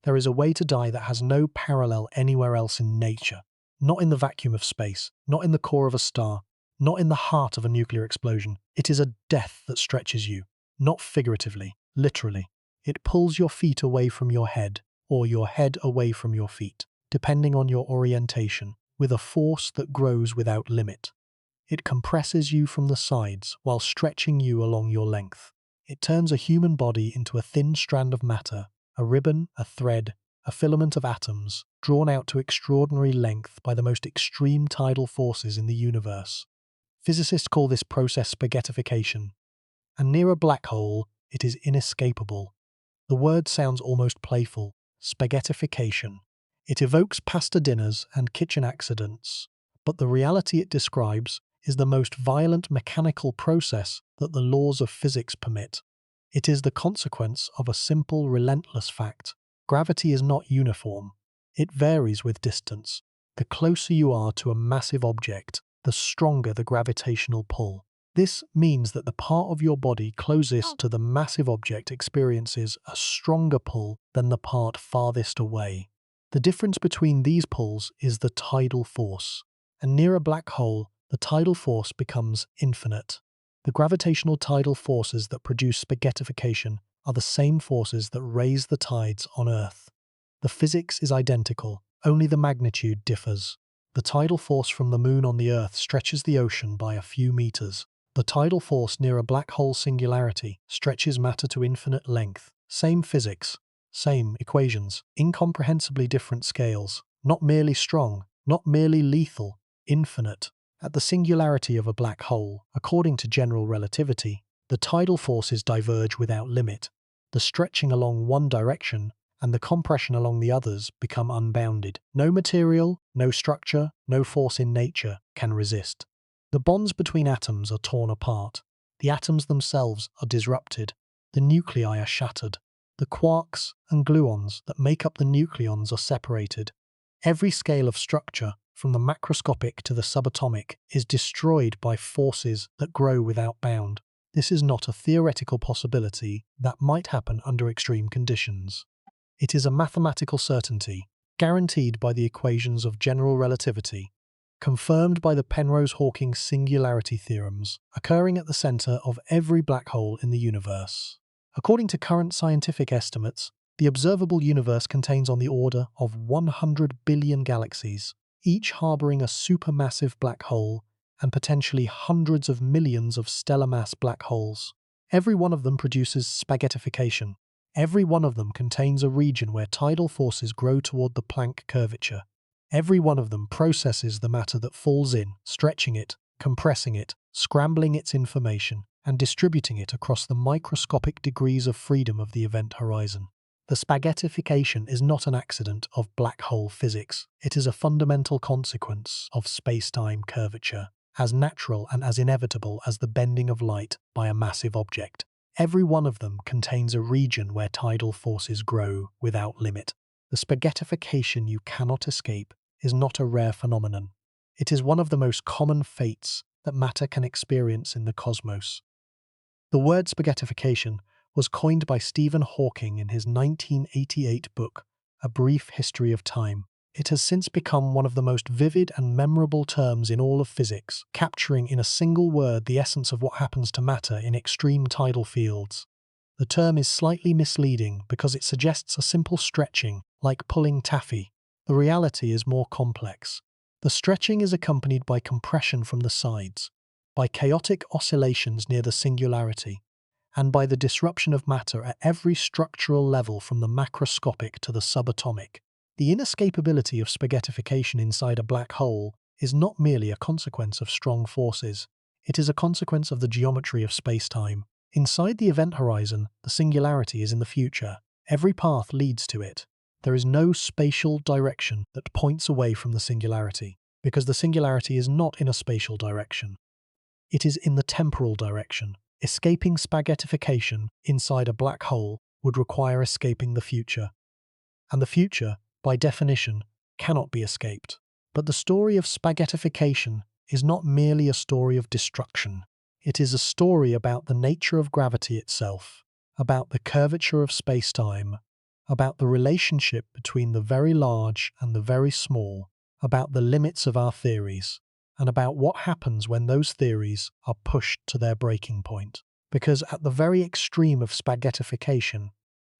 There is a way to die that has no parallel anywhere else in nature. Not in the vacuum of space, not in the core of a star, not in the heart of a nuclear explosion. It is a death that stretches you, not figuratively, literally. It pulls your feet away from your head, or your head away from your feet, depending on your orientation, with a force that grows without limit. It compresses you from the sides while stretching you along your length. It turns a human body into a thin strand of matter, a ribbon, a thread, a filament of atoms, drawn out to extraordinary length by the most extreme tidal forces in the universe. Physicists call this process spaghettification. And near a black hole, it is inescapable. The word sounds almost playful, spaghettification. It evokes pasta dinners and kitchen accidents, but the reality it describes is the most violent mechanical process that the laws of physics permit. It is the consequence of a simple, relentless fact. Gravity is not uniform. It varies with distance. The closer you are to a massive object, the stronger the gravitational pull. This means that the part of your body closest to the massive object experiences a stronger pull than the part farthest away. The difference between these pulls is the tidal force, and near a black hole, the tidal force becomes infinite. The gravitational tidal forces that produce spaghettification are the same forces that raise the tides on Earth. The physics is identical, only the magnitude differs. The tidal force from the Moon on the Earth stretches the ocean by a few meters. The tidal force near a black hole singularity stretches matter to infinite length. Same physics, same equations, incomprehensibly different scales, not merely strong, not merely lethal, infinite. At the singularity of a black hole, according to general relativity, the tidal forces diverge without limit. The stretching along one direction and the compression along the others become unbounded. No material, no structure, no force in nature can resist. The bonds between atoms are torn apart. The atoms themselves are disrupted. The nuclei are shattered. The quarks and gluons that make up the nucleons are separated. Every scale of structure, from the macroscopic to the subatomic, is destroyed by forces that grow without bound. This is not a theoretical possibility that might happen under extreme conditions. It is a mathematical certainty, guaranteed by the equations of general relativity, confirmed by the Penrose-Hawking singularity theorems, occurring at the center of every black hole in the universe. According to current scientific estimates, the observable universe contains on the order of 100 billion galaxies, each harboring a supermassive black hole and potentially hundreds of millions of stellar mass black holes. Every one of them produces spaghettification. Every one of them contains a region where tidal forces grow toward the Planck curvature. Every one of them processes the matter that falls in, stretching it, compressing it, scrambling its information, and distributing it across the microscopic degrees of freedom of the event horizon. The spaghettification is not an accident of black hole physics. It is a fundamental consequence of space-time curvature, as natural and as inevitable as the bending of light by a massive object. Every one of them contains a region where tidal forces grow without limit. The spaghettification you cannot escape is not a rare phenomenon. It is one of the most common fates that matter can experience in the cosmos. The word spaghettification was coined by Stephen Hawking in his 1988 book, A Brief History of Time. It has since become one of the most vivid and memorable terms in all of physics, capturing in a single word the essence of what happens to matter in extreme tidal fields. The term is slightly misleading because it suggests a simple stretching, like pulling taffy. The reality is more complex. The stretching is accompanied by compression from the sides, by chaotic oscillations near the singularity, and by the disruption of matter at every structural level from the macroscopic to the subatomic. The inescapability of spaghettification inside a black hole is not merely a consequence of strong forces. It is a consequence of the geometry of space-time. Inside the event horizon, the singularity is in the future. Every path leads to it. There is no spatial direction that points away from the singularity, because the singularity is not in a spatial direction. It is in the temporal direction. Escaping spaghettification inside a black hole would require escaping the future. And the future, by definition, cannot be escaped. But the story of spaghettification is not merely a story of destruction. It is a story about the nature of gravity itself, about the curvature of space-time, about the relationship between the very large and the very small, about the limits of our theories, and about what happens when those theories are pushed to their breaking point. Because at the very extreme of spaghettification,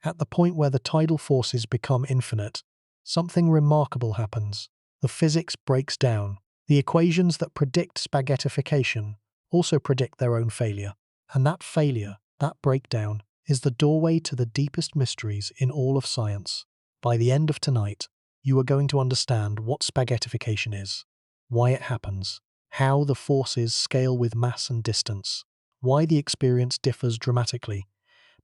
at the point where the tidal forces become infinite, something remarkable happens. The physics breaks down. The equations that predict spaghettification also predict their own failure. And that failure, that breakdown, is the doorway to the deepest mysteries in all of science. By the end of tonight, you are going to understand what spaghettification is, why it happens, how the forces scale with mass and distance, why the experience differs dramatically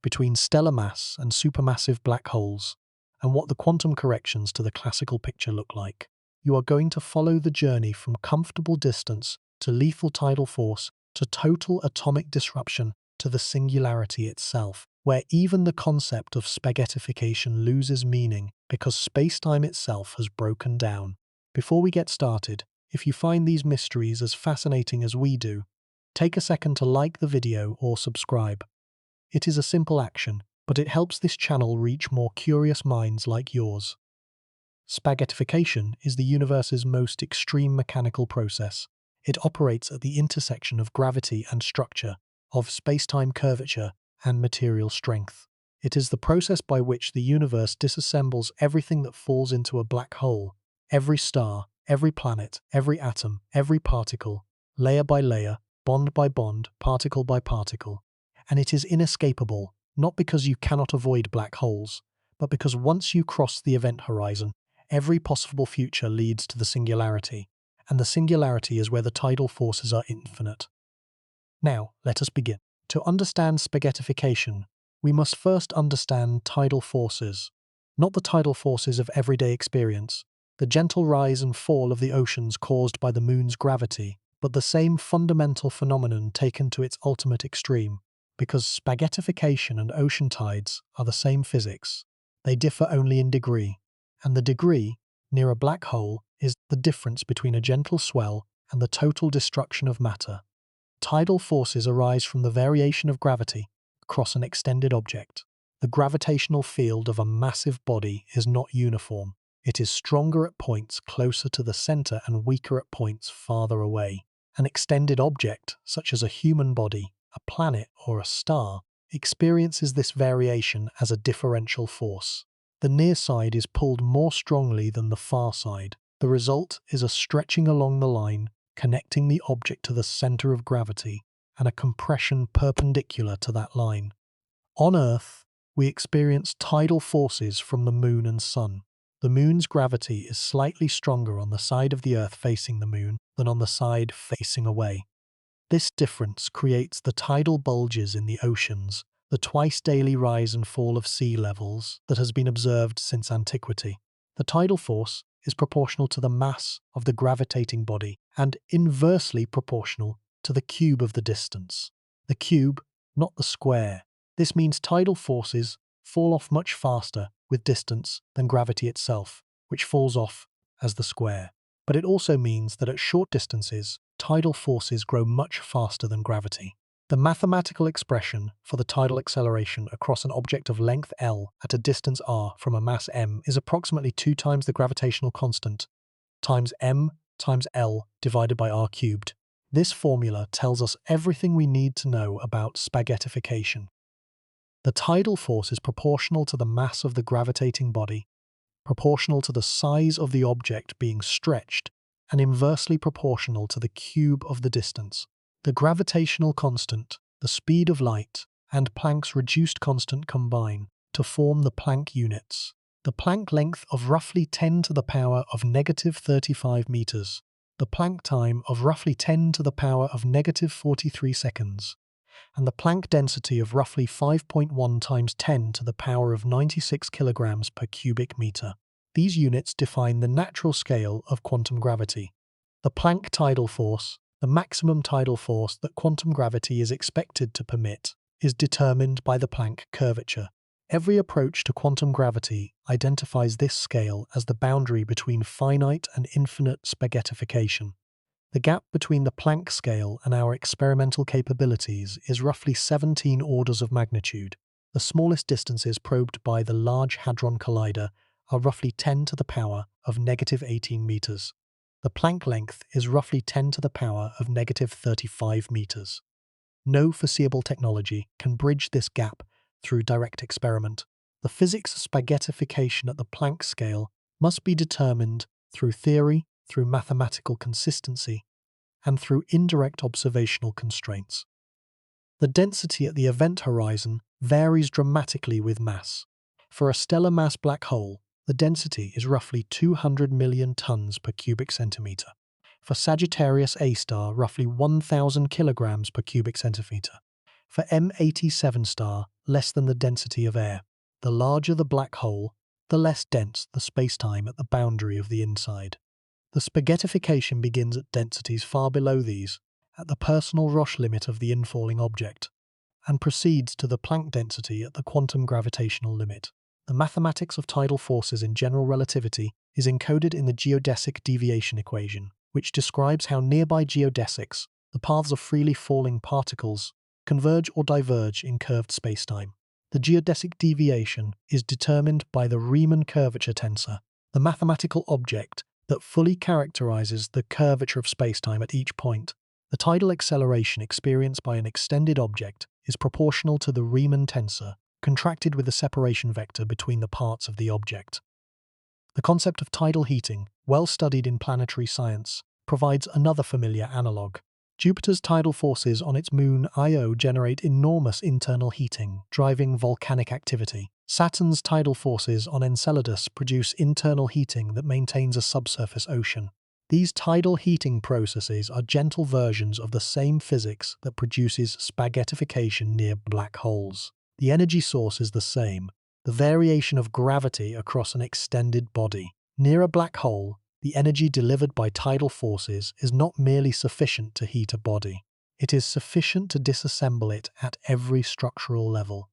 between stellar mass and supermassive black holes, and what the quantum corrections to the classical picture look like. You are going to follow the journey from comfortable distance to lethal tidal force to total atomic disruption to the singularity itself, where even the concept of spaghettification loses meaning because space-time itself has broken down. Before we get started, if you find these mysteries as fascinating as we do, take a second to like the video or subscribe. It is a simple action, but it helps this channel reach more curious minds like yours. Spaghettification is the universe's most extreme mechanical process. It operates at the intersection of gravity and structure, of space-time curvature and material strength. It is the process by which the universe disassembles everything that falls into a black hole, every star, every planet, every atom, every particle, layer by layer, bond by bond, particle by particle. And it is inescapable, not because you cannot avoid black holes, but because once you cross the event horizon, every possible future leads to the singularity, and the singularity is where the tidal forces are infinite. Now, let us begin. To understand spaghettification, we must first understand tidal forces, not the tidal forces of everyday experience, the gentle rise and fall of the oceans caused by the moon's gravity, but the same fundamental phenomenon taken to its ultimate extreme. Because spaghettification and ocean tides are the same physics, they differ only in degree, and the degree, near a black hole, is the difference between a gentle swell and the total destruction of matter. Tidal forces arise from the variation of gravity across an extended object. The gravitational field of a massive body is not uniform. It is stronger at points closer to the center and weaker at points farther away. An extended object, such as a human body, a planet, or a star, experiences this variation as a differential force. The near side is pulled more strongly than the far side. The result is a stretching along the line, connecting the object to the center of gravity, and a compression perpendicular to that line. On Earth, we experience tidal forces from the moon and sun. The moon's gravity is slightly stronger on the side of the Earth facing the moon than on the side facing away. This difference creates the tidal bulges in the oceans, the twice-daily rise and fall of sea levels that has been observed since antiquity. The tidal force is proportional to the mass of the gravitating body and inversely proportional to the cube of the distance. The cube, not the square. This means tidal forces fall off much faster with distance than gravity itself, which falls off as the square. But it also means that at short distances, tidal forces grow much faster than gravity. The mathematical expression for the tidal acceleration across an object of length L at a distance r from a mass m is approximately 2 times the gravitational constant times m times L divided by r cubed. This formula tells us everything we need to know about spaghettification. The tidal force is proportional to the mass of the gravitating body, proportional to the size of the object being stretched, and inversely proportional to the cube of the distance. The gravitational constant, the speed of light, and Planck's reduced constant combine to form the Planck units. The Planck length of roughly 10 to the power of negative 35 meters, the Planck time of roughly 10 to the power of negative 43 seconds, and the Planck density of roughly 5.1 times 10 to the power of 96 kilograms per cubic meter. These units define the natural scale of quantum gravity. The Planck tidal force, the maximum tidal force that quantum gravity is expected to permit, is determined by the Planck curvature. Every approach to quantum gravity identifies this scale as the boundary between finite and infinite spaghettification. The gap between the Planck scale and our experimental capabilities is roughly 17 orders of magnitude. The smallest distances probed by the Large Hadron Collider are roughly 10 to the power of -18 meters. The Planck length is roughly 10 to the power of -35 meters. No foreseeable technology can bridge this gap through direct experiment. The physics of spaghettification at the Planck scale must be determined through theory, through mathematical consistency, and through indirect observational constraints. The density at the event horizon varies dramatically with mass. For a stellar mass black hole, the density is roughly 200 million tons per cubic centimeter. For Sagittarius A star, roughly 1,000 kilograms per cubic centimeter. For M87 star, less than the density of air. The larger the black hole, the less dense the spacetime at the boundary of the inside. The spaghettification begins at densities far below these, at the personal Roche limit of the infalling object, and proceeds to the Planck density at the quantum gravitational limit. The mathematics of tidal forces in general relativity is encoded in the geodesic deviation equation, which describes how nearby geodesics, the paths of freely falling particles, converge or diverge in curved spacetime. The geodesic deviation is determined by the Riemann curvature tensor, the mathematical object that fully characterizes the curvature of spacetime at each point. The tidal acceleration experienced by an extended object is proportional to the Riemann tensor, contracted with the separation vector between the parts of the object. The concept of tidal heating, well studied in planetary science, provides another familiar analogue. Jupiter's tidal forces on its moon Io generate enormous internal heating, driving volcanic activity. Saturn's tidal forces on Enceladus produce internal heating that maintains a subsurface ocean. These tidal heating processes are gentle versions of the same physics that produces spaghettification near black holes. The energy source is the same, the variation of gravity across an extended body. Near a black hole, the energy delivered by tidal forces is not merely sufficient to heat a body. It is sufficient to disassemble it at every structural level.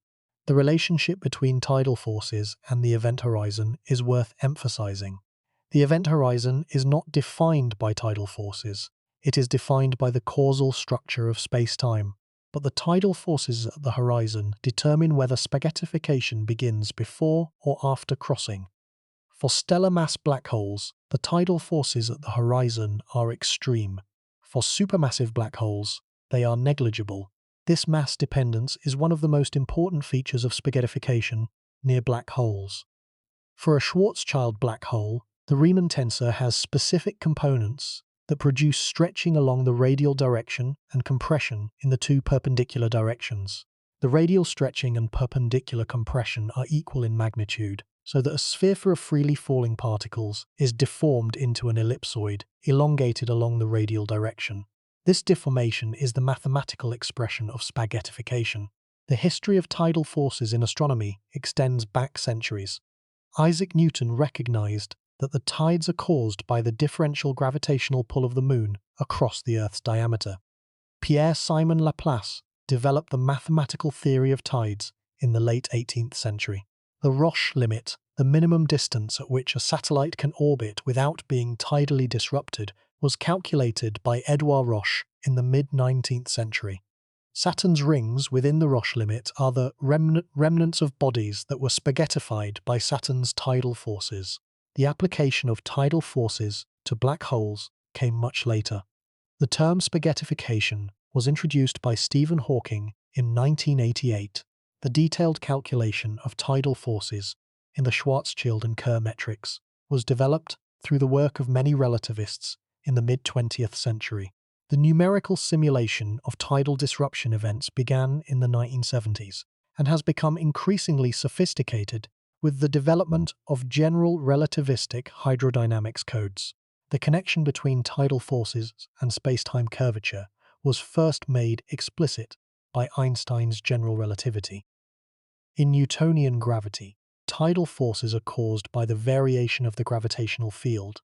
The relationship between tidal forces and the event horizon is worth emphasizing. The event horizon is not defined by tidal forces. It is defined by the causal structure of space-time. But the tidal forces at the horizon determine whether spaghettification begins before or after crossing. For stellar mass black holes, the tidal forces at the horizon are extreme. For supermassive black holes, they are negligible. This mass dependence is one of the most important features of spaghettification near black holes. For a Schwarzschild black hole, the Riemann tensor has specific components that produce stretching along the radial direction and compression in the two perpendicular directions. The radial stretching and perpendicular compression are equal in magnitude, so that a sphere of freely falling particles is deformed into an ellipsoid, elongated along the radial direction. This deformation is the mathematical expression of spaghettification. The history of tidal forces in astronomy extends back centuries. Isaac Newton recognized that the tides are caused by the differential gravitational pull of the Moon across the Earth's diameter. Pierre-Simon Laplace developed the mathematical theory of tides in the late 18th century. The Roche limit, the minimum distance at which a satellite can orbit without being tidally disrupted, was calculated by Edouard Roche in the mid-19th century. Saturn's rings within the Roche limit are the remnants of bodies that were spaghettified by Saturn's tidal forces. The application of tidal forces to black holes came much later. The term spaghettification was introduced by Stephen Hawking in 1988. The detailed calculation of tidal forces in the Schwarzschild and Kerr metrics was developed through the work of many relativists in the mid-20th century. The numerical simulation of tidal disruption events began in the 1970s and has become increasingly sophisticated with the development of general relativistic hydrodynamics codes. The connection between tidal forces and spacetime curvature was first made explicit by Einstein's general relativity. In Newtonian gravity, tidal forces are caused by the variation of the gravitational field.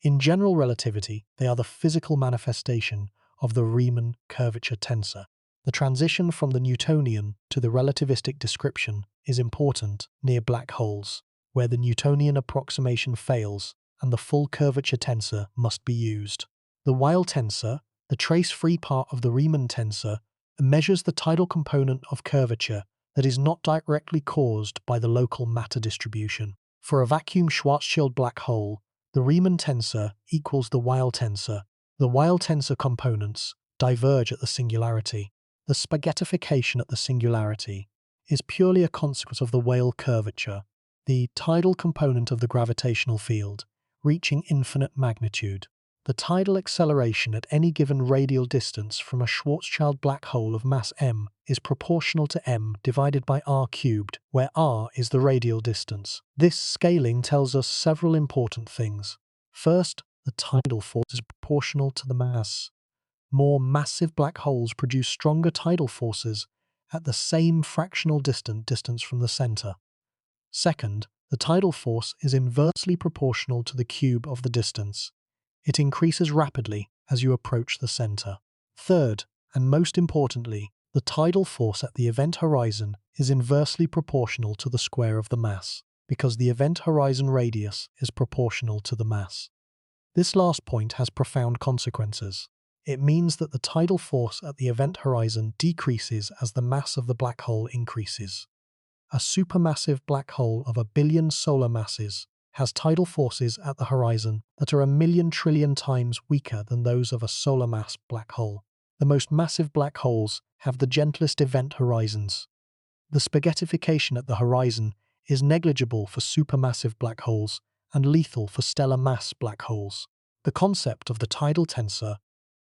In general relativity, they are the physical manifestation of the Riemann curvature tensor. The transition from the Newtonian to the relativistic description is important near black holes, where the Newtonian approximation fails and the full curvature tensor must be used. The Weil tensor, the trace-free part of the Riemann tensor, measures the tidal component of curvature that is not directly caused by the local matter distribution. For a vacuum Schwarzschild black hole, the Riemann tensor equals the Weil tensor. The Weil tensor components diverge at the singularity. The spaghettification at the singularity is purely a consequence of the Weil curvature, the tidal component of the gravitational field, reaching infinite magnitude. The tidal acceleration at any given radial distance from a Schwarzschild black hole of mass m is proportional to m divided by r cubed, where r is the radial distance. This scaling tells us several important things. First, the tidal force is proportional to the mass. More massive black holes produce stronger tidal forces at the same fractional distance from the center. Second, the tidal force is inversely proportional to the cube of the distance. It increases rapidly as you approach the center. Third, and most importantly, the tidal force at the event horizon is inversely proportional to the square of the mass, because the event horizon radius is proportional to the mass. This last point has profound consequences. It means that the tidal force at the event horizon decreases as the mass of the black hole increases. A supermassive black hole of 1 billion solar masses has tidal forces at the horizon that are 1,000,000 trillion times weaker than those of a solar mass black hole. The most massive black holes have the gentlest event horizons. The spaghettification at the horizon is negligible for supermassive black holes and lethal for stellar mass black holes. The concept of the tidal tensor,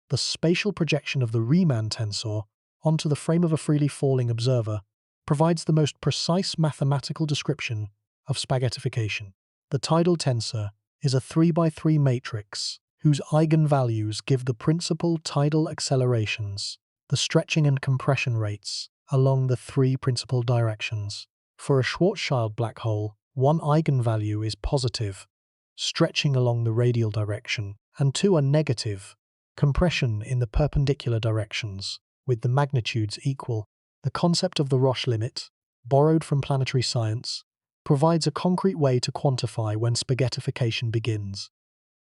the spatial projection of the Riemann tensor onto the frame of a freely falling observer, provides the most precise mathematical description of spaghettification. The tidal tensor is a 3x3 matrix whose eigenvalues give the principal tidal accelerations, the stretching and compression rates, along the three principal directions. For a Schwarzschild black hole, one eigenvalue is positive, stretching along the radial direction, and two are negative, compression in the perpendicular directions, with the magnitudes equal. The concept of the Roche limit, borrowed from planetary science, provides a concrete way to quantify when spaghettification begins.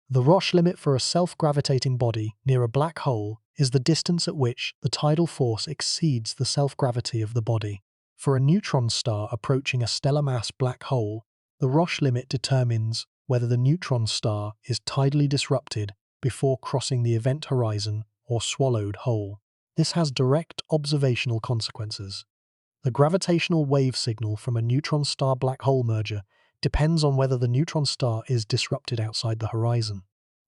The Roche limit for a self-gravitating body near a black hole is the distance at which the tidal force exceeds the self-gravity of the body. For a neutron star approaching a stellar mass black hole, the Roche limit determines whether the neutron star is tidally disrupted before crossing the event horizon or swallowed whole. This has direct observational consequences. The gravitational wave signal from a neutron star black hole merger depends on whether the neutron star is disrupted outside the horizon.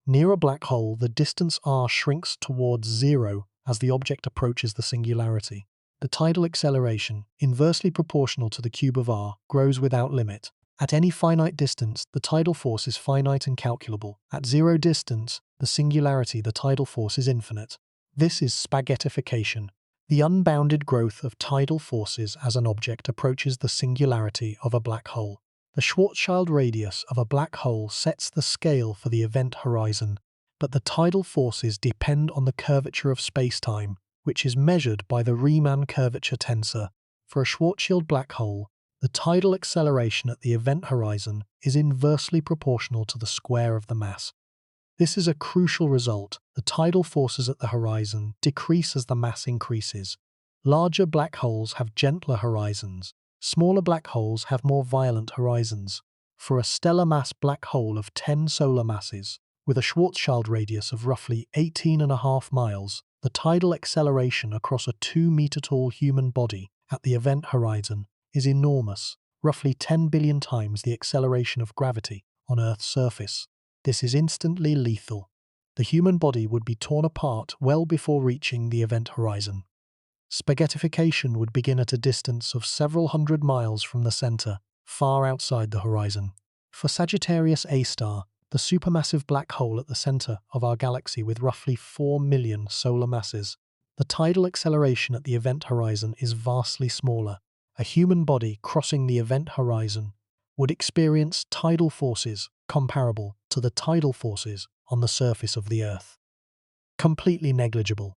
Near a black hole, the distance r shrinks towards zero as the object approaches the singularity. The tidal acceleration, inversely proportional to the cube of r, grows without limit. At any finite distance, the tidal force is finite and calculable. At zero distance, the singularity, the tidal force is infinite. This is spaghettification, the unbounded growth of tidal forces as an object approaches the singularity of a black hole. The Schwarzschild radius of a black hole sets the scale for the event horizon, but the tidal forces depend on the curvature of spacetime, which is measured by the Riemann curvature tensor. For a Schwarzschild black hole, the tidal acceleration at the event horizon is inversely proportional to the square of the mass. This is a crucial result. The tidal forces at the horizon decrease as the mass increases. Larger black holes have gentler horizons. Smaller black holes have more violent horizons. For a stellar mass black hole of 10 solar masses, with a Schwarzschild radius of roughly 18.5 miles, the tidal acceleration across a 2-meter-tall human body at the event horizon is enormous, roughly 10 billion times the acceleration of gravity on Earth's surface. This is instantly lethal. The human body would be torn apart well before reaching the event horizon. Spaghettification would begin at a distance of several hundred miles from the center, far outside the horizon. For Sagittarius A star, the supermassive black hole at the center of our galaxy with roughly 4 million solar masses, the tidal acceleration at the event horizon is vastly smaller. A human body crossing the event horizon would experience tidal forces comparable to the tidal forces on the surface of the Earth. Completely negligible.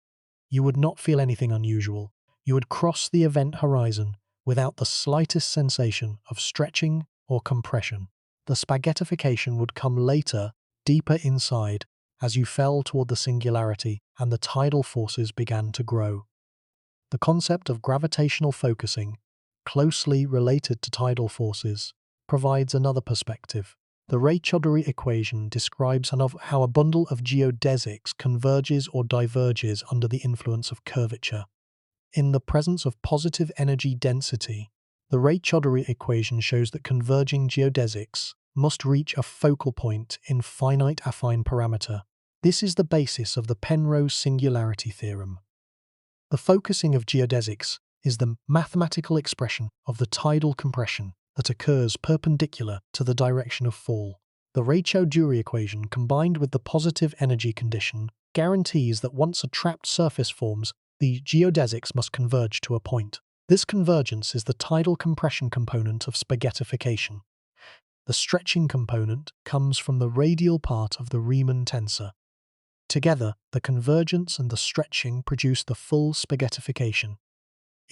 You would not feel anything unusual. You would cross the event horizon without the slightest sensation of stretching or compression. The spaghettification would come later, deeper inside, as you fell toward the singularity and the tidal forces began to grow. The concept of gravitational focusing closely related to tidal forces, provides another perspective. The Ray-Choudhury equation describes how a bundle of geodesics converges or diverges under the influence of curvature. In the presence of positive energy density, the Ray-Choudhury equation shows that converging geodesics must reach a focal point in finite affine parameter. This is the basis of the Penrose singularity theorem. The focusing of geodesics is the mathematical expression of the tidal compression that occurs perpendicular to the direction of fall. The Ray-Choudhury equation, combined with the positive energy condition, guarantees that once a trapped surface forms, the geodesics must converge to a point. This convergence is the tidal compression component of spaghettification. The stretching component comes from the radial part of the Riemann tensor. Together, the convergence and the stretching produce the full spaghettification.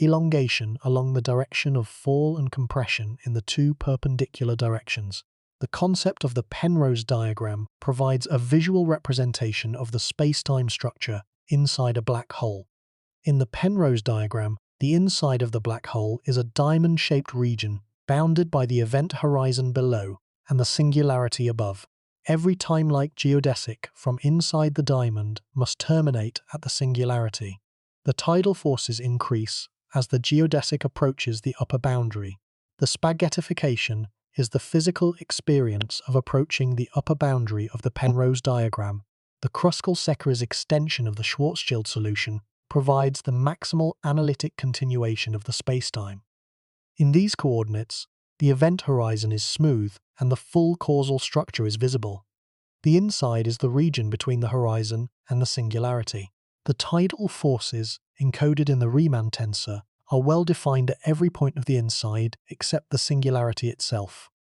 Elongation along the direction of fall and compression in the two perpendicular directions. The concept of the Penrose diagram provides a visual representation of the spacetime structure inside a black hole. In the Penrose diagram, the inside of the black hole is a diamond-shaped region bounded by the event horizon below and the singularity above. Every time-like geodesic from inside the diamond must terminate at the singularity. The tidal forces increase as the geodesic approaches the upper boundary. The spaghettification is the physical experience of approaching the upper boundary of the Penrose diagram. The Kruskal-Sekeres extension of the Schwarzschild solution provides the maximal analytic continuation of the spacetime. In these coordinates, the event horizon is smooth and the full causal structure is visible. The inside is the region between the horizon and the singularity. The tidal forces encoded in the Riemann tensor are well defined at every point of the inside except the singularity itself.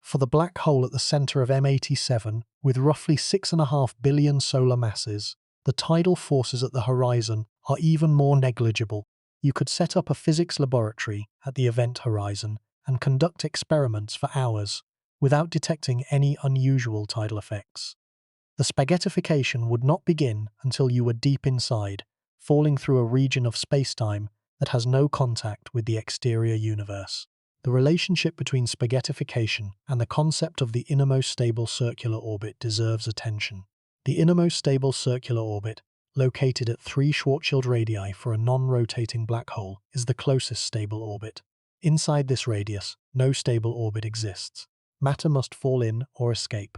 For the black hole at the center of M87, with roughly 6.5 billion solar masses, the tidal forces at the horizon are even more negligible. You could set up a physics laboratory at the event horizon and conduct experiments for hours without detecting any unusual tidal effects. The spaghettification would not begin until you were deep inside, falling through a region of spacetime that has no contact with the exterior universe. The relationship between spaghettification and the concept of the innermost stable circular orbit deserves attention. The innermost stable circular orbit, located at 3 Schwarzschild radii for a non-rotating black hole, is the closest stable orbit. Inside this radius, no stable orbit exists. Matter must fall in or escape.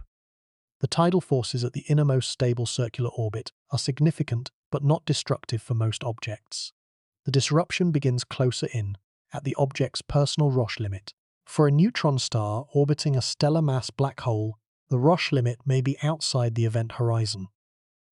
The tidal forces at the innermost stable circular orbit are significant but not destructive for most objects. The disruption begins closer in, at the object's personal Roche limit. For a neutron star orbiting a stellar mass black hole, the Roche limit may be outside the event horizon.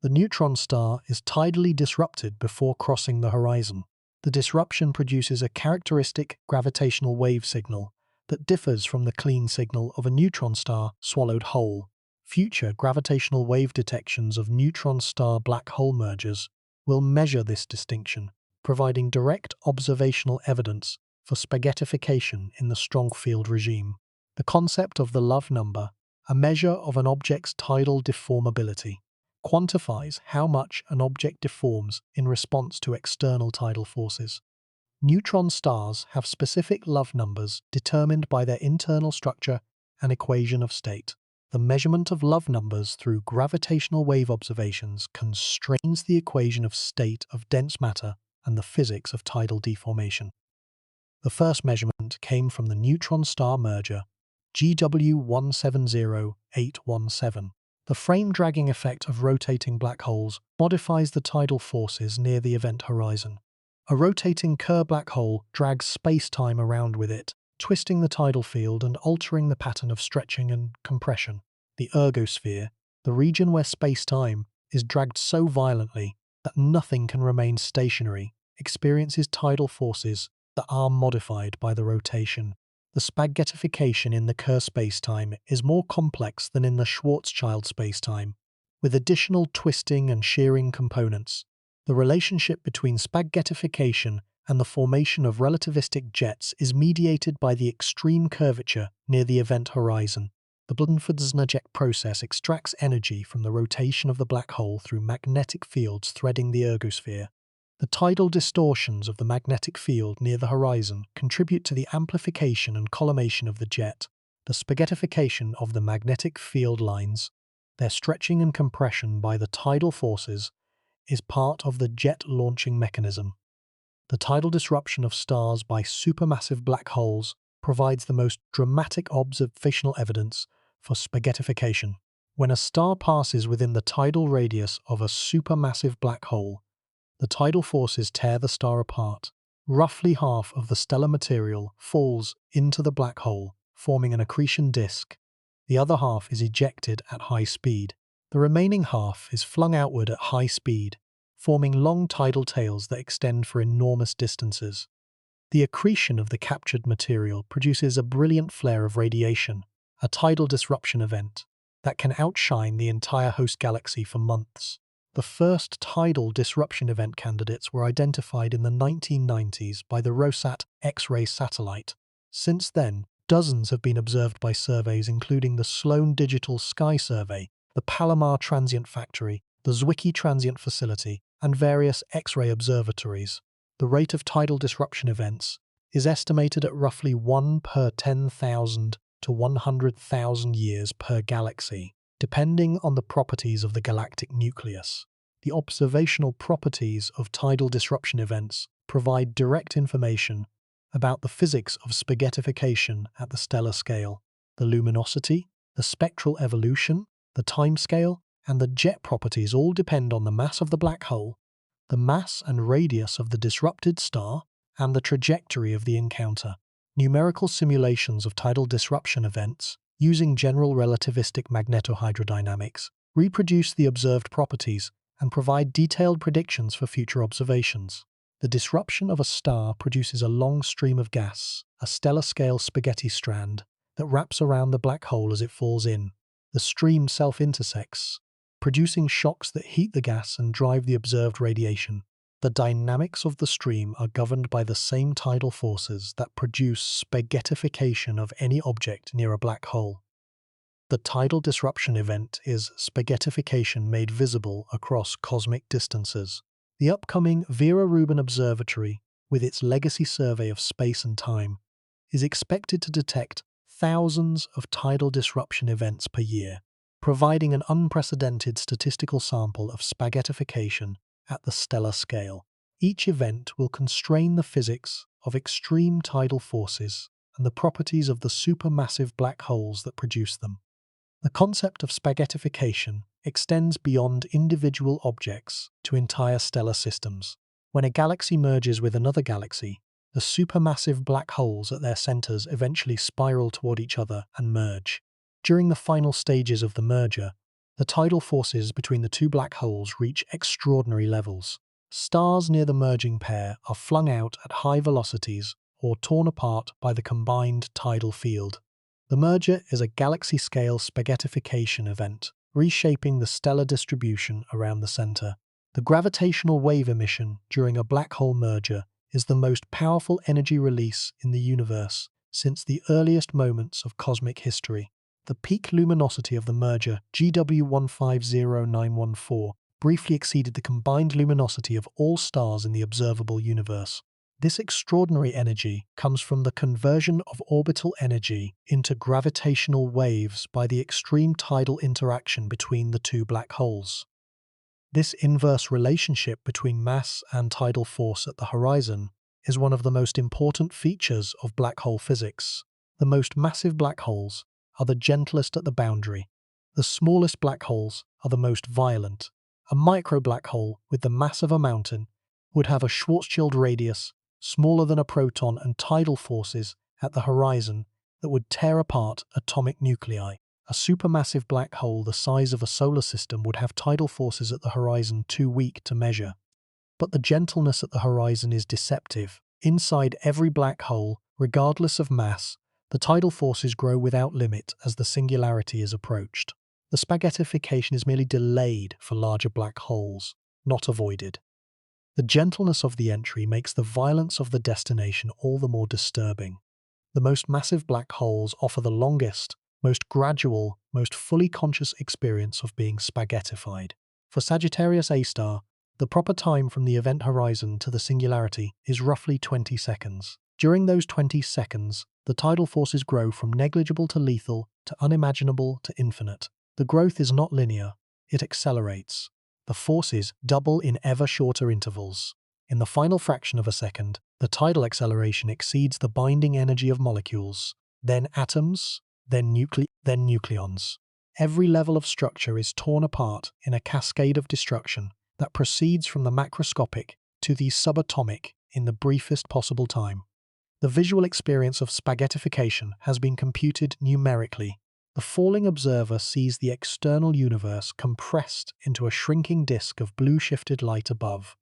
The neutron star is tidally disrupted before crossing the horizon. The disruption produces a characteristic gravitational wave signal that differs from the clean signal of a neutron star swallowed whole. Future gravitational wave detections of neutron star black hole mergers will measure this distinction, providing direct observational evidence for spaghettification in the strong field regime. The concept of the Love number, a measure of an object's tidal deformability, quantifies how much an object deforms in response to external tidal forces. Neutron stars have specific Love numbers determined by their internal structure and equation of state. The measurement of Love numbers through gravitational wave observations constrains the equation of state of dense matter and the physics of tidal deformation. The first measurement came from the neutron star merger, GW170817. The frame-dragging effect of rotating black holes modifies the tidal forces near the event horizon. A rotating Kerr black hole drags space-time around with it, twisting the tidal field and altering the pattern of stretching and compression. The ergosphere, the region where space-time is dragged so violently that nothing can remain stationary, experiences tidal forces that are modified by the rotation. The spaghettification in the Kerr spacetime is more complex than in the Schwarzschild spacetime, with additional twisting and shearing components. The relationship between spaghettification and the formation of relativistic jets is mediated by the extreme curvature near the event horizon. The Blumenfeld-Znajek process extracts energy from the rotation of the black hole through magnetic fields threading the ergosphere. The tidal distortions of the magnetic field near the horizon contribute to the amplification and collimation of the jet. The spaghettification of the magnetic field lines, their stretching and compression by the tidal forces, is part of the jet launching mechanism. The tidal disruption of stars by supermassive black holes provides the most dramatic observational evidence for spaghettification. When a star passes within the tidal radius of a supermassive black hole, the tidal forces tear the star apart. Roughly half of the stellar material falls into the black hole, forming an accretion disk. The other half is ejected at high speed. The remaining half is flung outward at high speed, forming long tidal tails that extend for enormous distances. The accretion of the captured material produces a brilliant flare of radiation, a tidal disruption event, that can outshine the entire host galaxy for months. The first tidal disruption event candidates were identified in the 1990s by the Rosat X-ray satellite. Since then, dozens have been observed by surveys including the Sloan Digital Sky Survey, the Palomar Transient Factory, the Zwicky Transient Facility, and various X-ray observatories. The rate of tidal disruption events is estimated at roughly 1 per 10,000 to 100,000 years per galaxy, depending on the properties of the galactic nucleus. The observational properties of tidal disruption events provide direct information about the physics of spaghettification at the stellar scale. The luminosity, the spectral evolution, the timescale, and the jet properties all depend on the mass of the black hole, the mass and radius of the disrupted star, and the trajectory of the encounter. Numerical simulations of tidal disruption events, using general relativistic magnetohydrodynamics, reproduce the observed properties and provide detailed predictions for future observations. The disruption of a star produces a long stream of gas, a stellar-scale spaghetti strand, that wraps around the black hole as it falls in. The stream self-intersects, producing shocks that heat the gas and drive the observed radiation. The dynamics of the stream are governed by the same tidal forces that produce spaghettification of any object near a black hole. The tidal disruption event is spaghettification made visible across cosmic distances. The upcoming Vera Rubin Observatory, with its legacy survey of space and time, is expected to detect thousands of tidal disruption events per year, providing an unprecedented statistical sample of spaghettification at the stellar scale. Each event will constrain the physics of extreme tidal forces and the properties of the supermassive black holes that produce them. The concept of spaghettification extends beyond individual objects to entire stellar systems. When a galaxy merges with another galaxy, the supermassive black holes at their centers eventually spiral toward each other and merge. During the final stages of the merger, the tidal forces between the two black holes reach extraordinary levels. Stars near the merging pair are flung out at high velocities or torn apart by the combined tidal field. The merger is a galaxy-scale spaghettification event, reshaping the stellar distribution around the center. The gravitational wave emission during a black hole merger is the most powerful energy release in the universe since the earliest moments of cosmic history. The peak luminosity of the merger, GW150914, briefly exceeded the combined luminosity of all stars in the observable universe. This extraordinary energy comes from the conversion of orbital energy into gravitational waves by the extreme tidal interaction between the two black holes. This inverse relationship between mass and tidal force at the horizon is one of the most important features of black hole physics. The most massive black holes are the gentlest at the boundary. The smallest black holes are the most violent. A micro black hole with the mass of a mountain would have a Schwarzschild radius smaller than a proton and tidal forces at the horizon that would tear apart atomic nuclei. A supermassive black hole the size of a solar system would have tidal forces at the horizon too weak to measure. But the gentleness at the horizon is deceptive. Inside every black hole, regardless of mass, the tidal forces grow without limit as the singularity is approached. The spaghettification is merely delayed for larger black holes, not avoided. The gentleness of the entry makes the violence of the destination all the more disturbing. The most massive black holes offer the longest, most gradual, most fully conscious experience of being spaghettified. For Sagittarius A star, The proper time from the event horizon to the singularity is roughly 20 seconds. During those 20 seconds, the tidal forces grow from negligible to lethal to unimaginable to infinite. The growth is not linear, it accelerates. The forces double in ever shorter intervals. In the final fraction of a second, the tidal acceleration exceeds the binding energy of molecules, then atoms, then nucleons. Every level of structure is torn apart in a cascade of destruction that proceeds from the macroscopic to the subatomic in the briefest possible time. The visual experience of spaghettification has been computed numerically. The falling observer sees the external universe compressed into a shrinking disk of blue-shifted light above.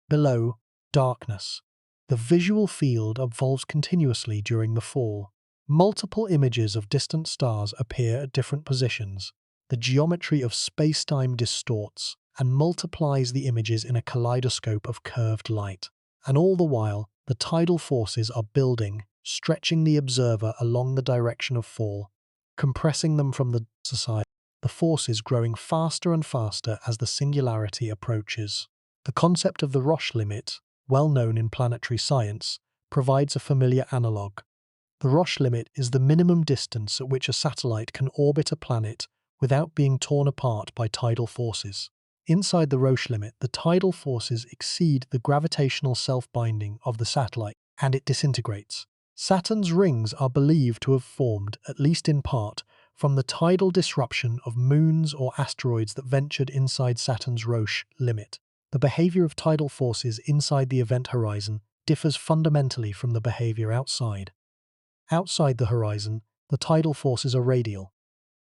Below, darkness. The visual field evolves continuously during the fall. Multiple images of distant stars appear at different positions. The geometry of space-time distorts and multiplies the images in a kaleidoscope of curved light. And all the while, the tidal forces are building, stretching the observer along the direction of fall, compressing them from the side. The forces growing faster and faster as the singularity approaches. The concept of the Roche limit, well known in planetary science, provides a familiar analogue. The Roche limit is the minimum distance at which a satellite can orbit a planet without being torn apart by tidal forces. Inside the Roche limit, the tidal forces exceed the gravitational self-binding of the satellite, and it disintegrates. Saturn's rings are believed to have formed, at least in part, from the tidal disruption of moons or asteroids that ventured inside Saturn's Roche limit. The behavior of tidal forces inside the event horizon differs fundamentally from the behavior outside. Outside the horizon, the tidal forces are radial.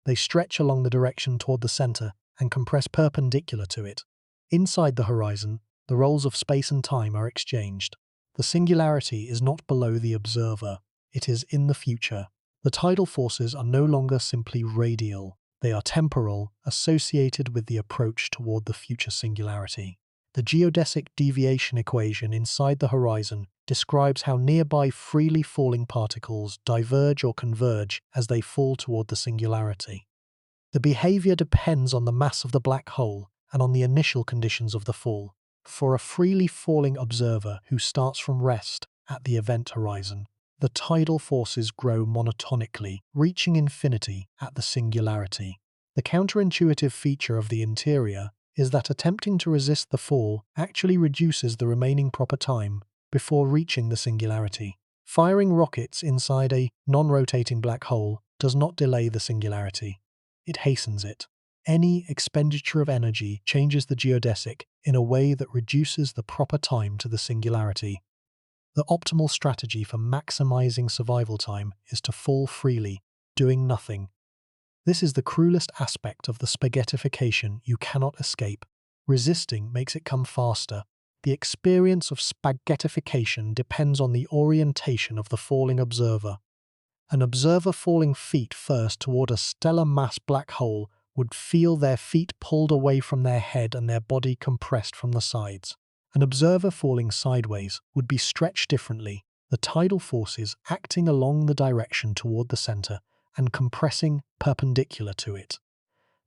They stretch along the direction toward the center and compress perpendicular to it. Inside the horizon, the roles of space and time are exchanged. The singularity is not below the observer, it is in the future. The tidal forces are no longer simply radial, they are temporal, associated with the approach toward the future singularity. The geodesic deviation equation inside the horizon describes how nearby freely falling particles diverge or converge as they fall toward the singularity. The behavior depends on the mass of the black hole and on the initial conditions of the fall. For a freely falling observer who starts from rest at the event horizon, the tidal forces grow monotonically, reaching infinity at the singularity. The counterintuitive feature of the interior is that attempting to resist the fall actually reduces the remaining proper time before reaching the singularity. Firing rockets inside a non-rotating black hole does not delay the singularity. It hastens it. Any expenditure of energy changes the geodesic in a way that reduces the proper time to the singularity. The optimal strategy for maximizing survival time is to fall freely, doing nothing. This is the cruelest aspect of the spaghettification you cannot escape. Resisting makes it come faster. The experience of spaghettification depends on the orientation of the falling observer. An observer falling feet first toward a stellar mass black hole would feel their feet pulled away from their head and their body compressed from the sides. An observer falling sideways would be stretched differently, the tidal forces acting along the direction toward the center and compressing perpendicular to it.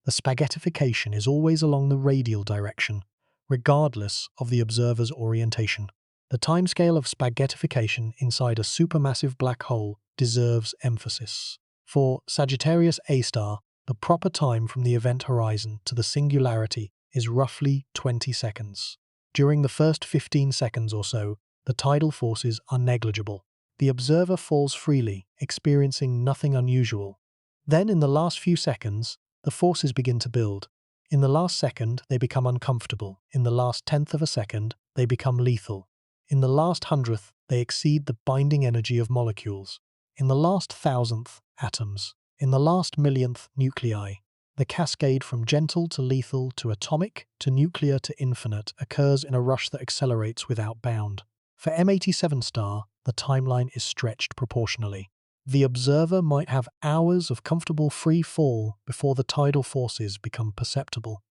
The spaghettification is always along the radial direction, regardless of the observer's orientation. The timescale of spaghettification inside a supermassive black hole deserves emphasis. For Sagittarius A star, the proper time from the event horizon to the singularity is roughly 20 seconds. During the first 15 seconds or so, the tidal forces are negligible. The observer falls freely, experiencing nothing unusual. Then, in the last few seconds, the forces begin to build. In the last second, they become uncomfortable. In the last tenth of a second, they become lethal. In the last hundredth, they exceed the binding energy of molecules. In the last thousandth, atoms. In the last millionth, nuclei. The cascade from gentle to lethal to atomic to nuclear to infinite occurs in a rush that accelerates without bound. For M87 star, the timeline is stretched proportionally. The observer might have hours of comfortable free fall before the tidal forces become perceptible.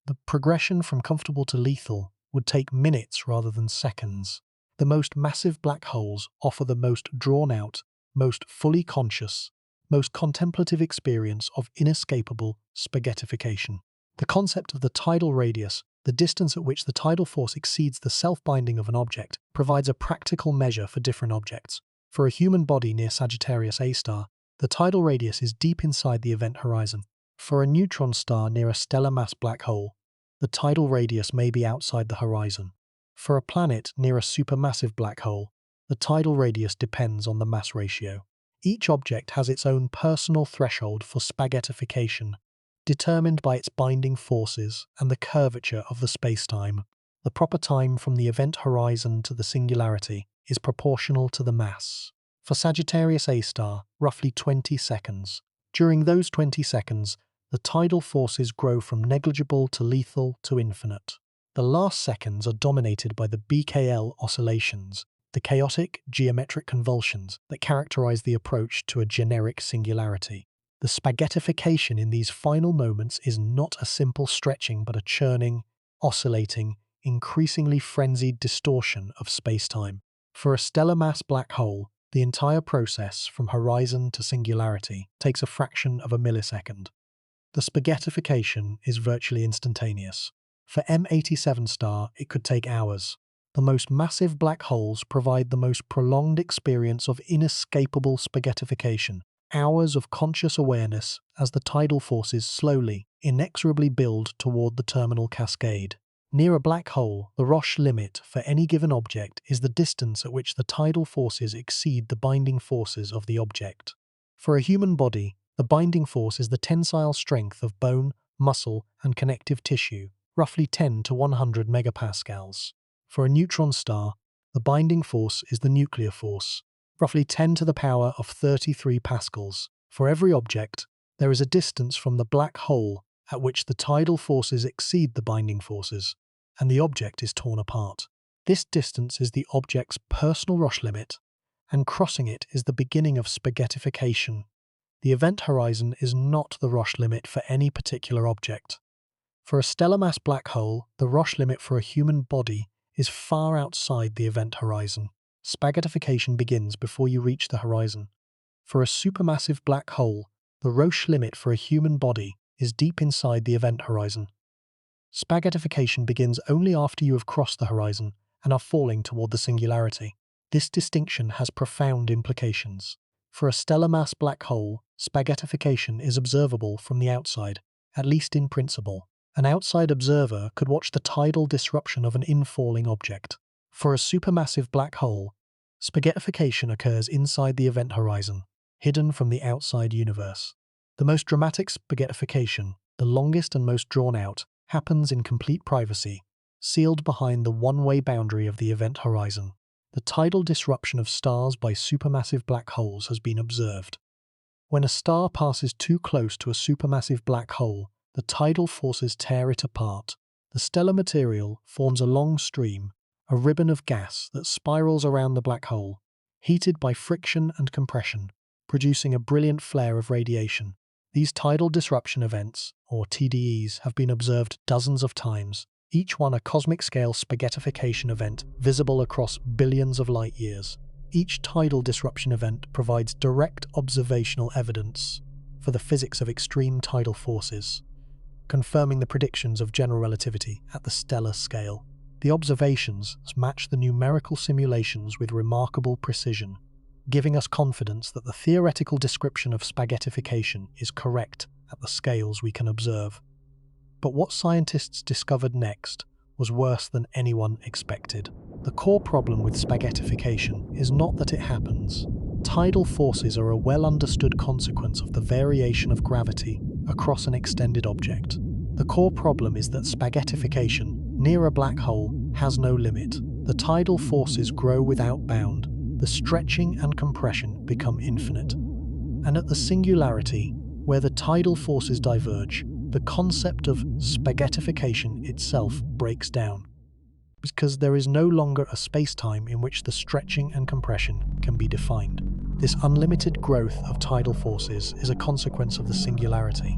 The progression from comfortable to lethal would take minutes rather than seconds. The most massive black holes offer the most drawn-out, most fully conscious, most contemplative experience of inescapable spaghettification. The concept of the tidal radius The distance at which the tidal force exceeds the self-binding of an object provides a practical measure for different objects. For a human body near Sagittarius A star, the tidal radius is deep inside the event horizon. For a neutron star near a stellar mass black hole, the tidal radius may be outside the horizon. For a planet near a supermassive black hole, the tidal radius depends on the mass ratio. Each object has its own personal threshold for spaghettification, determined by its binding forces and the curvature of the spacetime. The proper time from the event horizon to the singularity is proportional to the mass. For Sagittarius A star, roughly 20 seconds. During those 20 seconds, the tidal forces grow from negligible to lethal to infinite. The last seconds are dominated by the BKL oscillations, the chaotic geometric convulsions that characterize the approach to a generic singularity. The spaghettification in these final moments is not a simple stretching but a churning, oscillating, increasingly frenzied distortion of spacetime. For a stellar mass black hole, the entire process from horizon to singularity takes a fraction of a millisecond. The spaghettification is virtually instantaneous. For M87 star, it could take hours. The most massive black holes provide the most prolonged experience of inescapable spaghettification, hours of conscious awareness as the tidal forces slowly, inexorably build toward the terminal cascade. Near a black hole, the Roche limit for any given object is the distance at which the tidal forces exceed the binding forces of the object. For a human body, the binding force is the tensile strength of bone, muscle, and connective tissue, roughly 10 to 100 megapascals. For a neutron star, the binding force is the nuclear force, roughly 10 to the power of 33 pascals. For every object, there is a distance from the black hole at which the tidal forces exceed the binding forces, and the object is torn apart. This distance is the object's personal Roche limit, and crossing it is the beginning of spaghettification. The event horizon is not the Roche limit for any particular object. For a stellar mass black hole, the Roche limit for a human body is far outside the event horizon. Spaghettification begins before you reach the horizon. For a supermassive black hole, the Roche limit for a human body is deep inside the event horizon. Spaghettification begins only after you have crossed the horizon and are falling toward the singularity. This distinction has profound implications. For a stellar mass black hole, spaghettification is observable from the outside, at least in principle. An outside observer could watch the tidal disruption of an infalling object. For a supermassive black hole, spaghettification occurs inside the event horizon, hidden from the outside universe. The most dramatic spaghettification, the longest and most drawn out, happens in complete privacy, sealed behind the one-way boundary of the event horizon. The tidal disruption of stars by supermassive black holes has been observed. When a star passes too close to a supermassive black hole, the tidal forces tear it apart. The stellar material forms a long stream, a ribbon of gas that spirals around the black hole, heated by friction and compression, producing a brilliant flare of radiation. These tidal disruption events, or TDEs, have been observed dozens of times, each one a cosmic-scale spaghettification event visible across billions of light-years. Each tidal disruption event provides direct observational evidence for the physics of extreme tidal forces, confirming the predictions of general relativity at the stellar scale. The observations match the numerical simulations with remarkable precision, giving us confidence that the theoretical description of spaghettification is correct at the scales we can observe. But what scientists discovered next was worse than anyone expected. The core problem with spaghettification is not that it happens. Tidal forces are a well-understood consequence of the variation of gravity across an extended object. The core problem is that spaghettification near a black hole has no limit. The tidal forces grow without bound. The stretching and compression become infinite. And at the singularity, where the tidal forces diverge, the concept of spaghettification itself breaks down, because there is no longer a space-time in which the stretching and compression can be defined. This unlimited growth of tidal forces is a consequence of the singularity.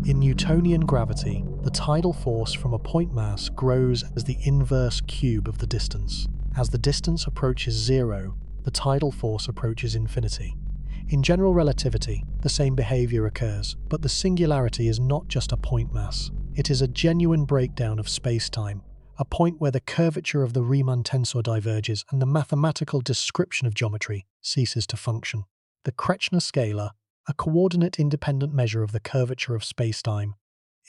In Newtonian gravity, the tidal force from a point mass grows as the inverse cube of the distance. As the distance approaches zero, the tidal force approaches infinity. In general relativity, the same behavior occurs, but the singularity is not just a point mass. It is a genuine breakdown of space-time, a point where the curvature of the Riemann tensor diverges and the mathematical description of geometry ceases to function. The Kretschmer scalar, a coordinate-independent measure of the curvature of space-time,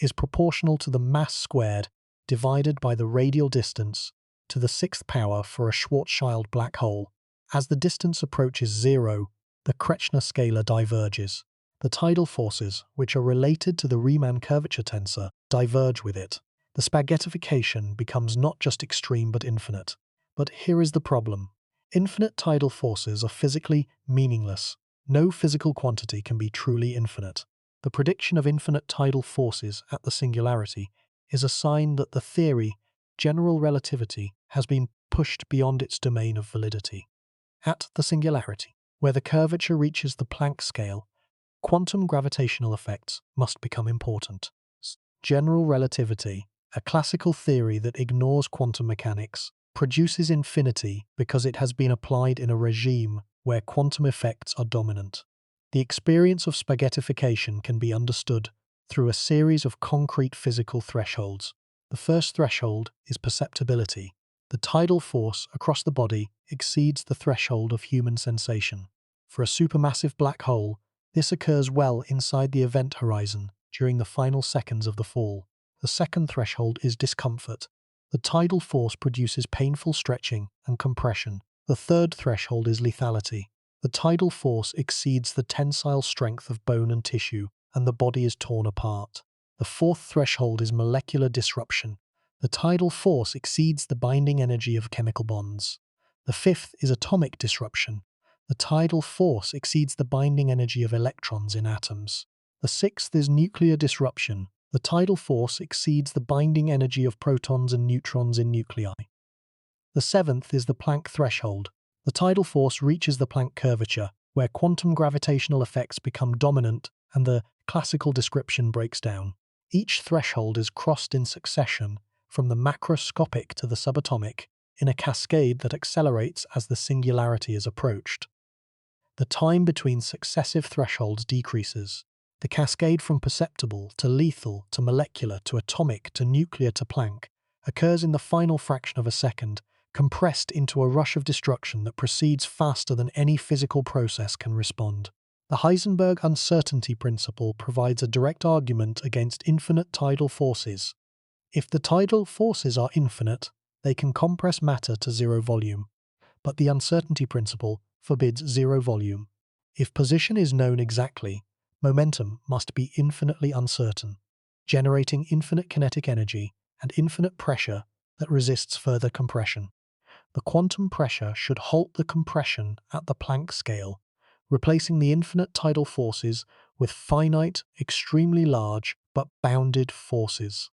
is proportional to the mass squared divided by the radial distance to the sixth power for a Schwarzschild black hole. As the distance approaches zero, the Kretschmer scalar diverges. The tidal forces, which are related to the Riemann curvature tensor, diverge with it. The spaghettification becomes not just extreme but infinite. But here is the problem. Infinite tidal forces are physically meaningless. No physical quantity can be truly infinite. The prediction of infinite tidal forces at the singularity is a sign that the theory, general relativity, has been pushed beyond its domain of validity. At the singularity, where the curvature reaches the Planck scale, quantum gravitational effects must become important. General relativity, a classical theory that ignores quantum mechanics, produces infinity because it has been applied in a regime where quantum effects are dominant. The experience of spaghettification can be understood through a series of concrete physical thresholds. The first threshold is perceptibility. The tidal force across the body exceeds the threshold of human sensation. For a supermassive black hole, this occurs well inside the event horizon during the final seconds of the fall. The second threshold is discomfort. The tidal force produces painful stretching and compression. The third threshold is lethality. The tidal force exceeds the tensile strength of bone and tissue, and the body is torn apart. The fourth threshold is molecular disruption. The tidal force exceeds the binding energy of chemical bonds. The fifth is atomic disruption. The tidal force exceeds the binding energy of electrons in atoms. The sixth is nuclear disruption. The tidal force exceeds the binding energy of protons and neutrons in nuclei. The seventh is the Planck threshold. The tidal force reaches the Planck curvature, where quantum gravitational effects become dominant and the classical description breaks down. Each threshold is crossed in succession, from the macroscopic to the subatomic, in a cascade that accelerates as the singularity is approached. The time between successive thresholds decreases. The cascade from perceptible to lethal to molecular to atomic to nuclear to Planck occurs in the final fraction of a second, compressed into a rush of destruction that proceeds faster than any physical process can respond. The Heisenberg uncertainty principle provides a direct argument against infinite tidal forces. If the tidal forces are infinite, they can compress matter to zero volume. But the uncertainty principle forbids zero volume. If position is known exactly, momentum must be infinitely uncertain, generating infinite kinetic energy and infinite pressure that resists further compression. The quantum pressure should halt the compression at the Planck scale, replacing the infinite tidal forces with finite, extremely large, but bounded forces.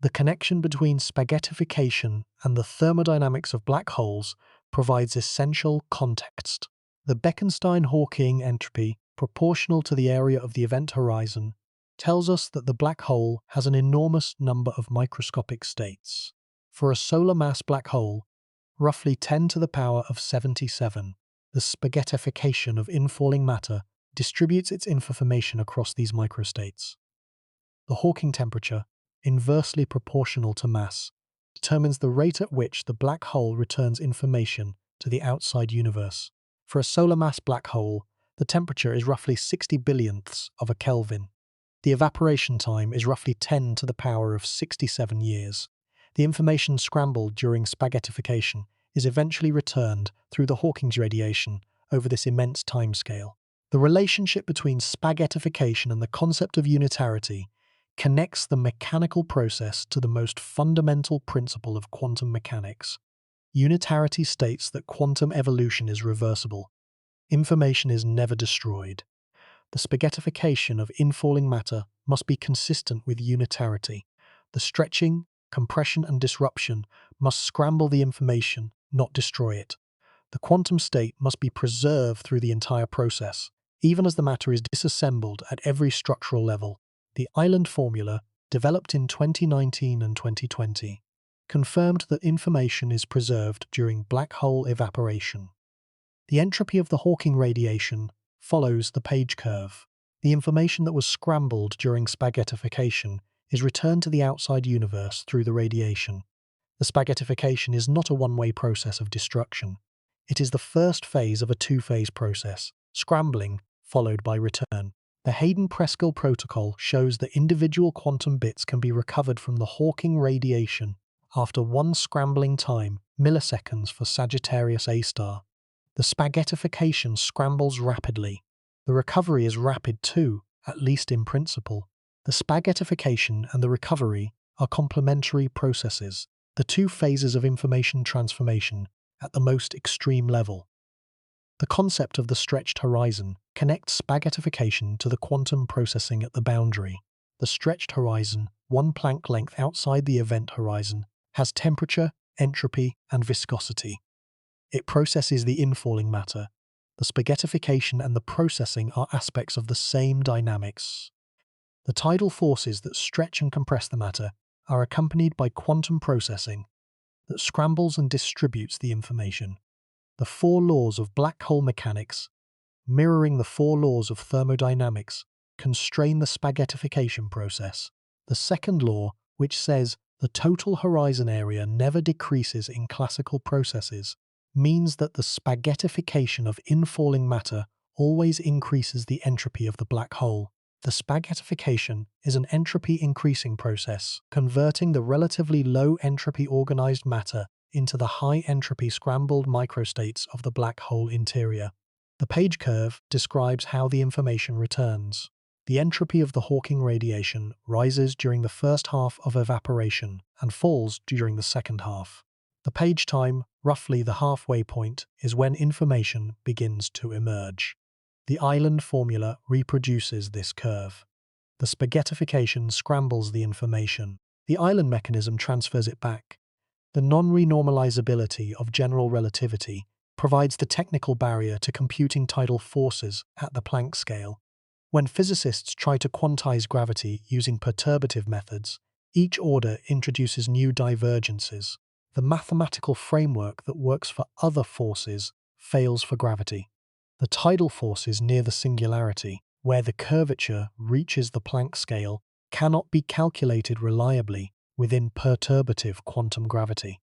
The connection between spaghettification and the thermodynamics of black holes provides essential context. The Bekenstein-Hawking entropy, proportional to the area of the event horizon, tells us that the black hole has an enormous number of microscopic states. For a solar mass black hole, roughly 10 to the power of 77, the spaghettification of infalling matter distributes its information across these microstates. The Hawking temperature, inversely proportional to mass, determines the rate at which the black hole returns information to the outside universe. For a solar mass black hole, the temperature is roughly 60 billionths of a Kelvin. The evaporation time is roughly 10 to the power of 67 years. The information scrambled during spaghettification is eventually returned through the Hawking's radiation over this immense timescale. The relationship between spaghettification and the concept of unitarity connects the mechanical process to the most fundamental principle of quantum mechanics. Unitarity states that quantum evolution is reversible. Information is never destroyed. The spaghettification of infalling matter must be consistent with unitarity. The stretching, compression, and disruption must scramble the information, not destroy it. The quantum state must be preserved through the entire process, even as the matter is disassembled at every structural level. The Island formula, developed in 2019 and 2020, confirmed that information is preserved during black hole evaporation. The entropy of the Hawking radiation follows the Page curve. The information that was scrambled during spaghettification is returned to the outside universe through the radiation. The spaghettification is not a one-way process of destruction. It is the first phase of a two-phase process, scrambling followed by return. The Hayden-Preskel protocol shows that individual quantum bits can be recovered from the Hawking radiation after one scrambling time, milliseconds for Sagittarius A star. The spaghettification scrambles rapidly. The recovery is rapid too, at least in principle. The spaghettification and the recovery are complementary processes, the two phases of information transformation at the most extreme level. The concept of the stretched horizon connects spaghettification to the quantum processing at the boundary. The stretched horizon, one Planck length outside the event horizon, has temperature, entropy, and viscosity. It processes the infalling matter. The spaghettification and the processing are aspects of the same dynamics. The tidal forces that stretch and compress the matter are accompanied by quantum processing that scrambles and distributes the information. The four laws of black hole mechanics, mirroring the four laws of thermodynamics, constrain the spaghettification process. The second law, which says the total horizon area never decreases in classical processes, means that the spaghettification of infalling matter always increases the entropy of the black hole. The spaghettification is an entropy-increasing process, converting the relatively low entropy organized matter into the high entropy scrambled microstates of the black hole interior. The page curve describes how the information returns. The entropy of the Hawking radiation rises during the first half of evaporation and falls during the second half. The page time, roughly the halfway point, is when information begins to emerge. The island formula reproduces this curve. The spaghettification scrambles the information. The island mechanism transfers it back. The non-renormalizability of general relativity provides the technical barrier to computing tidal forces at the Planck scale. When physicists try to quantize gravity using perturbative methods, each order introduces new divergences. The mathematical framework that works for other forces fails for gravity. The tidal forces near the singularity, where the curvature reaches the Planck scale, cannot be calculated reliably within perturbative quantum gravity.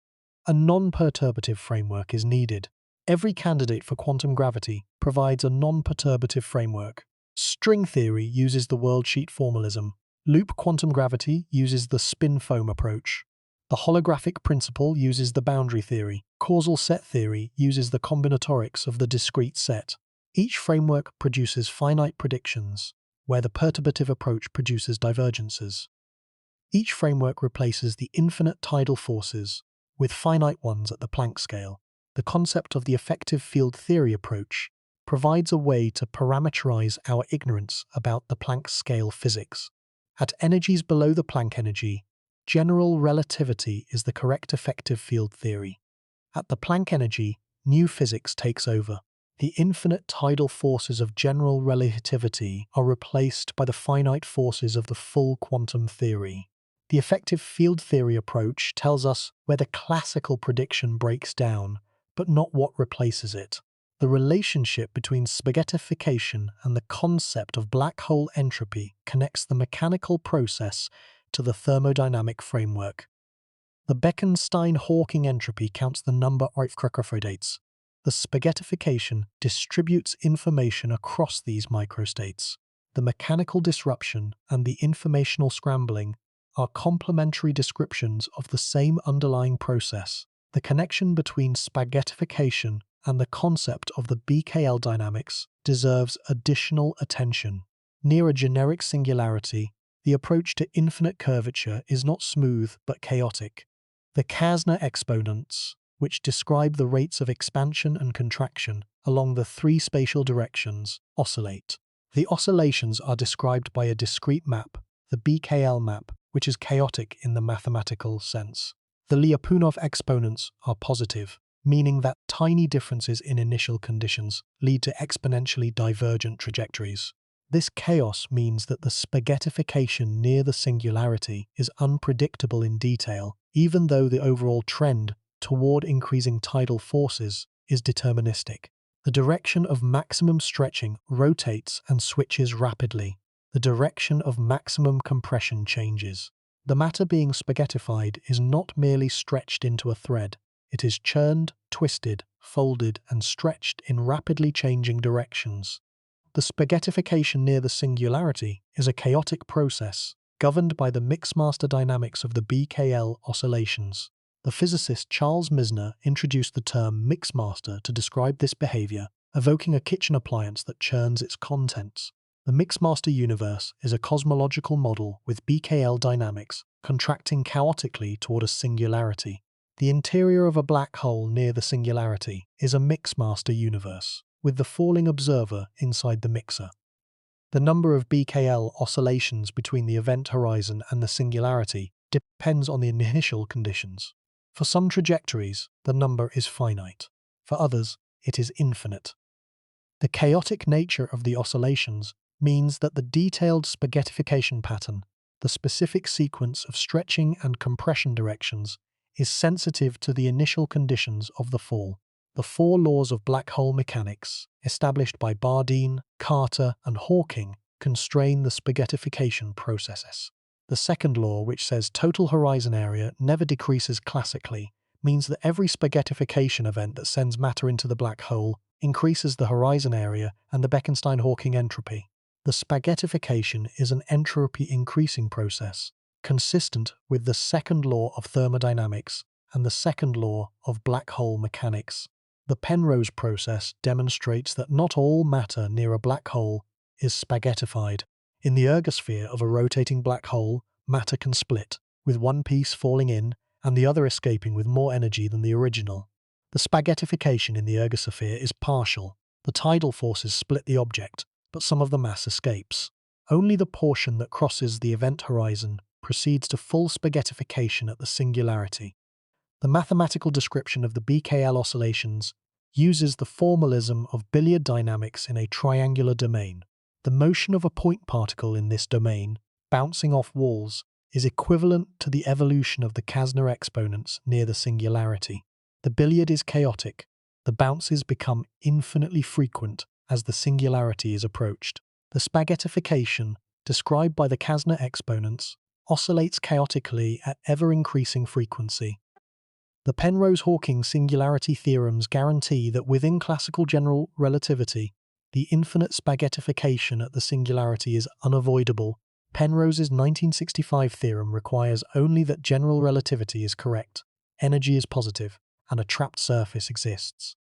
A non-perturbative framework is needed. Every candidate for quantum gravity provides a non-perturbative framework. String theory uses the worldsheet formalism. Loop quantum gravity uses the spin foam approach. The holographic principle uses the boundary theory. Causal set theory uses the combinatorics of the discrete set. Each framework produces finite predictions, where the perturbative approach produces divergences. Each framework replaces the infinite tidal forces with finite ones at the Planck scale. The concept of the effective field theory approach provides a way to parameterize our ignorance about the Planck scale physics. At energies below the Planck energy, general relativity is the correct effective field theory. At the Planck energy, new physics takes over. The infinite tidal forces of general relativity are replaced by the finite forces of the full quantum theory. The effective field theory approach tells us where the classical prediction breaks down, but not what replaces it. The relationship between spaghettification and the concept of black hole entropy connects the mechanical process to the thermodynamic framework. The Bekenstein-Hawking entropy counts the number of microstates. The spaghettification distributes information across these microstates. The mechanical disruption and the informational scrambling are complementary descriptions of the same underlying process. The connection between spaghettification and the concept of the BKL dynamics deserves additional attention. Near a generic singularity, the approach to infinite curvature is not smooth but chaotic. The Kasner exponents, which describe the rates of expansion and contraction along the three spatial directions, oscillate. The oscillations are described by a discrete map, the BKL map, which is chaotic in the mathematical sense. The Lyapunov exponents are positive, meaning that tiny differences in initial conditions lead to exponentially divergent trajectories. This chaos means that the spaghettification near the singularity is unpredictable in detail, even though the overall trend toward increasing tidal forces is deterministic. The direction of maximum stretching rotates and switches rapidly. the direction of maximum compression changes. The matter being spaghettified is not merely stretched into a thread, it is churned, twisted, folded, and stretched in rapidly changing directions. The spaghettification near the singularity is a chaotic process, governed by the mixmaster dynamics of the BKL oscillations. The physicist Charles Misner introduced the term mixmaster to describe this behavior, evoking a kitchen appliance that churns its contents. The mixmaster universe is a cosmological model with BKL dynamics contracting chaotically toward a singularity. The interior of a black hole near the singularity is a mixmaster universe, with the falling observer inside the mixer. The number of BKL oscillations between the event horizon and the singularity depends on the initial conditions. For some trajectories, the number is finite. For others, it is infinite. The chaotic nature of the oscillations means that the detailed spaghettification pattern, the specific sequence of stretching and compression directions, is sensitive to the initial conditions of the fall. The four laws of black hole mechanics, established by Bardeen, Carter, and Hawking, constrain the spaghettification processes. The second law, which says total horizon area never decreases classically, means that every spaghettification event that sends matter into the black hole increases the horizon area and the Bekenstein-Hawking entropy. The spaghettification is an entropy-increasing process, consistent with the second law of thermodynamics and the second law of black hole mechanics. The Penrose process demonstrates that not all matter near a black hole is spaghettified. In the ergosphere of a rotating black hole, matter can split, with one piece falling in and the other escaping with more energy than the original. The spaghettification in the ergosphere is partial. The tidal forces split the object, but some of the mass escapes. Only the portion that crosses the event horizon proceeds to full spaghettification at the singularity. The mathematical description of the BKL oscillations uses the formalism of billiard dynamics in a triangular domain. The motion of a point particle in this domain, bouncing off walls, is equivalent to the evolution of the Kasner exponents near the singularity. The billiard is chaotic. The bounces become infinitely frequent as the singularity is approached. The spaghettification, described by the Kasner exponents, oscillates chaotically at ever-increasing frequency. The Penrose-Hawking singularity theorems guarantee that within classical general relativity, the infinite spaghettification at the singularity is unavoidable. Penrose's 1965 theorem requires only that general relativity is correct, energy is positive, and a trapped surface exists.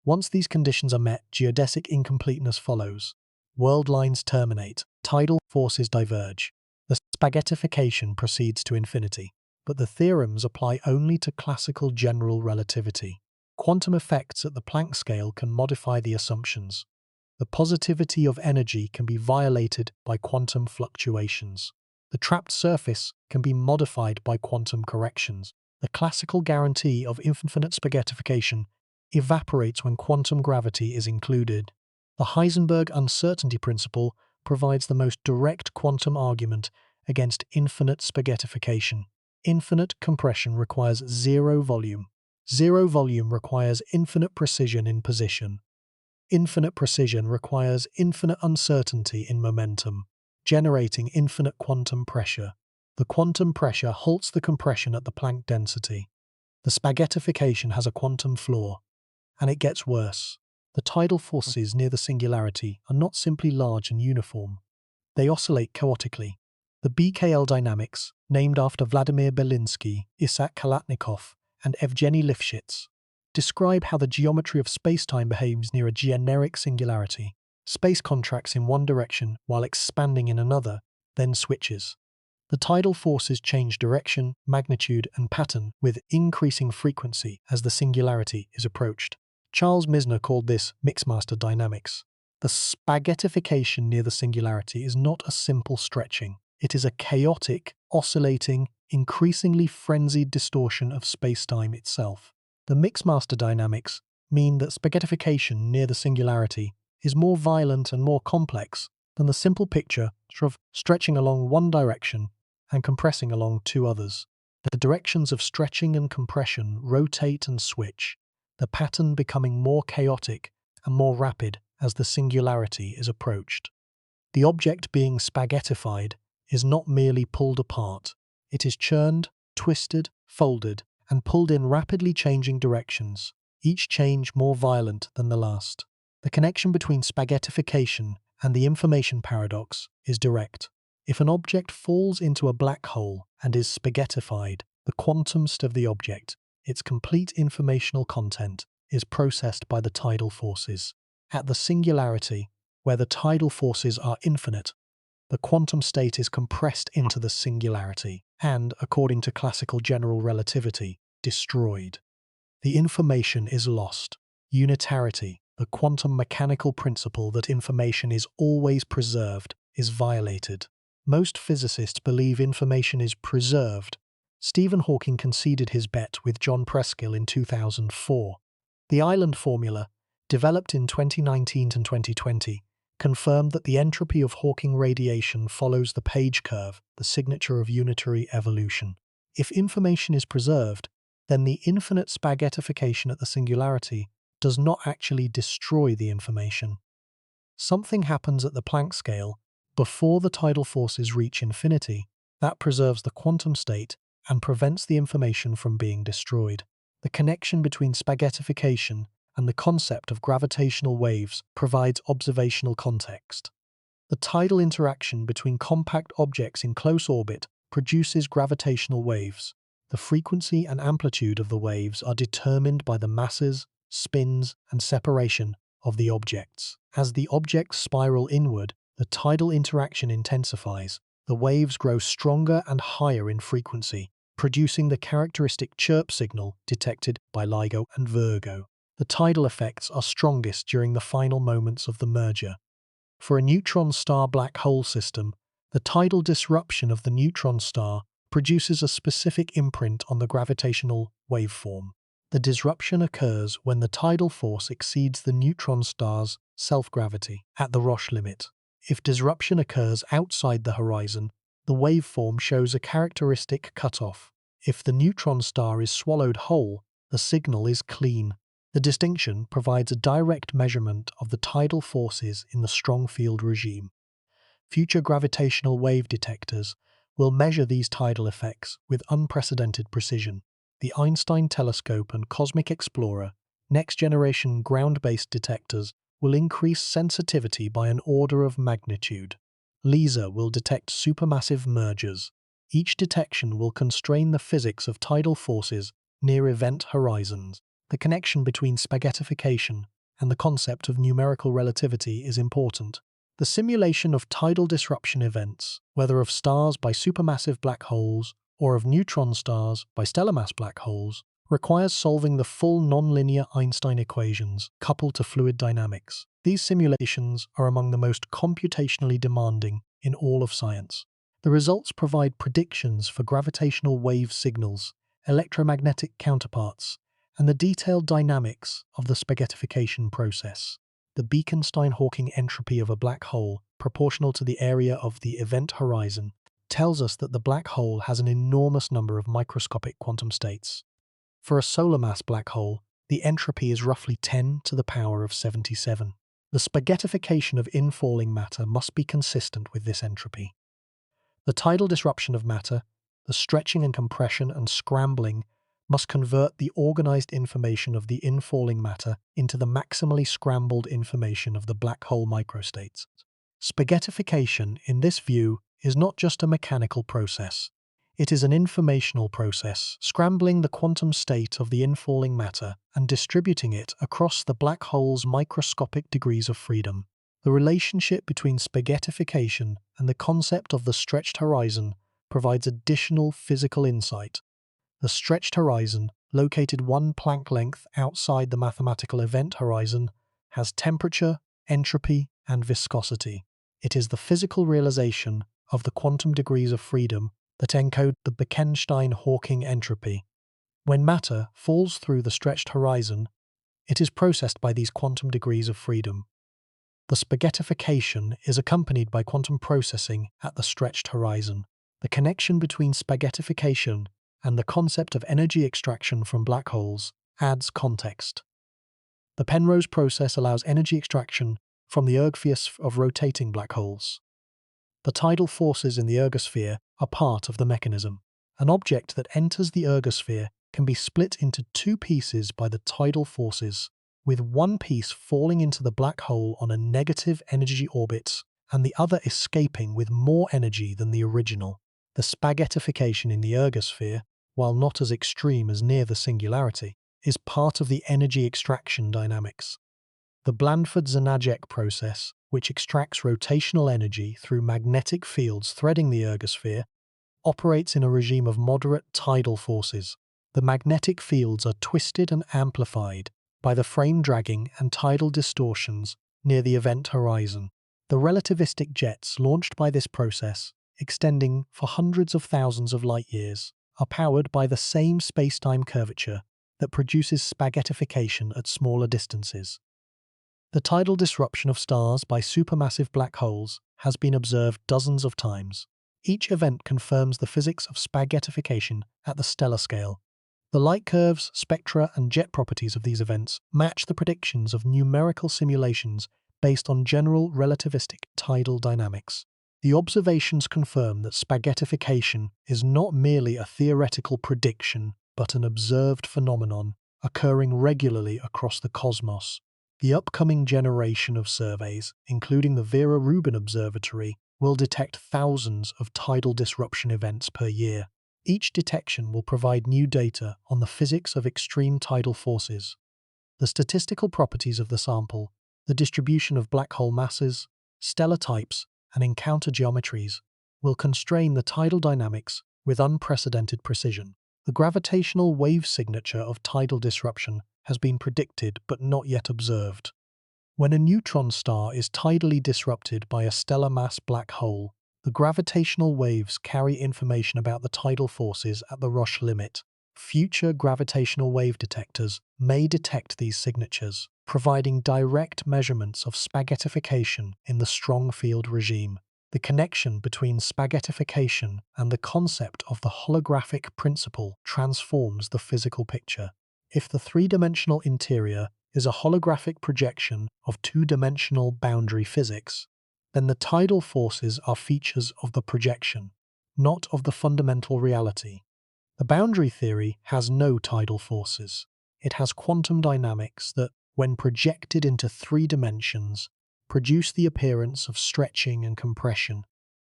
Once these conditions are met, geodesic incompleteness follows. World lines terminate, tidal forces diverge. The spaghettification proceeds to infinity, but the theorems apply only to classical general relativity. Quantum effects at the Planck scale can modify the assumptions. The positivity of energy can be violated by quantum fluctuations. The trapped surface can be modified by quantum corrections. The classical guarantee of infinite spaghettification evaporates when quantum gravity is included. The Heisenberg uncertainty principle provides the most direct quantum argument against infinite spaghettification. Infinite compression requires zero volume. Zero volume requires infinite precision in position. Infinite precision requires infinite uncertainty in momentum, generating infinite quantum pressure. The quantum pressure halts the compression at the Planck density. The spaghettification has a quantum flaw, and it gets worse. The tidal forces near the singularity are not simply large and uniform. They oscillate chaotically. The BKL dynamics, named after Vladimir Belinsky, Isaac Kalatnikov, and Evgeny Lifshitz, describe how the geometry of spacetime behaves near a generic singularity. Space contracts in one direction while expanding in another, then switches. The tidal forces change direction, magnitude, and pattern with increasing frequency as the singularity is approached. Charles Misner called this mixmaster dynamics. The spaghettification near the singularity is not a simple stretching. It is a chaotic, oscillating, increasingly frenzied distortion of spacetime itself. The mixmaster dynamics mean that spaghettification near the singularity is more violent and more complex than the simple picture of stretching along one direction and compressing along two others. The directions of stretching and compression rotate and switch, the pattern becoming more chaotic and more rapid as the singularity is approached. The object being spaghettified is not merely pulled apart. It is churned, twisted, folded, and pulled in rapidly changing directions, each change more violent than the last. The connection between spaghettification and the information paradox is direct. If an object falls into a black hole and is spaghettified, the quantum state of the object, its complete informational content, is processed by the tidal forces. At the singularity, where the tidal forces are infinite, the quantum state is compressed into the singularity and, according to classical general relativity, destroyed. The information is lost. Unitarity, the quantum mechanical principle that information is always preserved, is violated. Most physicists believe information is preserved. Stephen Hawking conceded his bet with John Preskill in 2004. The island formula, developed in 2019 and 2020, confirmed that the entropy of Hawking radiation follows the Page curve, the signature of unitary evolution. If information is preserved, then the infinite spaghettification at the singularity does not actually destroy the information. Something happens at the Planck scale before the tidal forces reach infinity that preserves the quantum state and prevents the information from being destroyed. The connection between spaghettification and the concept of gravitational waves provides observational context. The tidal interaction between compact objects in close orbit produces gravitational waves. The frequency and amplitude of the waves are determined by the masses, spins, and separation of the objects. As the objects spiral inward, the tidal interaction intensifies. The waves grow stronger and higher in frequency, producing the characteristic chirp signal detected by LIGO and Virgo. The tidal effects are strongest during the final moments of the merger. For a neutron star black hole system, the tidal disruption of the neutron star produces a specific imprint on the gravitational waveform. The disruption occurs when the tidal force exceeds the neutron star's self-gravity at the Roche limit. If disruption occurs outside the horizon, the waveform shows a characteristic cutoff. If the neutron star is swallowed whole, the signal is clean. The distinction provides a direct measurement of the tidal forces in the strong field regime. Future gravitational wave detectors will measure these tidal effects with unprecedented precision. The Einstein Telescope and Cosmic Explorer, next-generation ground-based detectors, will increase sensitivity by an order of magnitude. LISA will detect supermassive mergers. Each detection will constrain the physics of tidal forces near event horizons. The connection between spaghettification and the concept of numerical relativity is important. The simulation of tidal disruption events, whether of stars by supermassive black holes or of neutron stars by stellar mass black holes, requires solving the full nonlinear Einstein equations coupled to fluid dynamics. These simulations are among the most computationally demanding in all of science. The results provide predictions for gravitational wave signals, electromagnetic counterparts, and the detailed dynamics of the spaghettification process. The Bekenstein-Hawking entropy of a black hole, proportional to the area of the event horizon, tells us that the black hole has an enormous number of microscopic quantum states. For a solar mass black hole, the entropy is roughly 10 to the power of 77. The spaghettification of infalling matter must be consistent with this entropy. The tidal disruption of matter, the stretching and compression and scrambling, must convert the organized information of the infalling matter into the maximally scrambled information of the black hole microstates. Spaghettification, in this view, is not just a mechanical process. It is an informational process, scrambling the quantum state of the infalling matter and distributing it across the black hole's microscopic degrees of freedom. The relationship between spaghettification and the concept of the stretched horizon provides additional physical insight. The stretched horizon, located 1 Planck length outside the mathematical event horizon, has temperature, entropy, and viscosity. It is the physical realization of the quantum degrees of freedom that encode the Bekenstein-Hawking entropy. When matter falls through the stretched horizon, it is processed by these quantum degrees of freedom. The spaghettification is accompanied by quantum processing at the stretched horizon. The connection between spaghettification and the concept of energy extraction from black holes adds context. The Penrose process allows energy extraction from the ergfias of rotating black holes. The tidal forces in the ergosphere are part of the mechanism. An object that enters the ergosphere can be split into two pieces by the tidal forces, with one piece falling into the black hole on a negative energy orbit and the other escaping with more energy than the original. The spaghettification in the ergosphere, while not as extreme as near the Singularity, is part of the energy extraction dynamics. The Blandford-Zanajek process, which extracts rotational energy through magnetic fields threading the ergosphere, operates in a regime of moderate tidal forces. The magnetic fields are twisted and amplified by the frame dragging and tidal distortions near the event horizon. The relativistic jets launched by this process, extending for hundreds of thousands of light-years, are powered by the same space-time curvature that produces spaghettification at smaller distances. The tidal disruption of stars by supermassive black holes has been observed dozens of times. Each event confirms the physics of spaghettification at the stellar scale. The light curves, spectra, and jet properties of these events match the predictions of numerical simulations based on general relativistic tidal dynamics. The observations confirm that spaghettification is not merely a theoretical prediction, but an observed phenomenon occurring regularly across the cosmos. The upcoming generation of surveys, including the Vera Rubin Observatory, will detect thousands of tidal disruption events per year. Each detection will provide new data on the physics of extreme tidal forces, the statistical properties of the sample, the distribution of black hole masses, stellar types, and encounter geometries will constrain the tidal dynamics with unprecedented precision. The gravitational wave signature of tidal disruption has been predicted but not yet observed. When a neutron star is tidally disrupted by a stellar mass black hole, the gravitational waves carry information about the tidal forces at the Roche limit. Future gravitational wave detectors may detect these signatures, providing direct measurements of spaghettification in the strong field regime. The connection between spaghettification and the concept of the holographic principle transforms the physical picture. If the three-dimensional interior is a holographic projection of two-dimensional boundary physics, then the tidal forces are features of the projection, not of the fundamental reality. The boundary theory has no tidal forces. It has quantum dynamics that, when projected into three dimensions, produce the appearance of stretching and compression.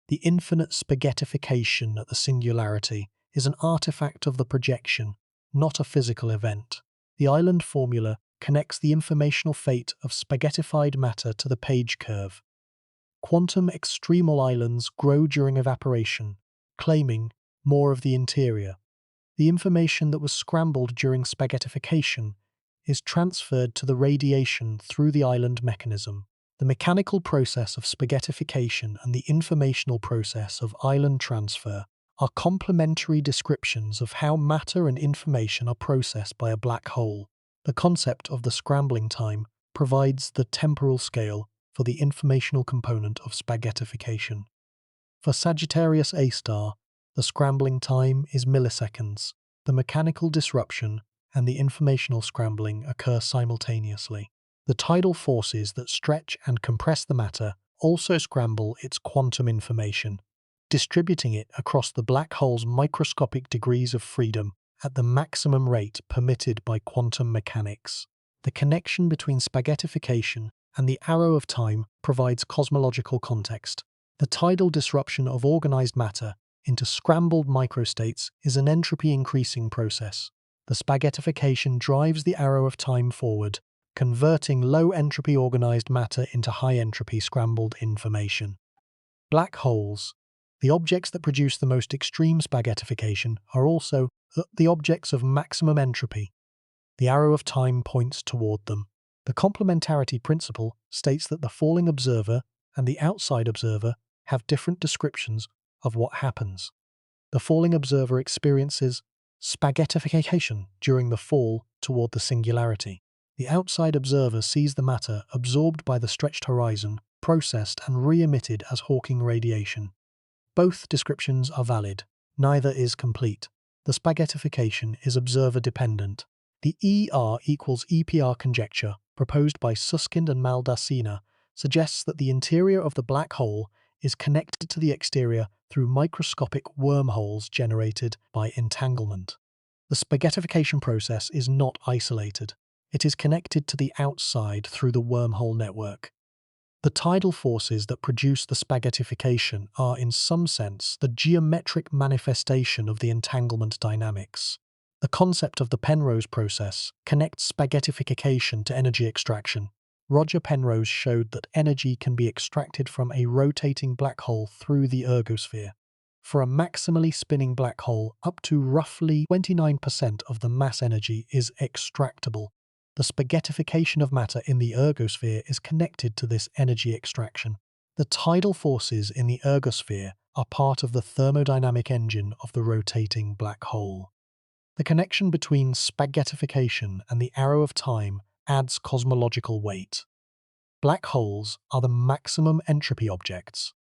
The infinite spaghettification at the Singularity is an artifact of the projection, not a physical event. The island formula connects the informational fate of spaghettified matter to the Page curve. Quantum extremal islands grow during evaporation, claiming more of the interior. The information that was scrambled during spaghettification is transferred to the radiation through the island mechanism. The mechanical process of spaghettification and the informational process of island transfer are complementary descriptions of how matter and information are processed by a black hole. The concept of the scrambling time provides the temporal scale for the informational component of spaghettification. For Sagittarius A star, the scrambling time is milliseconds. The mechanical disruption and the informational scrambling occur simultaneously. The tidal forces that stretch and compress the matter also scramble its quantum information, distributing it across the black hole's microscopic degrees of freedom at the maximum rate permitted by quantum mechanics. The connection between spaghettification and the arrow of time provides cosmological context. The tidal disruption of organized matter into scrambled microstates is an entropy-increasing process. The spaghettification drives the arrow of time forward, converting low-entropy organized matter into high-entropy scrambled information. Black holes. The objects that produce the most extreme spaghettification are also the objects of maximum entropy. The arrow of time points toward them. The complementarity principle states that the falling observer and the outside observer have different descriptions of what happens. The falling observer experiences spaghettification during the fall toward the Singularity. The outside observer sees the matter absorbed by the stretched horizon, processed and re-emitted as Hawking radiation. Both descriptions are valid. Neither is complete. The spaghettification is observer-dependent. The ER equals EPR conjecture, proposed by Susskind and Maldacena, suggests that the interior of the black hole is connected to the exterior through microscopic wormholes generated by entanglement. The spaghettification process is not isolated. It is connected to the outside through the wormhole network. The tidal forces that produce the spaghettification are, in some sense, the geometric manifestation of the entanglement dynamics. The concept of the Penrose process connects spaghettification to energy extraction. Roger Penrose showed that energy can be extracted from a rotating black hole through the ergosphere. For a maximally spinning black hole, up to roughly 29% of the mass energy is extractable. The spaghettification of matter in the ergosphere is connected to this energy extraction. The tidal forces in the ergosphere are part of the thermodynamic engine of the rotating black hole. The connection between spaghettification and the arrow of time adds cosmological weight. Black holes are the maximum entropy objects.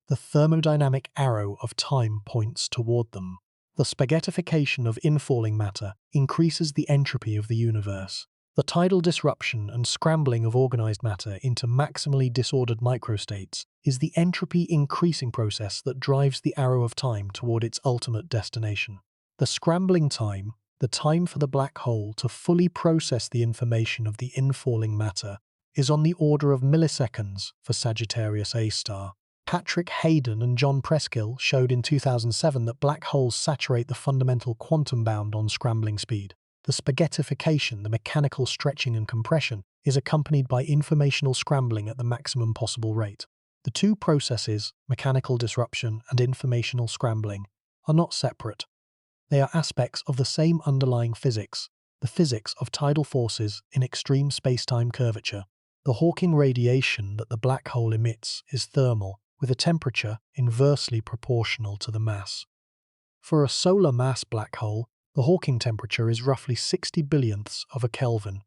The thermodynamic arrow of time points toward them. The spaghettification of infalling matter increases the entropy of the universe. The tidal disruption and scrambling of organized matter into maximally disordered microstates is the entropy increasing process that drives the arrow of time toward its ultimate destination. The scrambling time, the time for the black hole to fully process the information of the infalling matter, is on the order of milliseconds for Sagittarius A star. Patrick Hayden and John Preskill showed in 2007 that black holes saturate the fundamental quantum bound on scrambling speed. The spaghettification, the mechanical stretching and compression, is accompanied by informational scrambling at the maximum possible rate. The two processes, mechanical disruption and informational scrambling, are not separate. They are aspects of the same underlying physics, the physics of tidal forces in extreme spacetime curvature. The Hawking radiation that the black hole emits is thermal, with a temperature inversely proportional to the mass. For a solar mass black hole, the Hawking temperature is roughly 60 billionths of a Kelvin.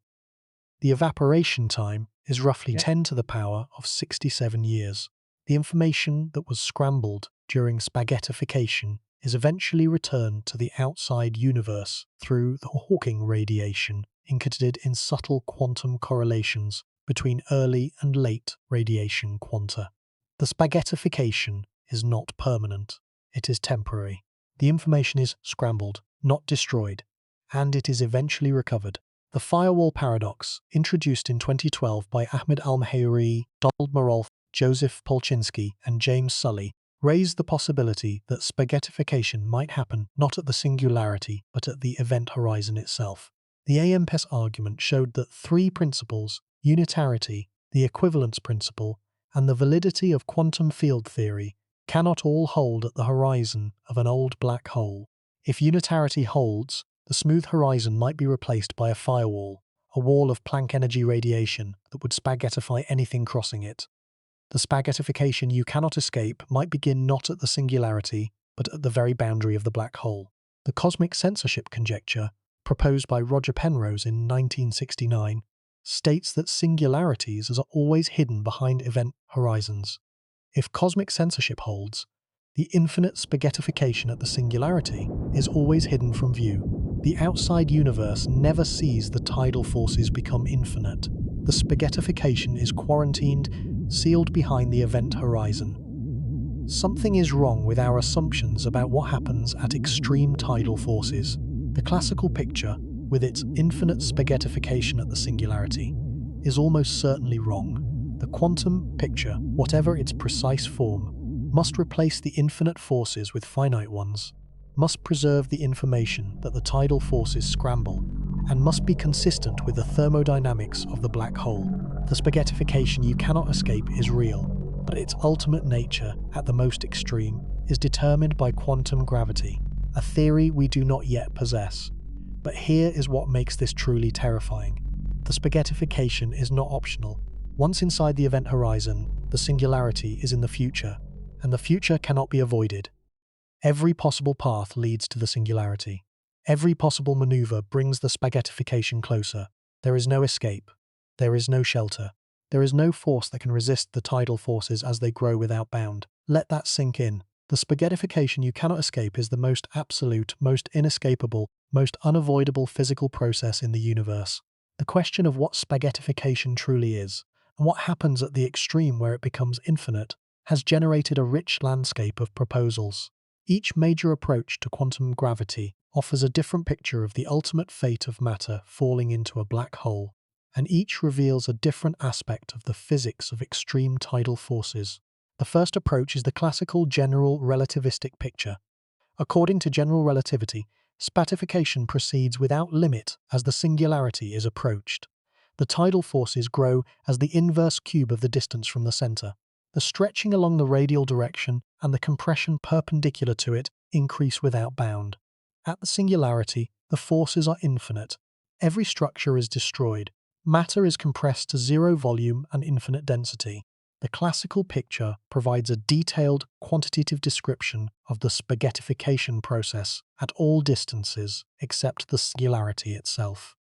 The evaporation time is roughly 10 to the power of 67 years. The information that was scrambled during spaghettification is eventually returned to the outside universe through the Hawking radiation, encoded in subtle quantum correlations between early and late radiation quanta. The spaghettification is not permanent. It is temporary. The information is scrambled, not destroyed, and it is eventually recovered. The firewall paradox, introduced in 2012 by Ahmed Al-Mahiri, Donald Marolf, Joseph Polchinski, and James Sully, raised the possibility that spaghettification might happen not at the singularity, but at the event horizon itself. The AMPES argument showed that three principles, unitarity, the equivalence principle, and the validity of quantum field theory, cannot all hold at the horizon of an old black hole. If unitarity holds, the smooth horizon might be replaced by a firewall, a wall of Planck energy radiation that would spaghettify anything crossing it. The spaghettification you cannot escape might begin not at the singularity, but at the very boundary of the black hole. The cosmic censorship conjecture, proposed by Roger Penrose in 1969, states that singularities are always hidden behind event horizons. If cosmic censorship holds, the infinite spaghettification at the singularity is always hidden from view. The outside universe never sees the tidal forces become infinite. The spaghettification is quarantined, sealed behind the event horizon. Something is wrong with our assumptions about what happens at extreme tidal forces. The classical picture, with its infinite spaghettification at the singularity, is almost certainly wrong. The quantum picture, whatever its precise form, must replace the infinite forces with finite ones, must preserve the information that the tidal forces scramble, and must be consistent with the thermodynamics of the black hole. The spaghettification you cannot escape is real, but its ultimate nature, at the most extreme, is determined by quantum gravity, a theory we do not yet possess. But here is what makes this truly terrifying. The spaghettification is not optional. Once inside the event horizon, the singularity is in the future, and the future cannot be avoided. Every possible path leads to the singularity. Every possible maneuver brings the spaghettification closer. There is no escape. There is no shelter. There is no force that can resist the tidal forces as they grow without bound. Let that sink in. The spaghettification you cannot escape is the most absolute, most inescapable, most unavoidable physical process in the universe. The question of what spaghettification truly is, and what happens at the extreme where it becomes infinite, has generated a rich landscape of proposals. Each major approach to quantum gravity offers a different picture of the ultimate fate of matter falling into a black hole, and each reveals a different aspect of the physics of extreme tidal forces. The first approach is the classical general relativistic picture. According to general relativity, spaghettification proceeds without limit as the singularity is approached. The tidal forces grow as the inverse cube of the distance from the center. The stretching along the radial direction and the compression perpendicular to it increase without bound. At the singularity, the forces are infinite. Every structure is destroyed. Matter is compressed to zero volume and infinite density. The classical picture provides a detailed, quantitative description of the spaghettification process at all distances except the singularity itself.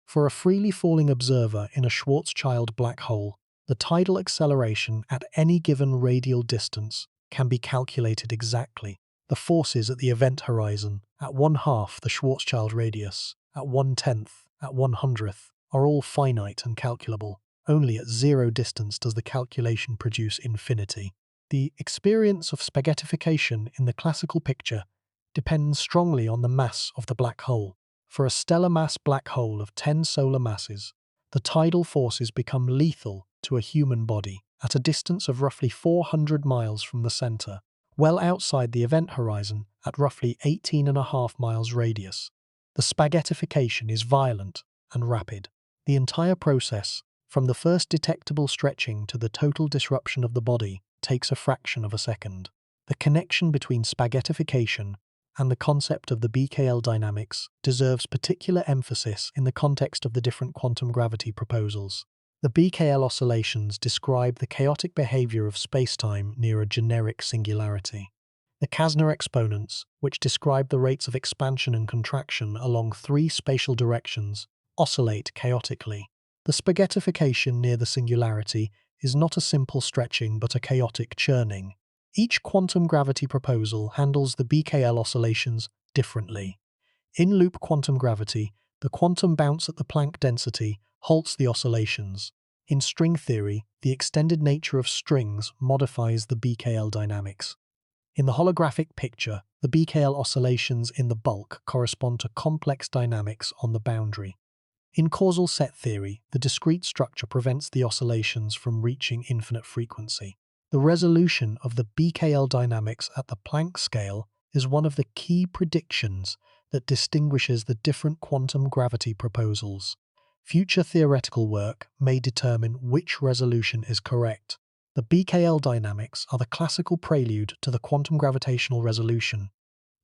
For a freely falling observer in a Schwarzschild black hole, the tidal acceleration at any given radial distance can be calculated exactly. The forces at the event horizon, at 1/2 the Schwarzschild radius, at 1/10, at 1/100th, are all finite and calculable. Only at zero distance does the calculation produce infinity. The experience of spaghettification in the classical picture depends strongly on the mass of the black hole. For a stellar mass black hole of 10 solar masses, the tidal forces become lethal to a human body at a distance of roughly 400 miles from the center, well outside the event horizon at roughly 18.5 miles radius. The spaghettification is violent and rapid. The entire process, from the first detectable stretching to the total disruption of the body, takes a fraction of a second. The connection between spaghettification and the concept of the BKL dynamics deserves particular emphasis in the context of the different quantum gravity proposals. The BKL oscillations describe the chaotic behavior of spacetime near a generic singularity. The Kasner exponents, which describe the rates of expansion and contraction along three spatial directions, oscillate chaotically. The spaghettification near the singularity is not a simple stretching but a chaotic churning. Each quantum gravity proposal handles the BKL oscillations differently. In loop quantum gravity, the quantum bounce at the Planck density halts the oscillations. In string theory, the extended nature of strings modifies the BKL dynamics. In the holographic picture, the BKL oscillations in the bulk correspond to complex dynamics on the boundary. In causal set theory, the discrete structure prevents the oscillations from reaching infinite frequency. The resolution of the BKL dynamics at the Planck scale is one of the key predictions that distinguishes the different quantum gravity proposals. Future theoretical work may determine which resolution is correct. The BKL dynamics are the classical prelude to the quantum gravitational resolution,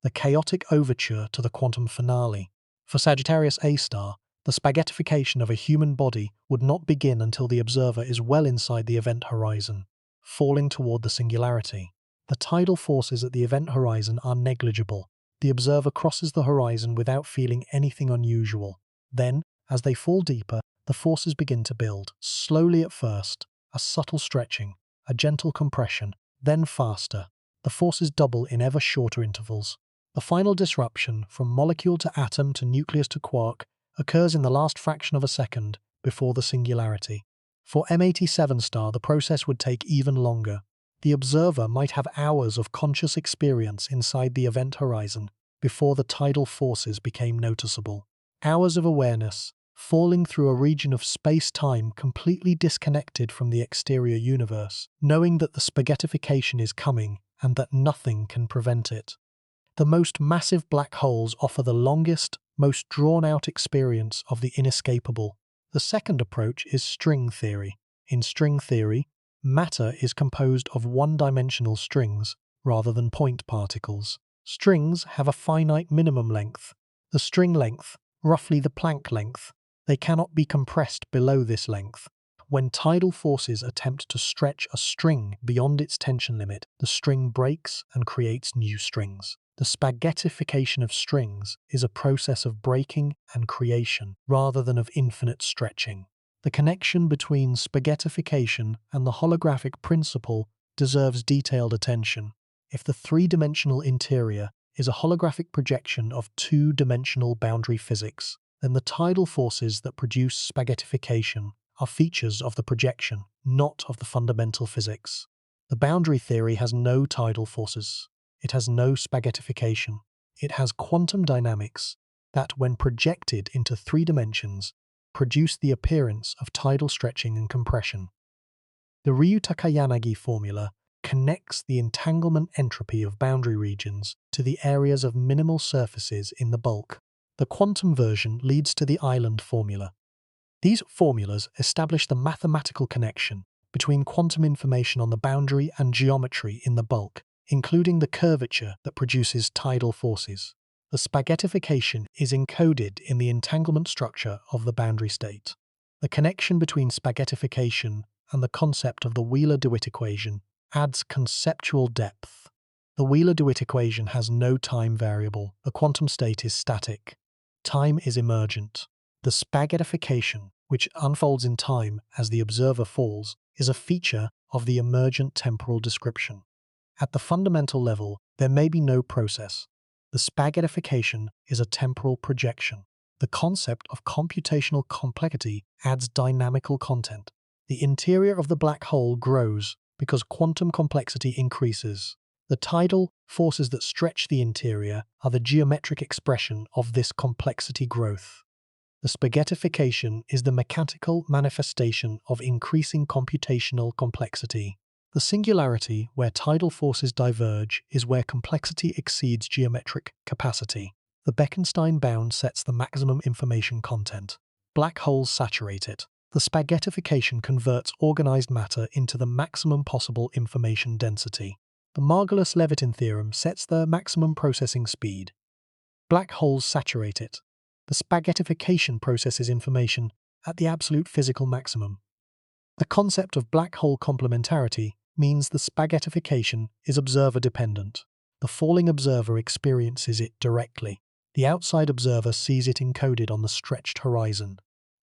the chaotic overture to the quantum finale. For Sagittarius A star, the spaghettification of a human body would not begin until the observer is well inside the event horizon, falling toward the singularity. The tidal forces at the event horizon are negligible. The observer crosses the horizon without feeling anything unusual. Then, as they fall deeper, the forces begin to build, slowly at first, a subtle stretching, a gentle compression, then faster. The forces double in ever shorter intervals. The final disruption, from molecule to atom to nucleus to quark, occurs in the last fraction of a second before the singularity. For M87 star, the process would take even longer. The observer might have hours of conscious experience inside the event horizon before the tidal forces became noticeable. Hours of awareness, falling through a region of space-time completely disconnected from the exterior universe, knowing that the spaghettification is coming and that nothing can prevent it. The most massive black holes offer the longest, most drawn-out experience of the inescapable. The second approach is string theory. In string theory, matter is composed of one-dimensional strings rather than point particles. Strings have a finite minimum length. The string length, roughly the Planck length. They cannot be compressed below this length. When tidal forces attempt to stretch a string beyond its tension limit, the string breaks and creates new strings. The spaghettification of strings is a process of breaking and creation rather than of infinite stretching. The connection between spaghettification and the holographic principle deserves detailed attention. If the three-dimensional interior is a holographic projection of two-dimensional boundary physics, then the tidal forces that produce spaghettification are features of the projection, not of the fundamental physics. The boundary theory has no tidal forces. It has no spaghettification. It has quantum dynamics that, when projected into 3 dimensions, produce the appearance of tidal stretching and compression. The Ryuta-Kayanagi formula connects the entanglement entropy of boundary regions to the areas of minimal surfaces in the bulk. The quantum version leads to the island formula. These formulas establish the mathematical connection between quantum information on the boundary and geometry in the bulk, including the curvature that produces tidal forces. The spaghettification is encoded in the entanglement structure of the boundary state. The connection between spaghettification and the concept of the Wheeler-DeWitt equation adds conceptual depth. The Wheeler-DeWitt equation has no time variable. The quantum state is static. Time is emergent. The spaghettification, which unfolds in time as the observer falls, is a feature of the emergent temporal description. At the fundamental level, there may be no process. The spaghettification is a temporal projection. The concept of computational complexity adds dynamical content. The interior of the black hole grows because quantum complexity increases. The tidal forces that stretch the interior are the geometric expression of this complexity growth. The spaghettification is the mechanical manifestation of increasing computational complexity. The singularity, where tidal forces diverge, is where complexity exceeds geometric capacity. The Bekenstein bound sets the maximum information content. Black holes saturate it. The spaghettification converts organized matter into the maximum possible information density. The Margulis-Levitin theorem sets the maximum processing speed. Black holes saturate it. The spaghettification processes information at the absolute physical maximum. The concept of black hole complementarity means the spaghettification is observer-dependent. The falling observer experiences it directly. The outside observer sees it encoded on the stretched horizon.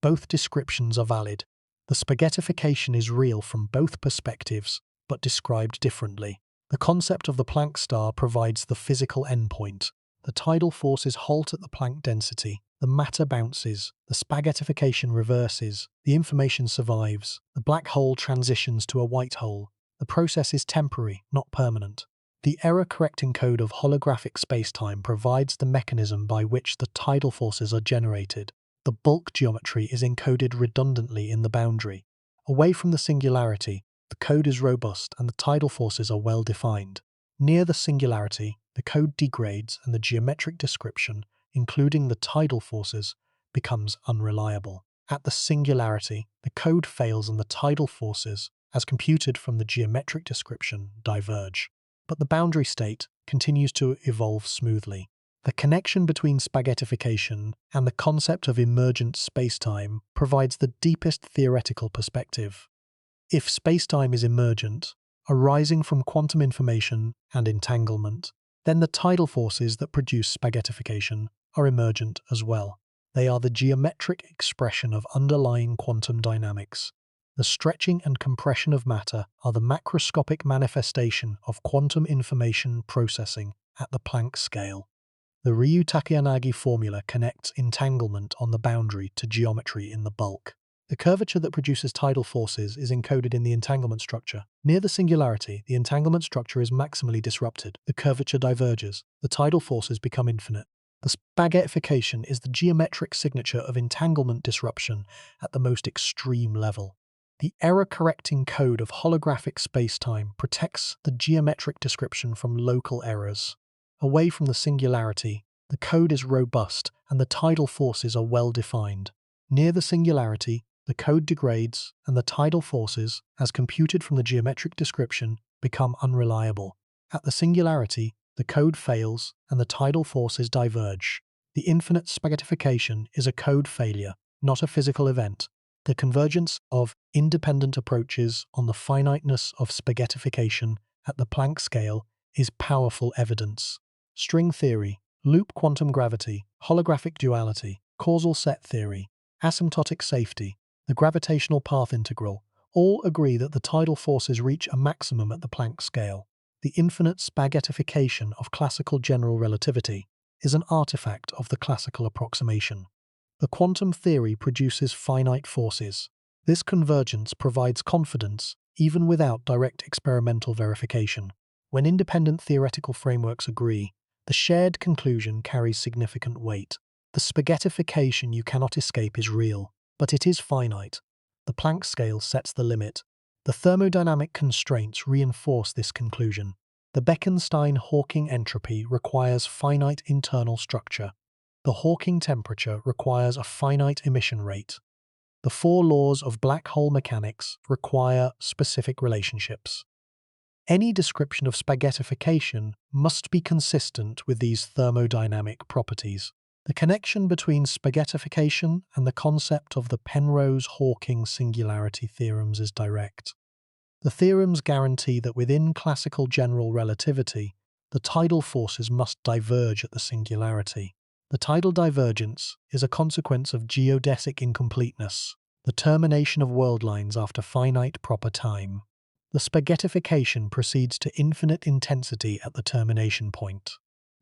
Both descriptions are valid. The spaghettification is real from both perspectives, but described differently. The concept of the Planck star provides the physical endpoint. The tidal forces halt at the Planck density. The matter bounces. The spaghettification reverses. The information survives. The black hole transitions to a white hole. The process is temporary, not permanent. The error-correcting code of holographic spacetime provides the mechanism by which the tidal forces are generated. The bulk geometry is encoded redundantly in the boundary. Away from the singularity, the code is robust and the tidal forces are well defined. Near the singularity, the code degrades and the geometric description, including the tidal forces, becomes unreliable. At the singularity, the code fails and the tidal forces, as computed from the geometric description, diverge. But the boundary state continues to evolve smoothly. The connection between spaghettification and the concept of emergent spacetime provides the deepest theoretical perspective. If spacetime is emergent, arising from quantum information and entanglement, then the tidal forces that produce spaghettification are emergent as well. They are the geometric expression of underlying quantum dynamics. The stretching and compression of matter are the macroscopic manifestation of quantum information processing at the Planck scale. The Ryu-Takayanagi formula connects entanglement on the boundary to geometry in the bulk. The curvature that produces tidal forces is encoded in the entanglement structure. Near the singularity, the entanglement structure is maximally disrupted. The curvature diverges. The tidal forces become infinite. The spaghettification is the geometric signature of entanglement disruption at the most extreme level. The error-correcting code of holographic spacetime protects the geometric description from local errors. Away from the singularity, the code is robust and the tidal forces are well defined. Near the singularity, the code degrades and the tidal forces, as computed from the geometric description, become unreliable. At the singularity, the code fails and the tidal forces diverge. The infinite spaghettification is a code failure, not a physical event. The convergence of independent approaches on the finiteness of spaghettification at the Planck scale is powerful evidence. String theory, loop quantum gravity, holographic duality, causal set theory, asymptotic safety, the gravitational path integral, all agree that the tidal forces reach a maximum at the Planck scale. The infinite spaghettification of classical general relativity is an artifact of the classical approximation. The quantum theory produces finite forces. This convergence provides confidence even without direct experimental verification. When independent theoretical frameworks agree, the shared conclusion carries significant weight. The spaghettification you cannot escape is real, but it is finite. The Planck scale sets the limit. The thermodynamic constraints reinforce this conclusion. The Bekenstein-Hawking entropy requires finite internal structure. The Hawking temperature requires a finite emission rate. The four laws of black hole mechanics require specific relationships. Any description of spaghettification must be consistent with these thermodynamic properties. The connection between spaghettification and the concept of the Penrose-Hawking singularity theorems is direct. The theorems guarantee that within classical general relativity, the tidal forces must diverge at the singularity. The tidal divergence is a consequence of geodesic incompleteness, the termination of world lines after finite proper time. The spaghettification proceeds to infinite intensity at the termination point.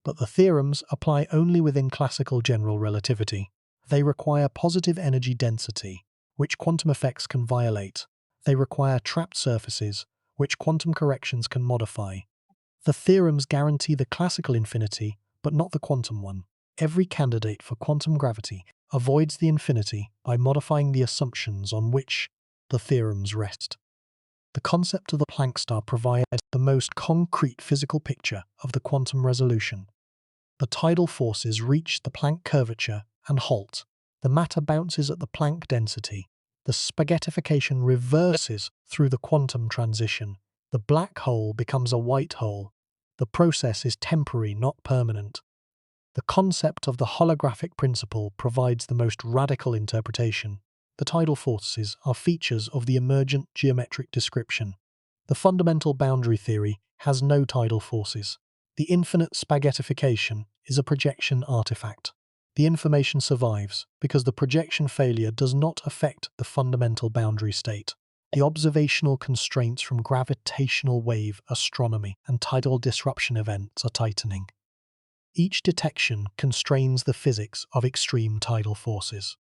But the theorems apply only within classical general relativity. They require positive energy density, which quantum effects can violate. They require trapped surfaces, which quantum corrections can modify. The theorems guarantee the classical infinity, but not the quantum one. Every candidate for quantum gravity avoids the infinity by modifying the assumptions on which the theorems rest. The concept of the Planck star provides the most concrete physical picture of the quantum resolution. The tidal forces reach the Planck curvature and halt. The matter bounces at the Planck density. The spaghettification reverses through the quantum transition. The black hole becomes a white hole. The process is temporary, not permanent. The concept of the holographic principle provides the most radical interpretation. The tidal forces are features of the emergent geometric description. The fundamental boundary theory has no tidal forces. The infinite spaghettification is a projection artifact. The information survives because the projection failure does not affect the fundamental boundary state. The observational constraints from gravitational wave astronomy and tidal disruption events are tightening. Each detection constrains the physics of extreme tidal forces.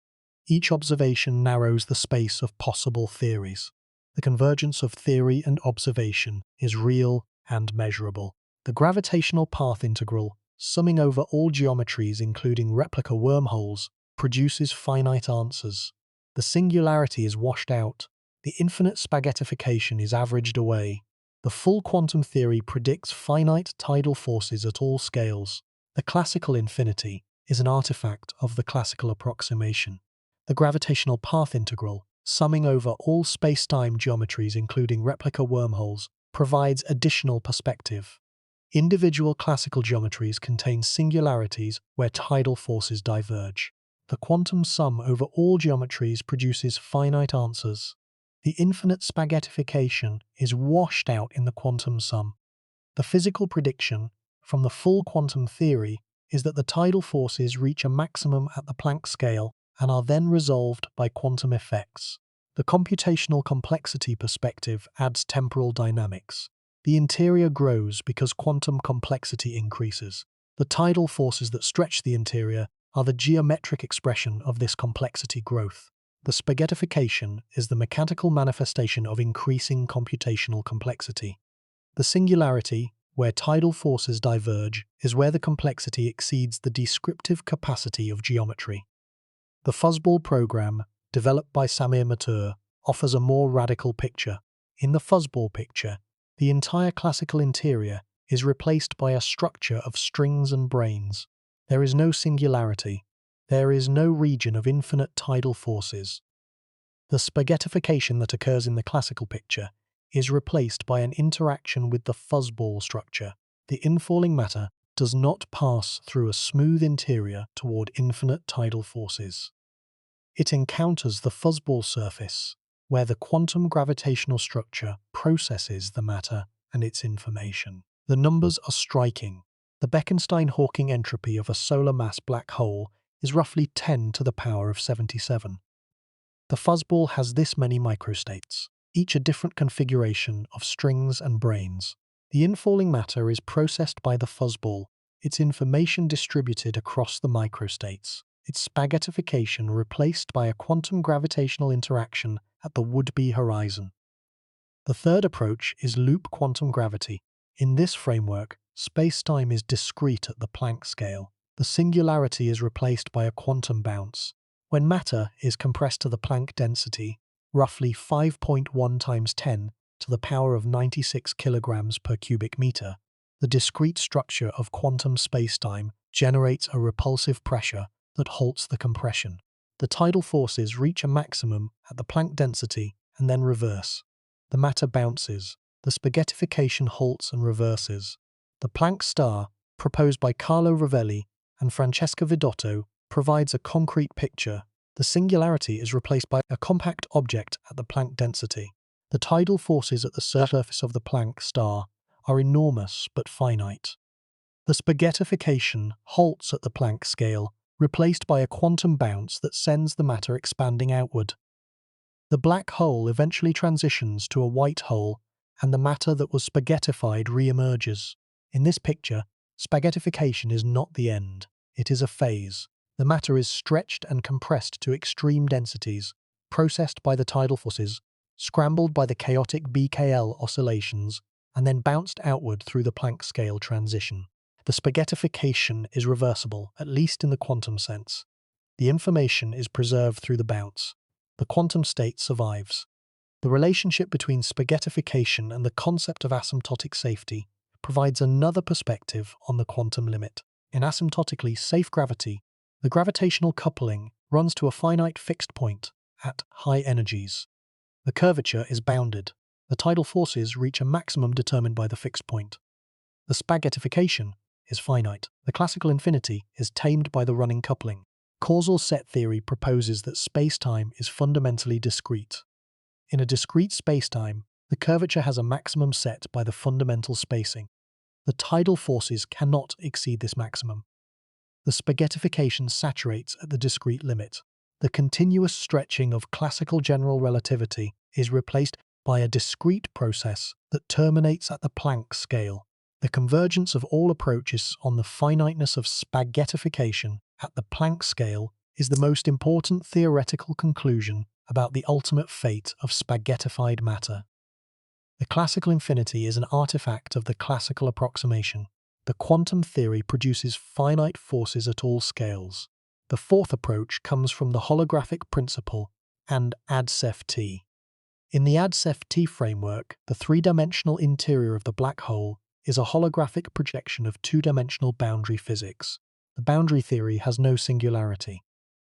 Each observation narrows the space of possible theories. The convergence of theory and observation is real and measurable. The gravitational path integral, summing over all geometries including replica wormholes, produces finite answers. The singularity is washed out. The infinite spaghettification is averaged away. The full quantum theory predicts finite tidal forces at all scales. The classical infinity is an artifact of the classical approximation. The gravitational path integral, summing over all space-time geometries including replica wormholes, provides additional perspective. Individual classical geometries contain singularities where tidal forces diverge. The quantum sum over all geometries produces finite answers. The infinite spaghettification is washed out in the quantum sum. The physical prediction from the full quantum theory is that the tidal forces reach a maximum at the Planck scale and are then resolved by quantum effects. The computational complexity perspective adds temporal dynamics. The interior grows because quantum complexity increases. The tidal forces that stretch the interior are the geometric expression of this complexity growth. The spaghettification is the mechanical manifestation of increasing computational complexity. The singularity, where tidal forces diverge, is where the complexity exceeds the descriptive capacity of geometry. The fuzzball program, developed by Samir Matur, offers a more radical picture. In the fuzzball picture, the entire classical interior is replaced by a structure of strings and brains. There is no singularity. There is no region of infinite tidal forces. The spaghettification that occurs in the classical picture is replaced by an interaction with the fuzzball structure. The infalling matter does not pass through a smooth interior toward infinite tidal forces. It encounters the fuzzball surface, where the quantum gravitational structure processes the matter and its information. The numbers are striking. The Bekenstein-Hawking entropy of a solar mass black hole is roughly 10 to the power of 77. The fuzzball has this many microstates, each a different configuration of strings and brains. The infalling matter is processed by the fuzzball, its information distributed across the microstates, its spaghettification replaced by a quantum gravitational interaction at the would-be horizon. The third approach is loop quantum gravity. In this framework, space-time is discrete at the Planck scale. The singularity is replaced by a quantum bounce. When matter is compressed to the Planck density, roughly 5.1 times 10 to the power of 96 kilograms per cubic meter, the discrete structure of quantum spacetime generates a repulsive pressure that halts the compression. The tidal forces reach a maximum at the Planck density and then reverse. The matter bounces. The spaghettification halts and reverses. The Planck star, proposed by Carlo Rovelli and Francesca Vidotto, provides a concrete picture. The singularity is replaced by a compact object at the Planck density. The tidal forces at the surface of the Planck star are enormous but finite. The spaghettification halts at the Planck scale, replaced by a quantum bounce that sends the matter expanding outward. The black hole eventually transitions to a white hole, and the matter that was spaghettified re-emerges. In this picture, spaghettification is not the end, it is a phase. The matter is stretched and compressed to extreme densities, processed by the tidal forces, scrambled by the chaotic BKL oscillations, and then bounced outward through the Planck scale transition. The spaghettification is reversible, at least in the quantum sense. The information is preserved through the bounce. The quantum state survives. The relationship between spaghettification and the concept of asymptotic safety provides another perspective on the quantum limit. In asymptotically safe gravity, the gravitational coupling runs to a finite fixed point at high energies. The curvature is bounded. The tidal forces reach a maximum determined by the fixed point. The spaghettification is finite. The classical infinity is tamed by the running coupling. Causal set theory proposes that spacetime is fundamentally discrete. In a discrete spacetime, the curvature has a maximum set by the fundamental spacing. The tidal forces cannot exceed this maximum. The spaghettification saturates at the discrete limit. The continuous stretching of classical general relativity is replaced by a discrete process that terminates at the Planck scale. The convergence of all approaches on the finiteness of spaghettification at the Planck scale is the most important theoretical conclusion about the ultimate fate of spaghettified matter. The classical infinity is an artifact of the classical approximation. The quantum theory produces finite forces at all scales. The fourth approach comes from the holographic principle and ADSEF-T. In the ADSEF-T framework, the three-dimensional interior of the black hole is a holographic projection of two-dimensional boundary physics. The boundary theory has no singularity.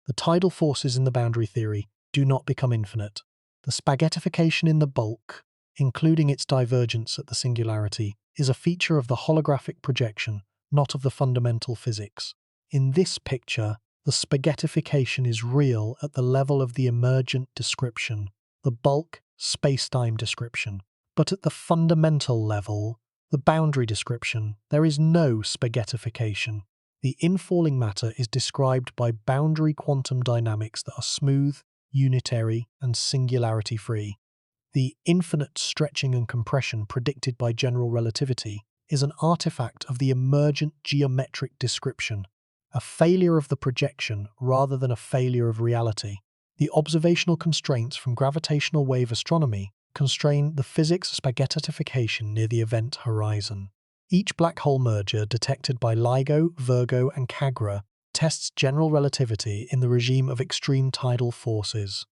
The tidal forces in the boundary theory do not become infinite. The spaghettification in the bulk, including its divergence at the singularity, is a feature of the holographic projection, not of the fundamental physics. In this picture, the spaghettification is real at the level of the emergent description, the bulk spacetime description. But at the fundamental level, the boundary description, there is no spaghettification. The infalling matter is described by boundary quantum dynamics that are smooth, unitary, and singularity-free. The infinite stretching and compression predicted by general relativity is an artifact of the emergent geometric description, a failure of the projection rather than a failure of reality. The observational constraints from gravitational wave astronomy constrain the physics spaghettification near the event horizon. Each black hole merger detected by LIGO, Virgo, and CAGRA tests general relativity in the regime of extreme tidal forces.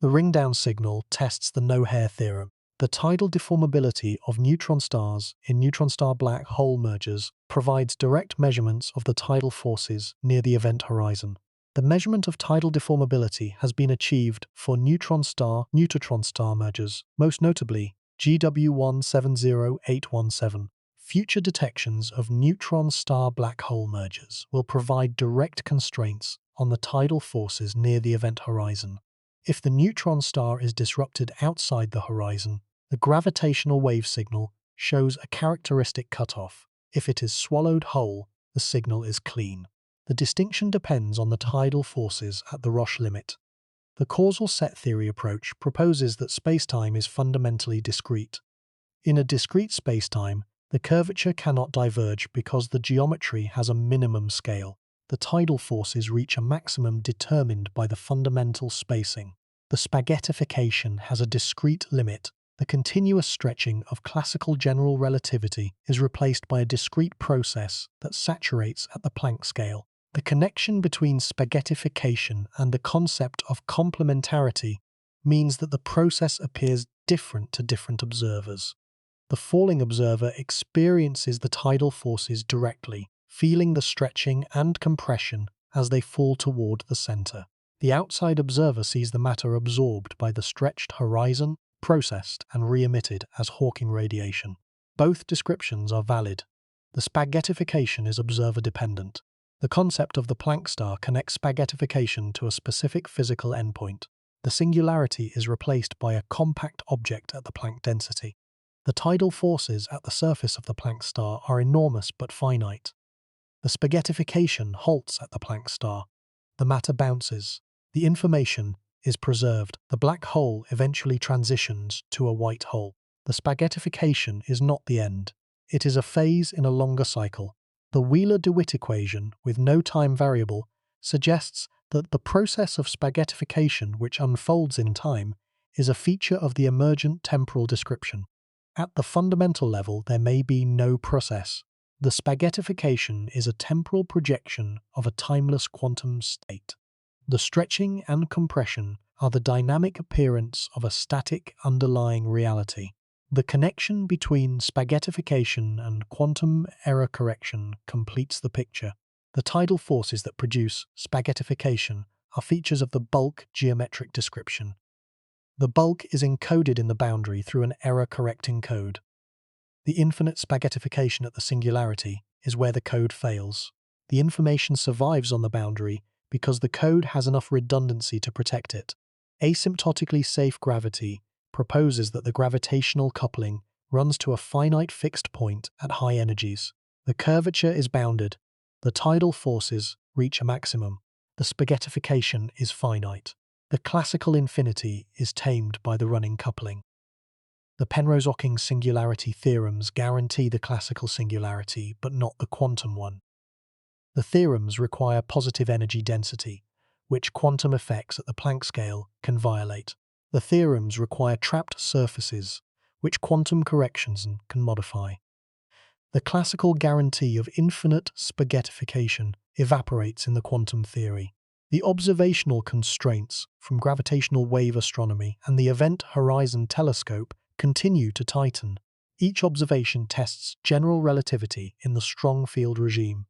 The ring-down signal tests the no-hair theorem. The tidal deformability of neutron stars in neutron-star black hole mergers provides direct measurements of the tidal forces near the event horizon. The measurement of tidal deformability has been achieved for neutron-star-neutron star mergers, most notably GW170817. Future detections of neutron-star black hole mergers will provide direct constraints on the tidal forces near the event horizon. If the neutron star is disrupted outside the horizon, the gravitational wave signal shows a characteristic cutoff. If it is swallowed whole, the signal is clean. The distinction depends on the tidal forces at the Roche limit. The causal set theory approach proposes that spacetime is fundamentally discrete. In a discrete spacetime, the curvature cannot diverge because the geometry has a minimum scale. The tidal forces reach a maximum determined by the fundamental spacing. The spaghettification has a discrete limit The continuous stretching of classical general relativity is replaced by a discrete process that saturates at the Planck scale. The connection between spaghettification and the concept of complementarity means that the process appears different to different observers. The falling observer experiences the tidal forces directly, feeling the stretching and compression as they fall toward the center. The outside observer sees the matter absorbed by the stretched horizon, processed and re-emitted as Hawking radiation. Both descriptions are valid. The spaghettification is observer-dependent. The concept of the Planck star connects spaghettification to a specific physical endpoint. The singularity is replaced by a compact object at the Planck density. The tidal forces at the surface of the Planck star are enormous but finite. The spaghettification halts at the Planck star. The matter bounces. The information is preserved. The black hole eventually transitions to a white hole. The spaghettification is not the end. It is a phase in a longer cycle. The Wheeler-DeWitt equation, with no time variable, suggests that the process of spaghettification, which unfolds in time, is a feature of the emergent temporal description. At the fundamental level, there may be no process. The spaghettification is a temporal projection of a timeless quantum state. The stretching and compression are the dynamic appearance of a static underlying reality. The connection between spaghettification and quantum error correction completes the picture. The tidal forces that produce spaghettification are features of the bulk geometric description. The bulk is encoded in the boundary through an error-correcting code. The infinite spaghettification at the singularity is where the code fails. The information survives on the boundary because the code has enough redundancy to protect it. Asymptotically safe gravity proposes that the gravitational coupling runs to a finite fixed point at high energies. The curvature is bounded. The tidal forces reach a maximum. The spaghettification is finite. The classical infinity is tamed by the running coupling. The Penrose-Hawking singularity theorems guarantee the classical singularity, but not the quantum one. The theorems require positive energy density, which quantum effects at the Planck scale can violate. The theorems require trapped surfaces, which quantum corrections can modify. The classical guarantee of infinite spaghettification evaporates in the quantum theory. The observational constraints from gravitational wave astronomy and the Event Horizon Telescope continue to tighten. Each observation tests general relativity in the strong field regime.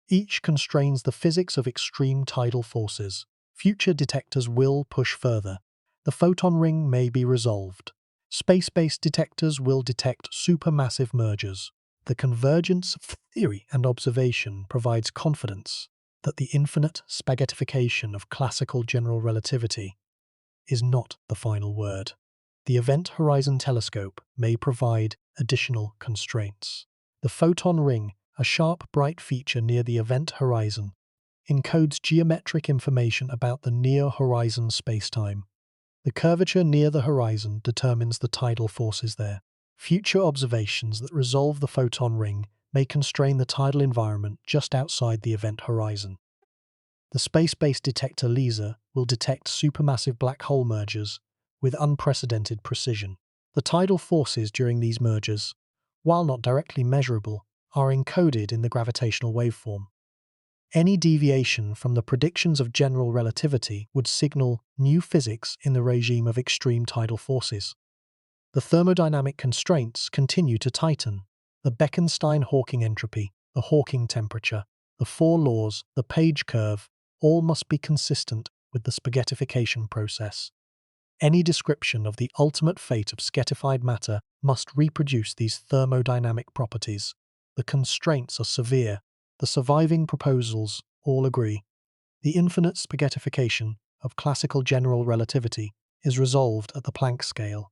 Each constrains the physics of extreme tidal forces. Future detectors will push further. The photon ring may be resolved. Space-based detectors will detect supermassive mergers. The convergence of theory and observation provides confidence that the infinite spaghettification of classical general relativity is not the final word. The Event Horizon Telescope may provide additional constraints. The photon ring, a sharp, bright feature near the event horizon, encodes geometric information about the near-horizon spacetime. The curvature near the horizon determines the tidal forces there. Future observations that resolve the photon ring may constrain the tidal environment just outside the event horizon. The space-based detector LISA will detect supermassive black hole mergers with unprecedented precision. The tidal forces during these mergers, while not directly measurable, are encoded in the gravitational waveform. Any deviation from the predictions of general relativity would signal new physics in the regime of extreme tidal forces. The thermodynamic constraints continue to tighten. The Bekenstein-Hawking entropy, the Hawking temperature, the four laws, the Page curve, all must be consistent with the spaghettification process. Any description of the ultimate fate of spaghettified matter must reproduce these thermodynamic properties. The constraints are severe. The surviving proposals all agree. The infinite spaghettification of classical general relativity is resolved at the Planck scale.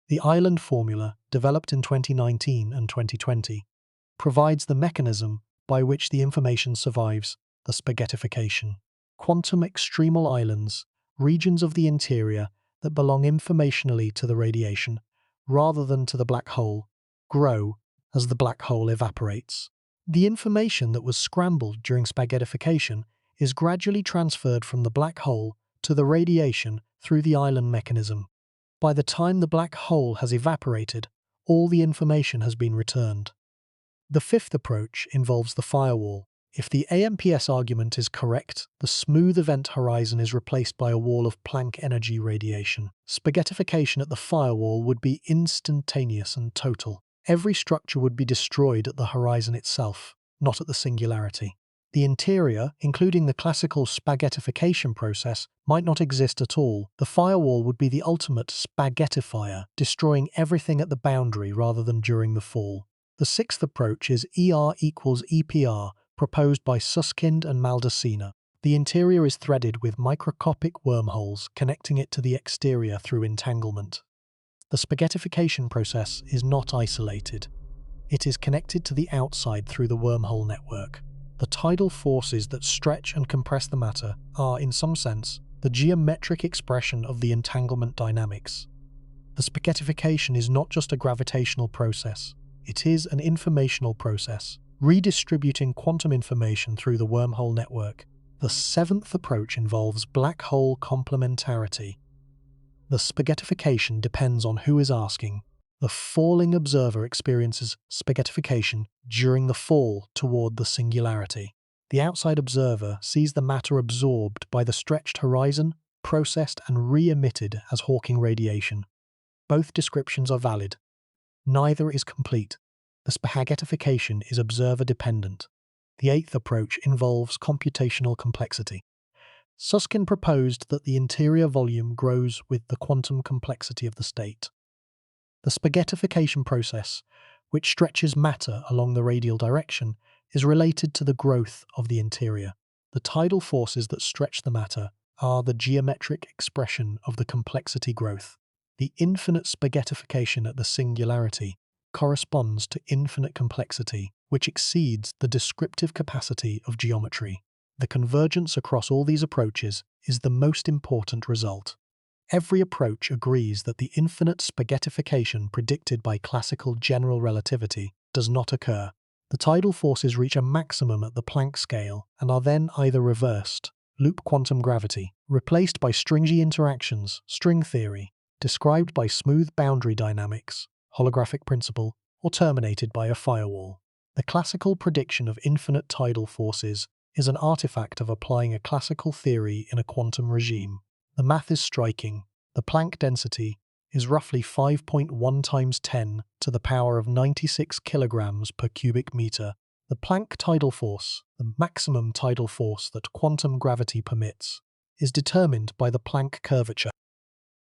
The island formula, developed in 2019 and 2020, provides the mechanism by which the information survives the spaghettification. Quantum extremal islands, regions of the interior that belong informationally to the radiation rather than to the black hole, grow as the black hole evaporates. The information that was scrambled during spaghettification is gradually transferred from the black hole to the radiation through the island mechanism. By the time the black hole has evaporated, all the information has been returned. The fifth approach involves the firewall. If the AMPS argument is correct, the smooth event horizon is replaced by a wall of Planck energy radiation. Spaghettification at the firewall would be instantaneous and total. Every structure would be destroyed at the horizon itself, not at the singularity. The interior, including the classical spaghettification process, might not exist at all. The firewall would be the ultimate spaghettifier, destroying everything at the boundary rather than during the fall. The sixth approach is ER equals EPR, proposed by Susskind and Maldacena. The interior is threaded with microscopic wormholes, connecting it to the exterior through entanglement. The spaghettification process is not isolated. It is connected to the outside through the wormhole network. The tidal forces that stretch and compress the matter are, in some sense, the geometric expression of the entanglement dynamics. The spaghettification is not just a gravitational process, it is an informational process, redistributing quantum information through the wormhole network. The seventh approach involves black hole complementarity. The spaghettification depends on who is asking. The falling observer experiences spaghettification during the fall toward the singularity. The outside observer sees the matter absorbed by the stretched horizon, processed and re-emitted as Hawking radiation. Both descriptions are valid. Neither is complete. The spaghettification is observer-dependent. The eighth approach involves computational complexity. Susskind proposed that the interior volume grows with the quantum complexity of the state. The spaghettification process, which stretches matter along the radial direction, is related to the growth of the interior. The tidal forces that stretch the matter are the geometric expression of the complexity growth. The infinite spaghettification at the singularity corresponds to infinite complexity, which exceeds the descriptive capacity of geometry. The convergence across all these approaches is the most important result. Every approach agrees that the infinite spaghettification predicted by classical general relativity does not occur. The tidal forces reach a maximum at the Planck scale and are then either reversed, loop quantum gravity, replaced by stringy interactions, string theory, described by smooth boundary dynamics, holographic principle, or terminated by a firewall. The classical prediction of infinite tidal forces is an artifact of applying a classical theory in a quantum regime. The math is striking. The Planck density is roughly 5.1 times 10 to the power of 96 kilograms per cubic meter. The Planck tidal force, the maximum tidal force that quantum gravity permits, is determined by the Planck curvature.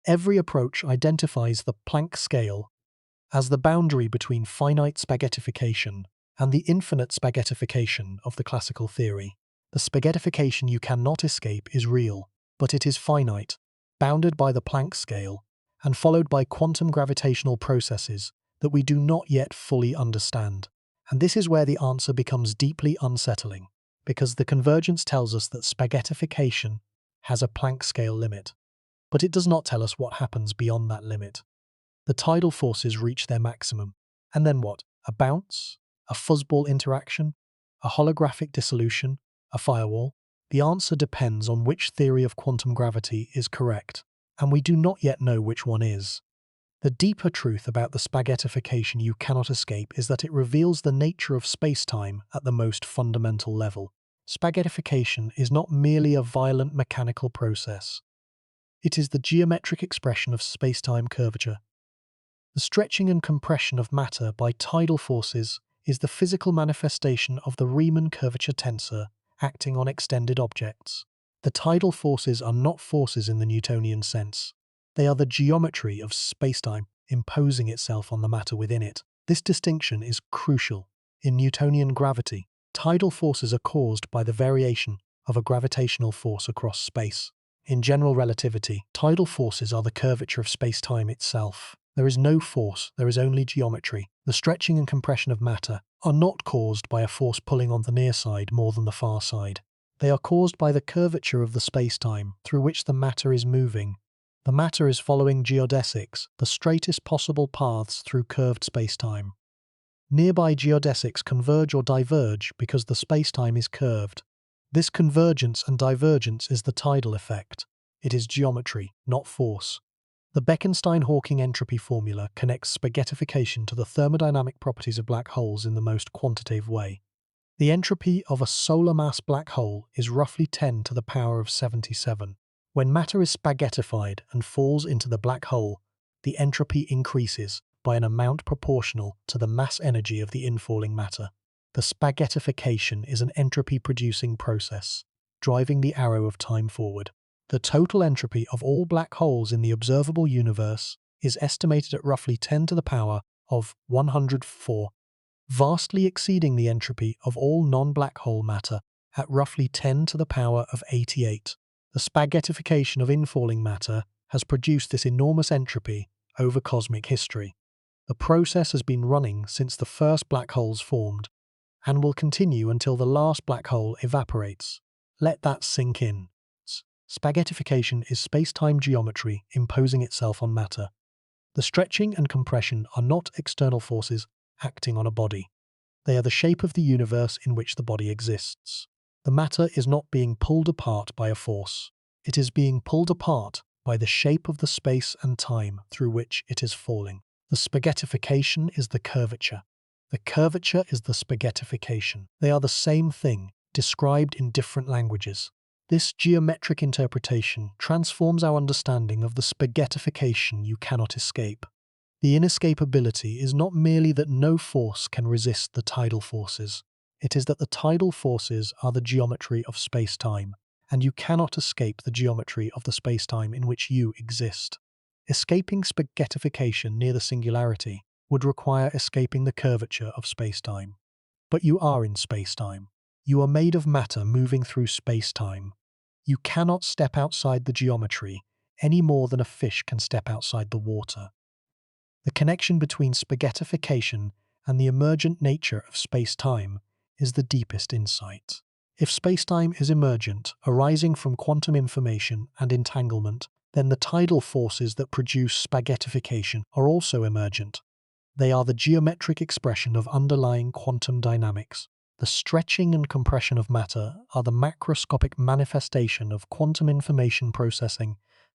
Every approach identifies the Planck scale as the boundary between finite spaghettification and the infinite spaghettification of the classical theory. The spaghettification you cannot escape is real, but it is finite, bounded by the Planck scale, and followed by quantum gravitational processes that we do not yet fully understand. And this is where the answer becomes deeply unsettling, because the convergence tells us that spaghettification has a Planck scale limit, but it does not tell us what happens beyond that limit. The tidal forces reach their maximum, and then what? A bounce? A fuzzball interaction? A holographic dissolution? A firewall? The answer depends on which theory of quantum gravity is correct, and we do not yet know which one is. The deeper truth about the spaghettification you cannot escape is that it reveals the nature of space-time at the most fundamental level. Spaghettification is not merely a violent mechanical process. It is the geometric expression of space-time curvature. The stretching and compression of matter by tidal forces is the physical manifestation of the Riemann curvature tensor acting on extended objects. The tidal forces are not forces in the Newtonian sense. They are the geometry of spacetime imposing itself on the matter within it. This distinction is crucial. In Newtonian gravity, tidal forces are caused by the variation of a gravitational force across space. In general relativity, tidal forces are the curvature of spacetime itself. There is no force, there is only geometry. The stretching and compression of matter are not caused by a force pulling on the near side more than the far side. They are caused by the curvature of the spacetime through which the matter is moving. The matter is following geodesics, the straightest possible paths through curved spacetime. Nearby geodesics converge or diverge because the spacetime is curved. This convergence and divergence is the tidal effect. It is geometry, not force. The Bekenstein-Hawking entropy formula connects spaghettification to the thermodynamic properties of black holes in the most quantitative way. The entropy of a solar mass black hole is roughly 10 to the power of 77. When matter is spaghettified and falls into the black hole, the entropy increases by an amount proportional to the mass energy of the infalling matter. The spaghettification is an entropy-producing process, driving the arrow of time forward. The total entropy of all black holes in the observable universe is estimated at roughly 10 to the power of 104, vastly exceeding the entropy of all non-black hole matter at roughly 10 to the power of 88. The spaghettification of infalling matter has produced this enormous entropy over cosmic history. The process has been running since the first black holes formed, and will continue until the last black hole evaporates. Let that sink in. Spaghettification is space-time geometry imposing itself on matter. The stretching and compression are not external forces acting on a body. They are the shape of the universe in which the body exists. The matter is not being pulled apart by a force. It is being pulled apart by the shape of the space and time through which it is falling. The spaghettification is the curvature. The curvature is the spaghettification. They are the same thing, described in different languages. This geometric interpretation transforms our understanding of the spaghettification you cannot escape. The inescapability is not merely that no force can resist the tidal forces. It is that the tidal forces are the geometry of space-time, and you cannot escape the geometry of the space-time in which you exist. Escaping spaghettification near the singularity would require escaping the curvature of space-time. But you are in space-time. You are made of matter moving through space-time. You cannot step outside the geometry any more than a fish can step outside the water. The connection between spaghettification and the emergent nature of space-time is the deepest insight. If space-time is emergent, arising from quantum information and entanglement, then the tidal forces that produce spaghettification are also emergent. They are the geometric expression of underlying quantum dynamics. The stretching and compression of matter are the macroscopic manifestation of quantum information processing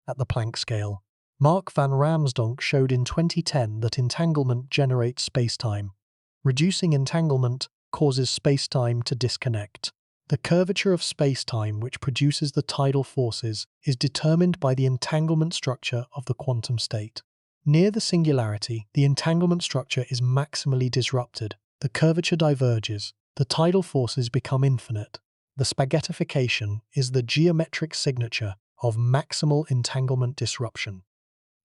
at the Planck scale. Mark van Ramsdonk showed in 2010 that entanglement generates spacetime. Reducing entanglement causes spacetime to disconnect. The curvature of spacetime which produces the tidal forces is determined by the entanglement structure of the quantum state. Near the singularity, the entanglement structure is maximally disrupted. The curvature diverges. The tidal forces become infinite. The spaghettification is the geometric signature of maximal entanglement disruption.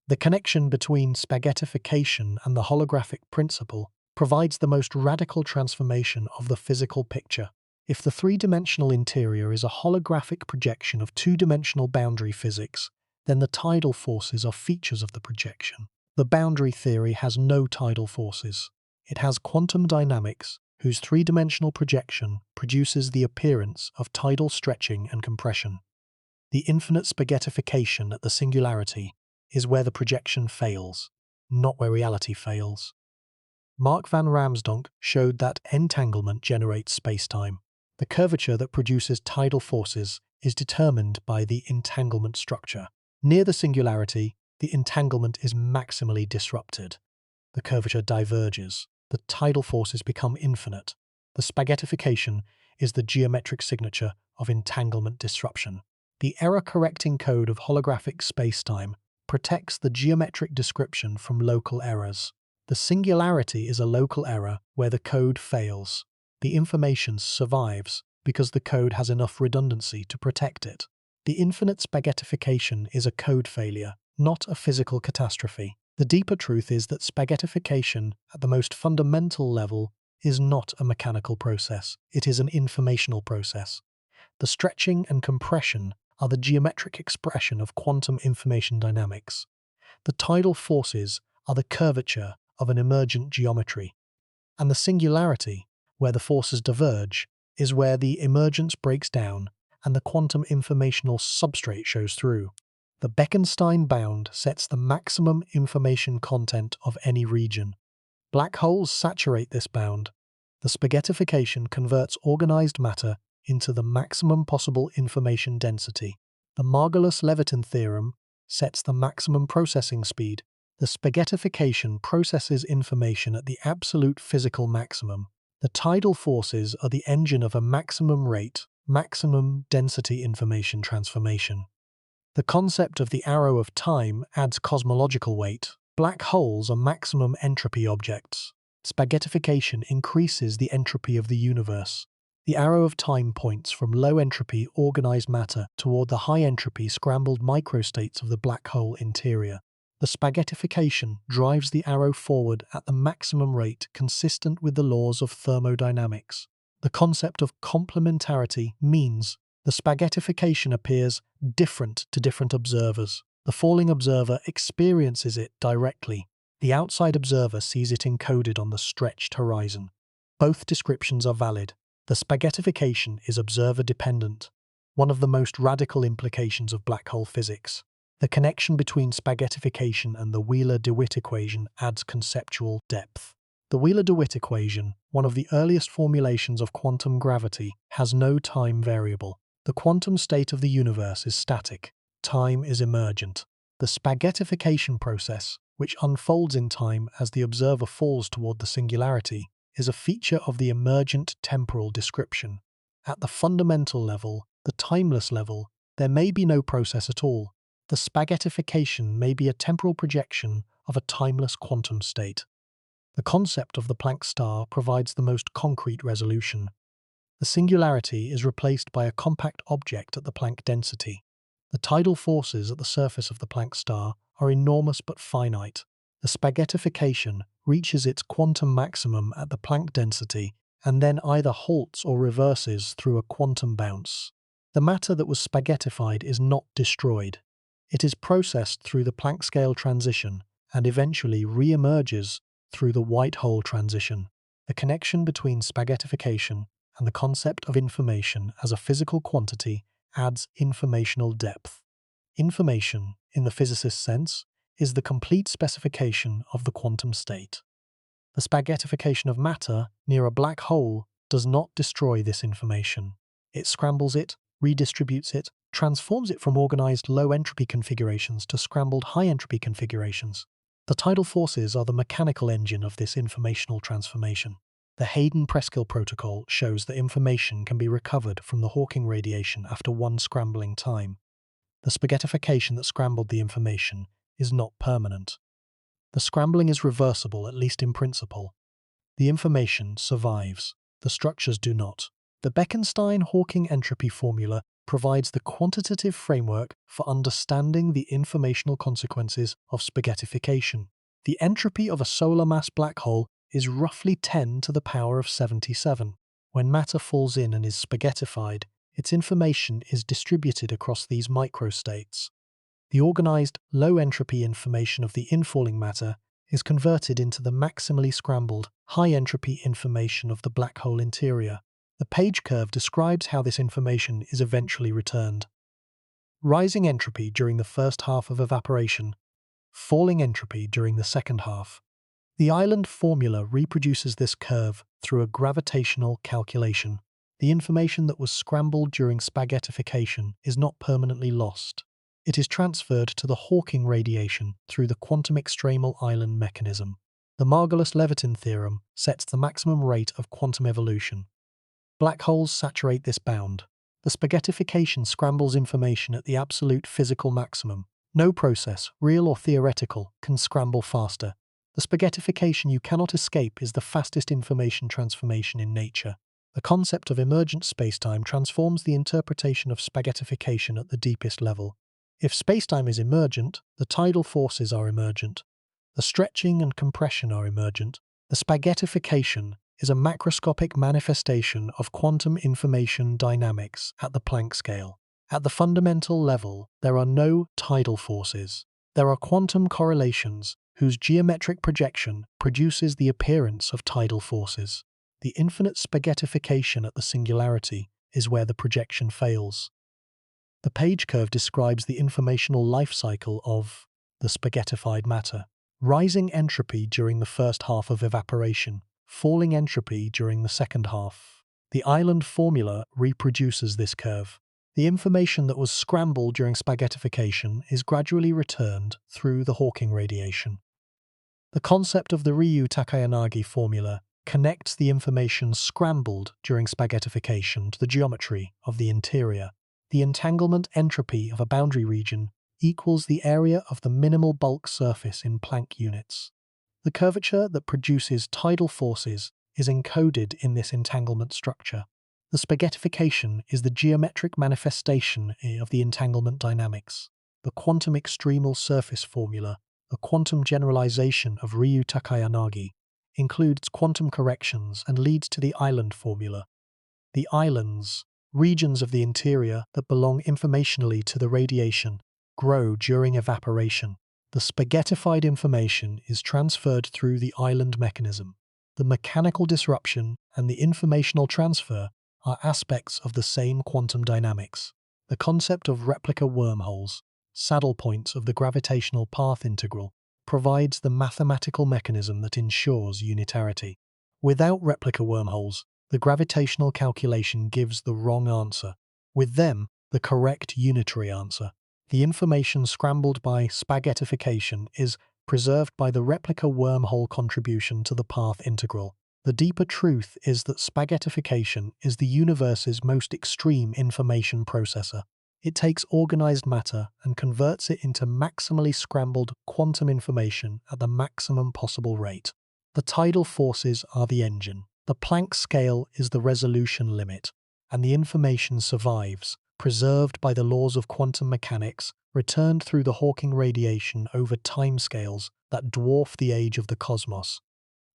The connection between spaghettification and the holographic principle provides the most radical transformation of the physical picture. If the three-dimensional interior is a holographic projection of two-dimensional boundary physics, then the tidal forces are features of the projection. The boundary theory has no tidal forces. It has quantum dynamics, whose three-dimensional projection produces the appearance of tidal stretching and compression. The infinite spaghettification at the singularity is where the projection fails, not where reality fails. Mark van Ramsdonk showed that entanglement generates spacetime. The curvature that produces tidal forces is determined by the entanglement structure. Near the singularity, the entanglement is maximally disrupted. The curvature diverges. The tidal forces become infinite. The spaghettification is the geometric signature of entanglement disruption. The error-correcting code of holographic spacetime protects the geometric description from local errors. The singularity is a local error where the code fails. The information survives because the code has enough redundancy to protect it. The infinite spaghettification is a code failure, not a physical catastrophe. The deeper truth is that spaghettification, at the most fundamental level, is not a mechanical process. It is an informational process. The stretching and compression are the geometric expression of quantum information dynamics. The tidal forces are the curvature of an emergent geometry. And the singularity, where the forces diverge, is where the emergence breaks down and the quantum informational substrate shows through. The Bekenstein bound sets the maximum information content of any region. Black holes saturate this bound. The spaghettification converts organized matter into the maximum possible information density. The Margulis-Levitin theorem sets the maximum processing speed. The spaghettification processes information at the absolute physical maximum. The tidal forces are the engine of a maximum rate, maximum density information transformation. The concept of the arrow of time adds cosmological weight. Black holes are maximum entropy objects. Spaghettification increases the entropy of the universe. The arrow of time points from low-entropy organized matter toward the high-entropy scrambled microstates of the black hole interior. The spaghettification drives the arrow forward at the maximum rate consistent with the laws of thermodynamics. The concept of complementarity means the spaghettification appears different to different observers. The falling observer experiences it directly. The outside observer sees it encoded on the stretched horizon. Both descriptions are valid. The spaghettification is observer-dependent, one of the most radical implications of black hole physics. The connection between spaghettification and the Wheeler-DeWitt equation adds conceptual depth. The Wheeler-DeWitt equation, one of the earliest formulations of quantum gravity, has no time variable. The quantum state of the universe is static. Time is emergent. The spaghettification process, which unfolds in time as the observer falls toward the singularity, is a feature of the emergent temporal description. At the fundamental level, the timeless level, there may be no process at all. The spaghettification may be a temporal projection of a timeless quantum state. The concept of the Planck star provides the most concrete resolution. The singularity is replaced by a compact object at the Planck density. The tidal forces at the surface of the Planck star are enormous but finite. The spaghettification reaches its quantum maximum at the Planck density and then either halts or reverses through a quantum bounce. The matter that was spaghettified is not destroyed. It is processed through the Planck scale transition and eventually re-emerges through the white hole transition. The connection between spaghettification and the concept of information as a physical quantity adds informational depth. Information, in the physicist's sense, is the complete specification of the quantum state. The spaghettification of matter near a black hole does not destroy this information. It scrambles it, redistributes it, transforms it from organized low-entropy configurations to scrambled high-entropy configurations. The tidal forces are the mechanical engine of this informational transformation. The Hayden-Preskill protocol shows that information can be recovered from the Hawking radiation after one scrambling time. The spaghettification that scrambled the information is not permanent. The scrambling is reversible, at least in principle. The information survives. The structures do not. The Bekenstein-Hawking entropy formula provides the quantitative framework for understanding the informational consequences of spaghettification. The entropy of a solar mass black hole is roughly 10 to the power of 77. When matter falls in and is spaghettified, its information is distributed across these microstates. The organized, low-entropy information of the infalling matter is converted into the maximally scrambled, high-entropy information of the black hole interior. The page curve describes how this information is eventually returned. Rising entropy during the first half of evaporation, falling entropy during the second half. The island formula reproduces this curve through a gravitational calculation. The information that was scrambled during spaghettification is not permanently lost. It is transferred to the Hawking radiation through the quantum extremal island mechanism. The Margulis-Levitin theorem sets the maximum rate of quantum evolution. Black holes saturate this bound. The spaghettification scrambles information at the absolute physical maximum. No process, real or theoretical, can scramble faster. The spaghettification you cannot escape is the fastest information transformation in nature. The concept of emergent spacetime transforms the interpretation of spaghettification at the deepest level. If spacetime is emergent, the tidal forces are emergent. The stretching and compression are emergent. The spaghettification is a macroscopic manifestation of quantum information dynamics at the Planck scale. At the fundamental level, there are no tidal forces. There are quantum correlations whose geometric projection produces the appearance of tidal forces. The infinite spaghettification at the singularity is where the projection fails. The page curve describes the informational life cycle of the spaghettified matter. Rising entropy during the first half of evaporation, falling entropy during the second half. The island formula reproduces this curve. The information that was scrambled during spaghettification is gradually returned through the Hawking radiation. The concept of the Ryu-Takayanagi formula connects the information scrambled during spaghettification to the geometry of the interior. The entanglement entropy of a boundary region equals the area of the minimal bulk surface in Planck units. The curvature that produces tidal forces is encoded in this entanglement structure. The spaghettification is the geometric manifestation of the entanglement dynamics. The quantum extremal surface formula, a quantum generalization of Ryu-Takayanagi, includes quantum corrections and leads to the island formula. The islands, regions of the interior that belong informationally to the radiation, grow during evaporation. The spaghettified information is transferred through the island mechanism. The mechanical disruption and the informational transfer are aspects of the same quantum dynamics. The concept of replica wormholes, saddle points of the gravitational path integral, provides the mathematical mechanism that ensures unitarity. Without replica wormholes, the gravitational calculation gives the wrong answer. With them, the correct unitary answer. The information scrambled by spaghettification is preserved by the replica wormhole contribution to the path integral. The deeper truth is that spaghettification is the universe's most extreme information processor. It takes organized matter and converts it into maximally scrambled quantum information at the maximum possible rate. The tidal forces are the engine. The Planck scale is the resolution limit, and the information survives, preserved by the laws of quantum mechanics, returned through the Hawking radiation over timescales that dwarf the age of the cosmos.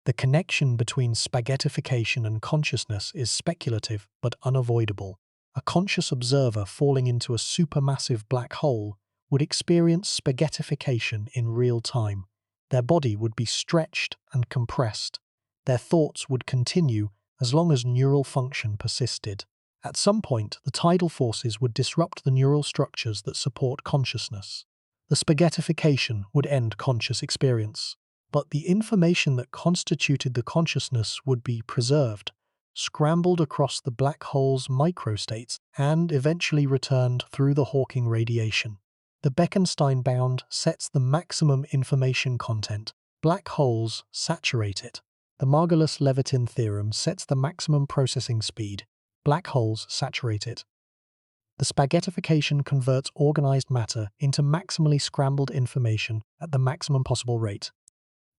The connection between spaghettification and consciousness is speculative but unavoidable. A conscious observer falling into a supermassive black hole would experience spaghettification in real time. Their body would be stretched and compressed. Their thoughts would continue as long as neural function persisted. At some point, the tidal forces would disrupt the neural structures that support consciousness. The spaghettification would end conscious experience. But the information that constituted the consciousness would be preserved, scrambled across the black hole's microstates, and eventually returned through the Hawking radiation. The Bekenstein bound sets the maximum information content. Black holes saturate it. The Margulis-Levitin theorem sets the maximum processing speed. Black holes saturate it. The spaghettification converts organized matter into maximally scrambled information at the maximum possible rate.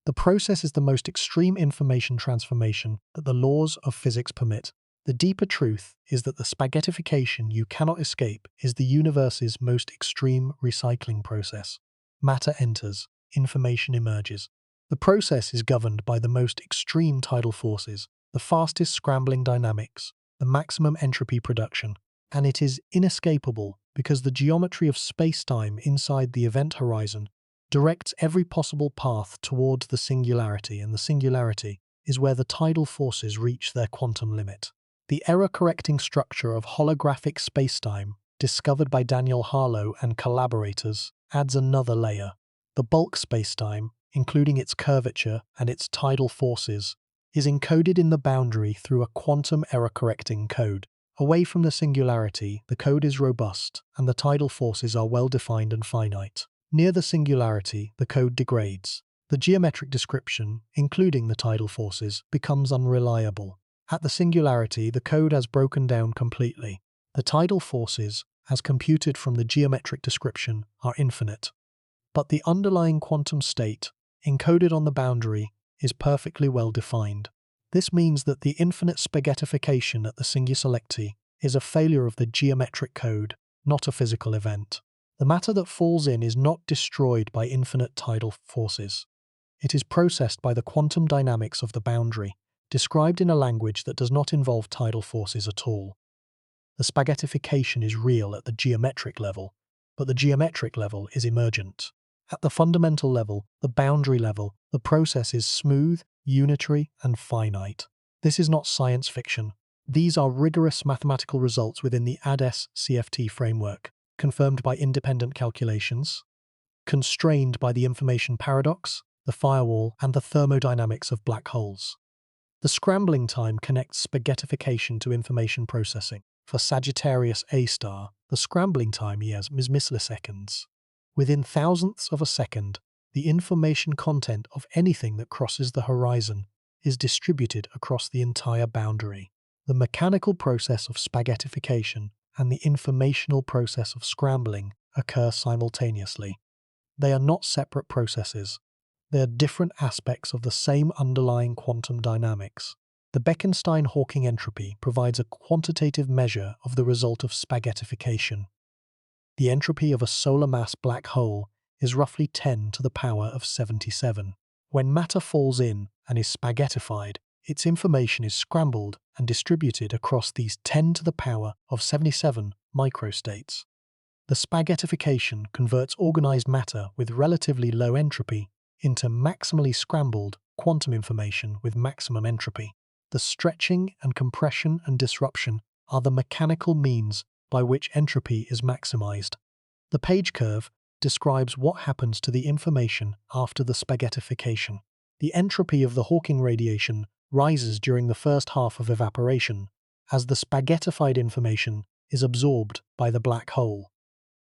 The process is the most extreme information transformation that the laws of physics permit. The deeper truth is that the spaghettification you cannot escape is the universe's most extreme recycling process. Matter enters, information emerges. The process is governed by the most extreme tidal forces, the fastest scrambling dynamics, the maximum entropy production, and it is inescapable because the geometry of space-time inside the event horizon directs every possible path towards the singularity, and the singularity is where the tidal forces reach their quantum limit. The error-correcting structure of holographic spacetime, discovered by Daniel Harlow and collaborators, adds another layer. The bulk spacetime, including its curvature and its tidal forces, is encoded in the boundary through a quantum error-correcting code. Away from the singularity, the code is robust, and the tidal forces are well-defined and finite. Near the singularity, the code degrades. The geometric description, including the tidal forces, becomes unreliable. At the singularity, the code has broken down completely. The tidal forces, as computed from the geometric description, are infinite. But the underlying quantum state, encoded on the boundary, is perfectly well defined. This means that the infinite spaghettification at the singularity is a failure of the geometric code, not a physical event. The matter that falls in is not destroyed by infinite tidal forces. It is processed by the quantum dynamics of the boundary, described in a language that does not involve tidal forces at all. The spaghettification is real at the geometric level, but the geometric level is emergent. At the fundamental level, the boundary level, the process is smooth, unitary, and finite. This is not science fiction. These are rigorous mathematical results within the ADS-CFT framework, confirmed by independent calculations, constrained by the information paradox, the firewall, and the thermodynamics of black holes. The scrambling time connects spaghettification to information processing. For Sagittarius A star, The scrambling time is milliseconds. Within thousandths of a second, the information content of anything that crosses the horizon is distributed across the entire boundary. The mechanical process of spaghettification and the informational process of scrambling occur simultaneously. They are not separate processes. They are different aspects of the same underlying quantum dynamics. The Bekenstein-Hawking entropy provides a quantitative measure of the result of spaghettification. The entropy of a solar mass black hole is roughly 10 to the power of 77. When matter falls in and is spaghettified, its information is scrambled and distributed across these 10 to the power of 77 microstates. The spaghettification converts organized matter with relatively low entropy into maximally scrambled quantum information with maximum entropy. The stretching and compression and disruption are the mechanical means by which entropy is maximized. The page curve describes what happens to the information after the spaghettification. The entropy of the Hawking radiation rises during the first half of evaporation, as the spaghettified information is absorbed by the black hole.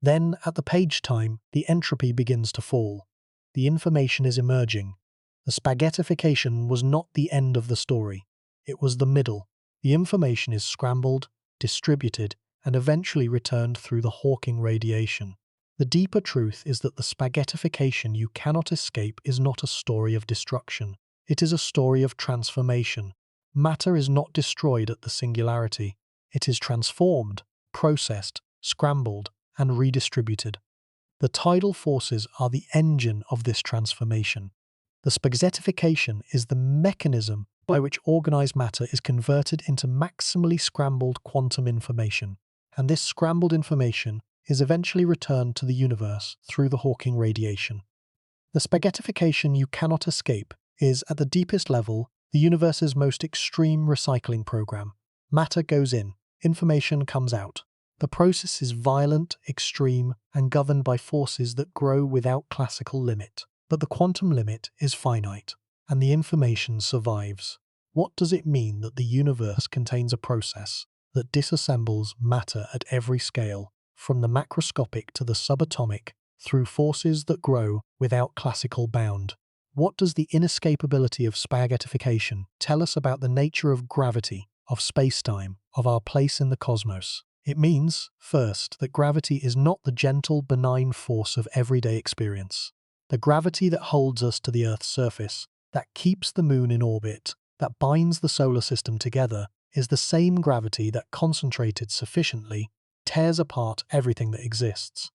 Then, at the page time, the entropy begins to fall. The information is emerging. The spaghettification was not the end of the story. It was the middle. The information is scrambled, distributed, and eventually returned through the Hawking radiation. The deeper truth is that the spaghettification you cannot escape is not a story of destruction. It is a story of transformation. Matter is not destroyed at the singularity. It is transformed, processed, scrambled, and redistributed. The tidal forces are the engine of this transformation. The spaghettification is the mechanism by which organized matter is converted into maximally scrambled quantum information, and this scrambled information is eventually returned to the universe through the Hawking radiation. The spaghettification you cannot escape is, at the deepest level, the universe's most extreme recycling program. Matter goes in, information comes out. The process is violent, extreme, and governed by forces that grow without classical limit. But the quantum limit is finite, and the information survives. What does it mean that the universe contains a process that disassembles matter at every scale, from the macroscopic to the subatomic, through forces that grow without classical bound? What does the inescapability of spaghettification tell us about the nature of gravity, of spacetime, of our place in the cosmos? It means, first, that gravity is not the gentle, benign force of everyday experience. The gravity that holds us to the Earth's surface, that keeps the moon in orbit, that binds the solar system together, is the same gravity that, concentrated sufficiently, tears apart everything that exists.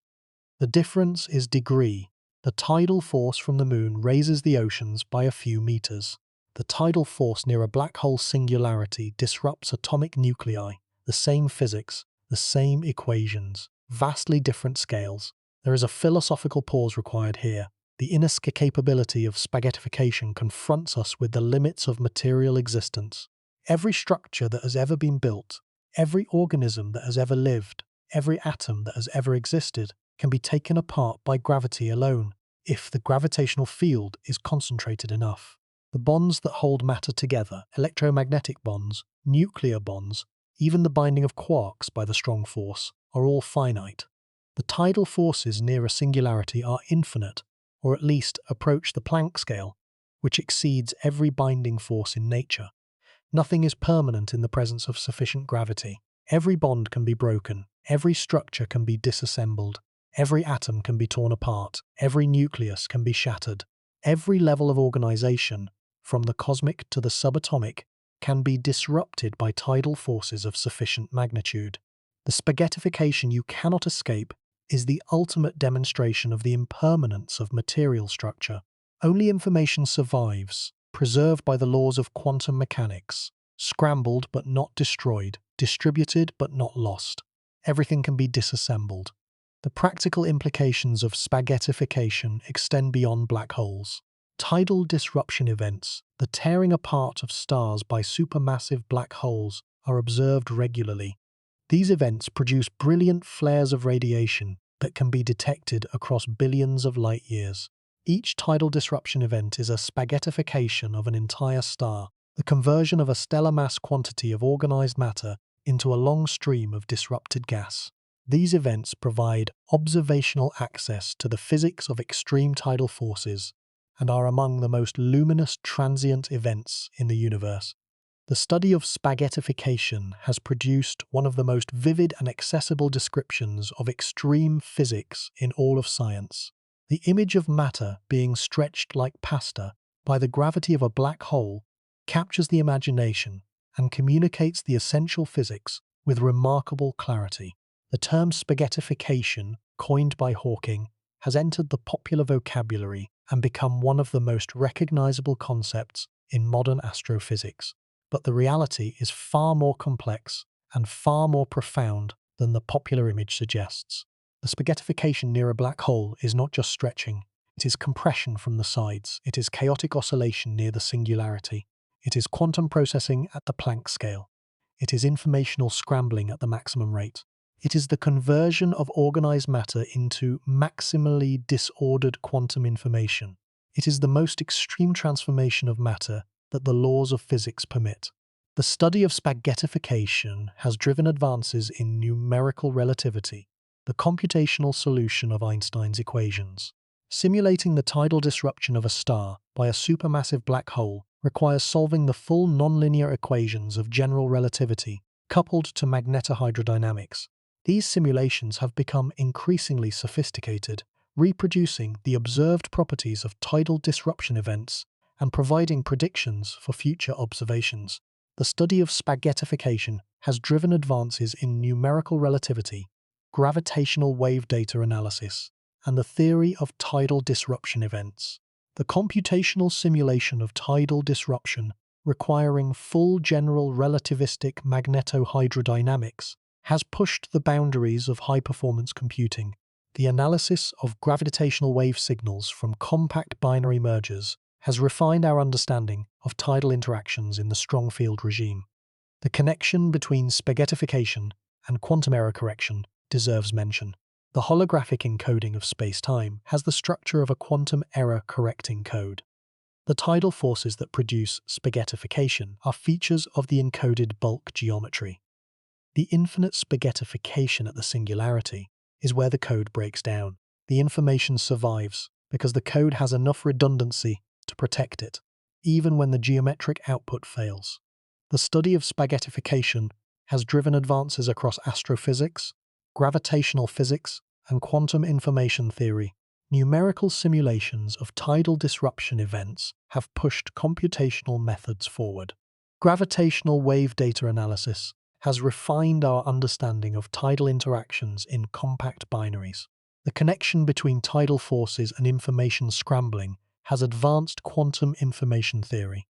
The difference is degree. The tidal force from the moon raises the oceans by a few meters. The tidal force near a black hole singularity disrupts atomic nuclei, the same physics, the same equations, vastly different scales. There is a philosophical pause required here. The inescapability of spaghettification confronts us with the limits of material existence. Every structure that has ever been built, every organism that has ever lived, every atom that has ever existed can be taken apart by gravity alone, if the gravitational field is concentrated enough. The bonds that hold matter together, electromagnetic bonds, nuclear bonds, even the binding of quarks by the strong force, are all finite. The tidal forces near a singularity are infinite, or at least approach the Planck scale, which exceeds every binding force in nature. Nothing is permanent in the presence of sufficient gravity. Every bond can be broken, every structure can be disassembled, every atom can be torn apart, every nucleus can be shattered. Every level of organization, from the cosmic to the subatomic, can be disrupted by tidal forces of sufficient magnitude. The spaghettification you cannot escape is the ultimate demonstration of the impermanence of material structure. Only information survives, preserved by the laws of quantum mechanics, scrambled but not destroyed, distributed but not lost. Everything can be disassembled. The practical implications of spaghettification extend beyond black holes. Tidal disruption events, the tearing apart of stars by supermassive black holes, are observed regularly. These events produce brilliant flares of radiation that can be detected across billions of light years. Each tidal disruption event is a spaghettification of an entire star, the conversion of a stellar mass quantity of organized matter into a long stream of disrupted gas. These events provide observational access to the physics of extreme tidal forces and are among the most luminous transient events in the universe. The study of spaghettification has produced one of the most vivid and accessible descriptions of extreme physics in all of science. The image of matter being stretched like pasta by the gravity of a black hole captures the imagination and communicates the essential physics with remarkable clarity. The term spaghettification, coined by Hawking, has entered the popular vocabulary and become one of the most recognizable concepts in modern astrophysics. But the reality is far more complex and far more profound than the popular image suggests. The spaghettification near a black hole is not just stretching, it is compression from the sides, it is chaotic oscillation near the singularity, it is quantum processing at the Planck scale, it is informational scrambling at the maximum rate. It is the conversion of organized matter into maximally disordered quantum information. It is the most extreme transformation of matter that the laws of physics permit. The study of spaghettification has driven advances in numerical relativity, the computational solution of Einstein's equations. Simulating the tidal disruption of a star by a supermassive black hole requires solving the full nonlinear equations of general relativity coupled to Magnetar hydrodynamics. These simulations have become increasingly sophisticated, reproducing the observed properties of tidal disruption events and providing predictions for future observations. The study of spaghettification has driven advances in numerical relativity, gravitational wave data analysis, and the theory of tidal disruption events. The computational simulation of tidal disruption, requiring full general relativistic magnetohydrodynamics, has pushed the boundaries of high-performance computing. The analysis of gravitational wave signals from compact binary mergers has refined our understanding of tidal interactions in the strong field regime. The connection between spaghettification and quantum error correction deserves mention. The holographic encoding of space-time has the structure of a quantum error correcting code. The tidal forces that produce spaghettification are features of the encoded bulk geometry. The infinite spaghettification at the singularity is where the code breaks down. The information survives because the code has enough redundancy to protect it, even when the geometric output fails. The study of spaghettification has driven advances across astrophysics, gravitational physics, and quantum information theory. Numerical simulations of tidal disruption events have pushed computational methods forward. Gravitational wave data analysis has refined our understanding of tidal interactions in compact binaries. The connection between tidal forces and information scrambling has advanced quantum information theory.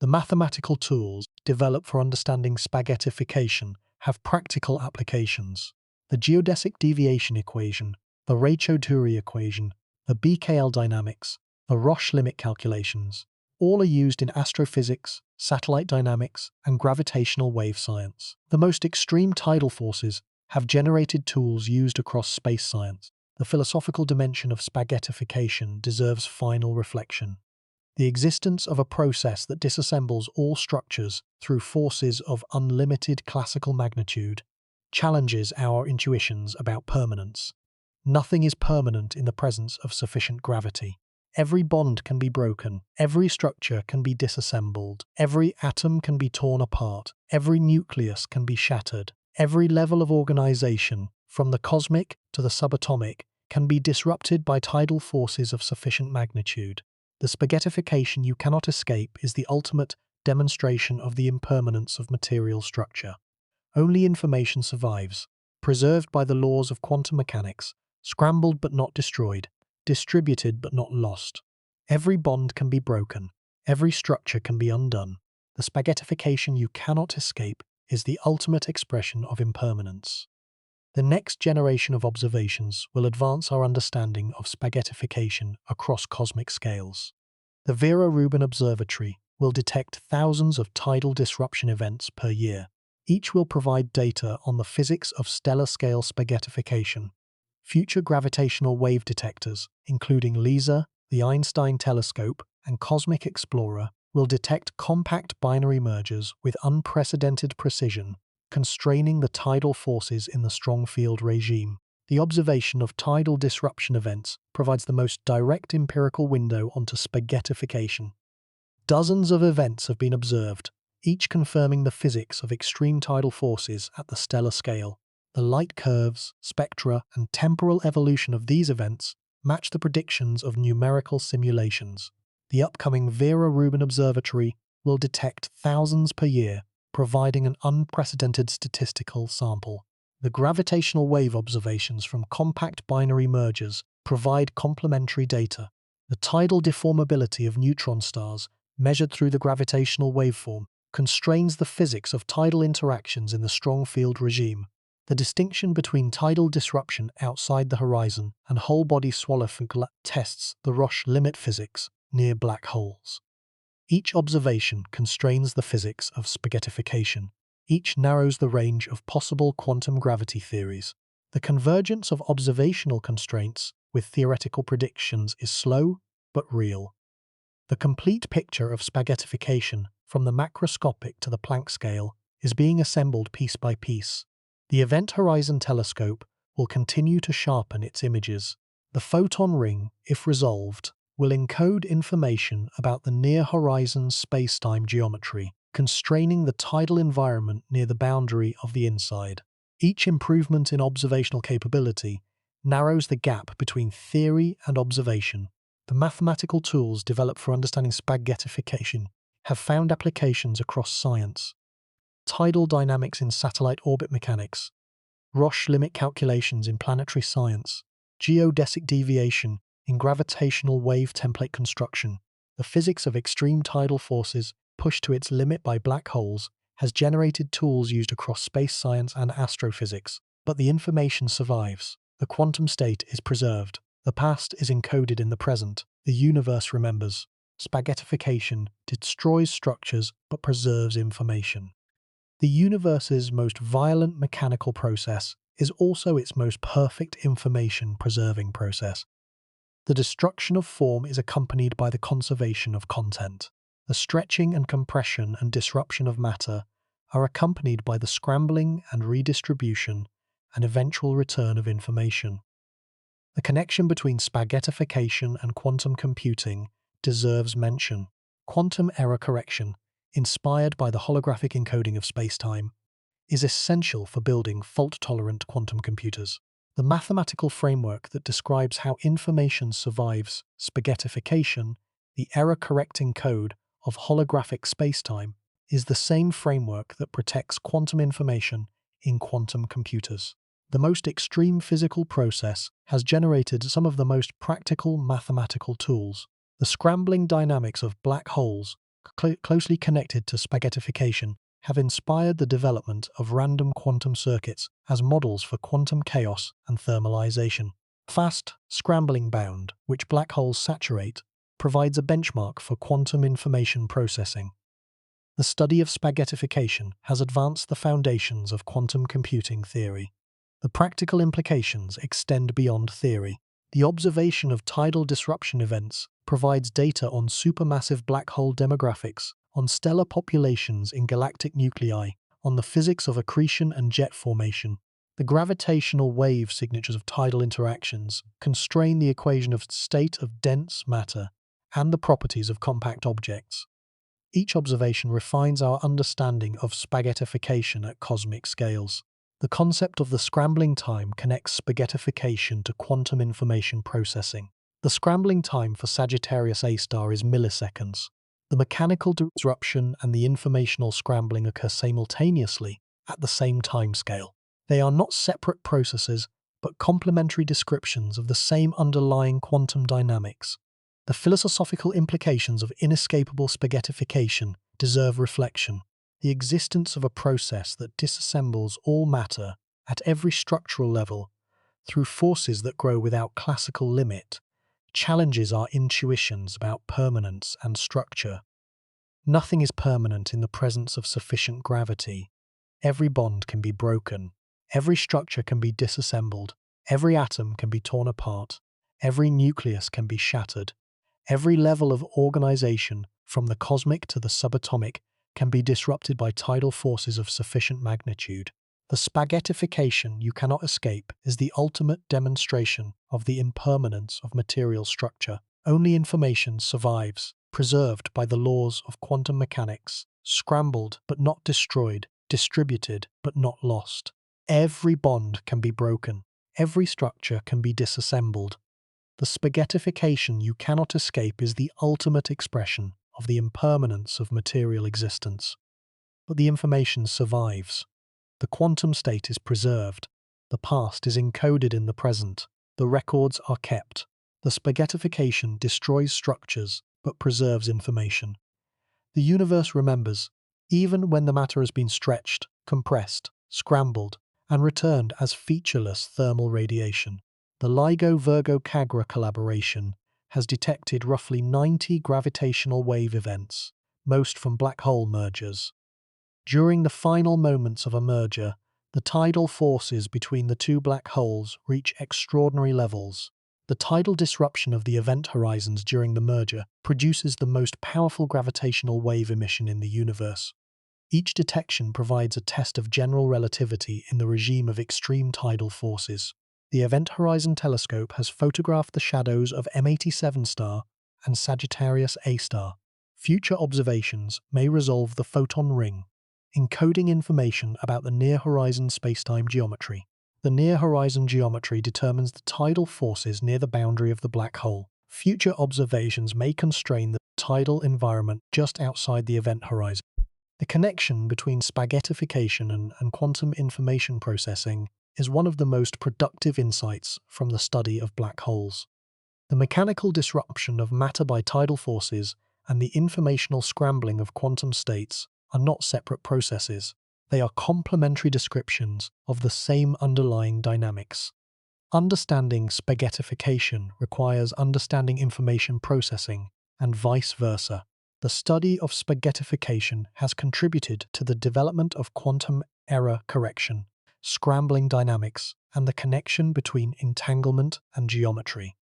The mathematical tools developed for understanding spaghettification have practical applications. The geodesic deviation equation, the Raychaudhuri equation, the BKL dynamics, the Roche limit calculations, all are used in astrophysics, satellite dynamics, and gravitational wave science. The most extreme tidal forces have generated tools used across space science. The philosophical dimension of spaghettification deserves final reflection. The existence of a process that disassembles all structures through forces of unlimited classical magnitude challenges our intuitions about permanence. Nothing is permanent in the presence of sufficient gravity. Every bond can be broken, every structure can be disassembled, every atom can be torn apart, every nucleus can be shattered, every level of organization, from the cosmic to the subatomic, can be disrupted by tidal forces of sufficient magnitude. The spaghettification you cannot escape is the ultimate demonstration of the impermanence of material structure. Only information survives, preserved by the laws of quantum mechanics, scrambled but not destroyed, distributed but not lost. Every bond can be broken, every structure can be undone. The spaghettification you cannot escape is the ultimate expression of impermanence. The next generation of observations will advance our understanding of spaghettification across cosmic scales. The Vera Rubin Observatory will detect thousands of tidal disruption events per year. Each will provide data on the physics of stellar-scale spaghettification. Future gravitational wave detectors, including LISA, the Einstein Telescope, and Cosmic Explorer, will detect compact binary mergers with unprecedented precision, constraining the tidal forces in the strong field regime. The observation of tidal disruption events provides the most direct empirical window onto spaghettification. Dozens of events have been observed, each confirming the physics of extreme tidal forces at the stellar scale. The light curves, spectra, and temporal evolution of these events match the predictions of numerical simulations. The upcoming Vera Rubin Observatory will detect thousands per year, providing an unprecedented statistical sample. The gravitational wave observations from compact binary mergers provide complementary data. The tidal deformability of neutron stars, measured through the gravitational waveform, constrains the physics of tidal interactions in the strong field regime. The distinction between tidal disruption outside the horizon and whole-body swallow tests the Roche limit physics near black holes. Each observation constrains the physics of spaghettification. Each narrows the range of possible quantum gravity theories. The convergence of observational constraints with theoretical predictions is slow but real. The complete picture of spaghettification, from the macroscopic to the Planck scale, is being assembled piece by piece. The Event Horizon Telescope will continue to sharpen its images. The photon ring, if resolved, will encode information about the near-horizon space-time geometry, constraining the tidal environment near the boundary of the inside. Each improvement in observational capability narrows the gap between theory and observation. The mathematical tools developed for understanding spaghettification have found applications across science. Tidal dynamics in satellite orbit mechanics, Roche limit calculations in planetary science, geodesic deviation in gravitational wave template construction. The physics of extreme tidal forces pushed to its limit by black holes has generated tools used across space science and astrophysics. But the information survives. The quantum state is preserved. The past is encoded in the present. The universe remembers. Spaghettification destroys structures but preserves information. The universe's most violent mechanical process is also its most perfect information-preserving process. The destruction of form is accompanied by the conservation of content. The stretching and compression and disruption of matter are accompanied by the scrambling and redistribution and eventual return of information. The connection between spaghettification and quantum computing deserves mention. Quantum error correction, inspired by the holographic encoding of spacetime, is essential for building fault-tolerant quantum computers. The mathematical framework that describes how information survives spaghettification, the error-correcting code of holographic spacetime, is the same framework that protects quantum information in quantum computers. The most extreme physical process has generated some of the most practical mathematical tools. The scrambling dynamics of black holes, closely connected to spaghettification, have inspired the development of random quantum circuits as models for quantum chaos and thermalization. Fast, scrambling bound, which black holes saturate, provides a benchmark for quantum information processing. The study of spaghettification has advanced the foundations of quantum computing theory. The practical implications extend beyond theory. The observation of tidal disruption events provides data on supermassive black hole demographics, on stellar populations in galactic nuclei, on the physics of accretion and jet formation. The gravitational wave signatures of tidal interactions constrain the equation of state of dense matter and the properties of compact objects. Each observation refines our understanding of spaghettification at cosmic scales. The concept of the scrambling time connects spaghettification to quantum information processing. The scrambling time for Sagittarius A star is milliseconds. The mechanical disruption and the informational scrambling occur simultaneously at the same timescale. They are not separate processes, but complementary descriptions of the same underlying quantum dynamics. The philosophical implications of inescapable spaghettification deserve reflection. The existence of a process that disassembles all matter at every structural level through forces that grow without classical limit challenges our intuitions about permanence and structure. Nothing is permanent in the presence of sufficient gravity. Every bond can be broken. Every structure can be disassembled. Every atom can be torn apart. Every nucleus can be shattered. Every level of organization, from the cosmic to the subatomic, can be disrupted by tidal forces of sufficient magnitude. The spaghettification you cannot escape is the ultimate demonstration of the impermanence of material structure. Only information survives, preserved by the laws of quantum mechanics, scrambled but not destroyed, distributed but not lost. Every bond can be broken, every structure can be disassembled. The spaghettification you cannot escape is the ultimate expression of the impermanence of material existence. But the information survives. The quantum state is preserved. The past is encoded in the present. The records are kept. The spaghettification destroys structures but preserves information. The universe remembers, even when the matter has been stretched, compressed, scrambled, and returned as featureless thermal radiation. The LIGO-Virgo-Cagra collaboration has detected roughly 90 gravitational wave events, most from black hole mergers. During the final moments of a merger, the tidal forces between the two black holes reach extraordinary levels. The tidal disruption of the event horizons during the merger produces the most powerful gravitational wave emission in the universe. Each detection provides a test of general relativity in the regime of extreme tidal forces. The Event Horizon Telescope has photographed the shadows of M87 star and Sagittarius A star. Future observations may resolve the photon ring, encoding information about the near-horizon spacetime geometry. The near-horizon geometry determines the tidal forces near the boundary of the black hole. Future observations may constrain the tidal environment just outside the event horizon. The connection between spaghettification and quantum information processing is one of the most productive insights from the study of black holes. The mechanical disruption of matter by tidal forces and the informational scrambling of quantum states are not separate processes. They are complementary descriptions of the same underlying dynamics. Understanding spaghettification requires understanding information processing, and vice versa. The study of spaghettification has contributed to the development of quantum error correction, scrambling dynamics, and the connection between entanglement and geometry.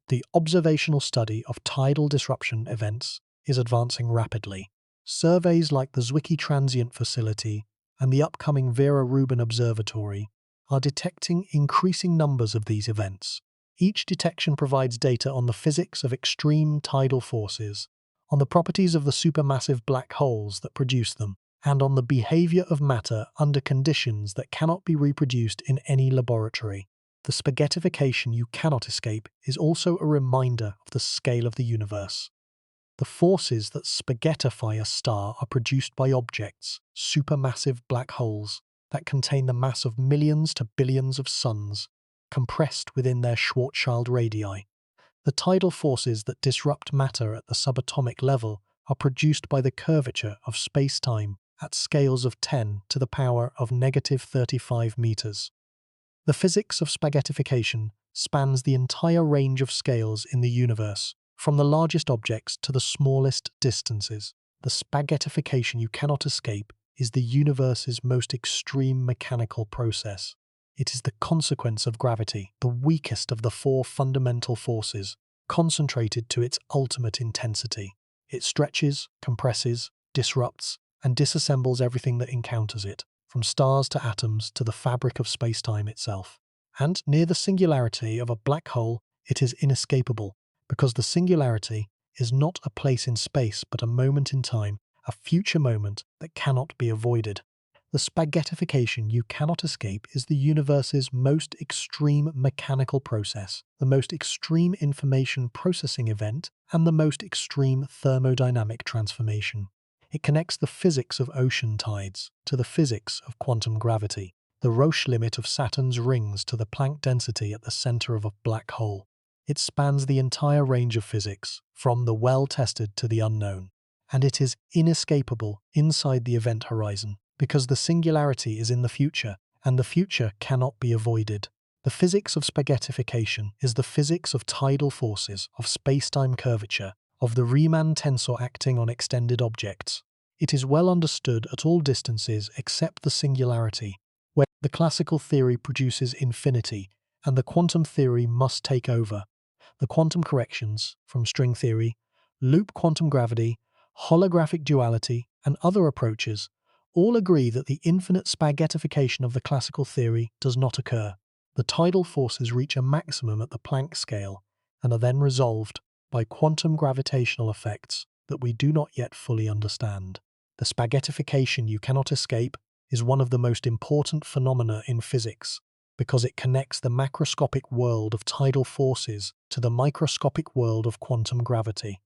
The observational study of tidal disruption events is advancing rapidly. Surveys like the Zwicky Transient Facility and the upcoming Vera Rubin Observatory are detecting increasing numbers of these events. Each detection provides data on the physics of extreme tidal forces, on the properties of the supermassive black holes that produce them, and on the behavior of matter under conditions that cannot be reproduced in any laboratory. The spaghettification you cannot escape is also a reminder of the scale of the universe. The forces that spaghettify a star are produced by objects, supermassive black holes, that contain the mass of millions to billions of suns, compressed within their Schwarzschild radii. The tidal forces that disrupt matter at the subatomic level are produced by the curvature of space-time at scales of 10 to the power of -35 meters. The physics of spaghettification spans the entire range of scales in the universe, from the largest objects to the smallest distances. The spaghettification you cannot escape is the universe's most extreme mechanical process. It is the consequence of gravity, the weakest of the four fundamental forces, concentrated to its ultimate intensity. It stretches, compresses, disrupts, and disassembles everything that encounters it, from stars to atoms to the fabric of space-time itself. And near the singularity of a black hole, it is inescapable, because the singularity is not a place in space but a moment in time, a future moment that cannot be avoided. The spaghettification you cannot escape is the universe's most extreme mechanical process, the most extreme information processing event, and the most extreme thermodynamic transformation. It connects the physics of ocean tides to the physics of quantum gravity, the Roche limit of Saturn's rings to the Planck density at the center of a black hole. It spans the entire range of physics, from the well-tested to the unknown, and it is inescapable inside the event horizon, because the singularity is in the future, and the future cannot be avoided. The physics of spaghettification is the physics of tidal forces, of space-time curvature, of the Riemann tensor acting on extended objects. It is well understood at all distances except the singularity, where the classical theory produces infinity, and the quantum theory must take over. The quantum corrections, from string theory, loop quantum gravity, holographic duality, and other approaches all agree that the infinite spaghettification of the classical theory does not occur. The tidal forces reach a maximum at the Planck scale and are then resolved by quantum gravitational effects that we do not yet fully understand. The spaghettification you cannot escape is one of the most important phenomena in physics because it connects the macroscopic world of tidal forces to the microscopic world of quantum gravity.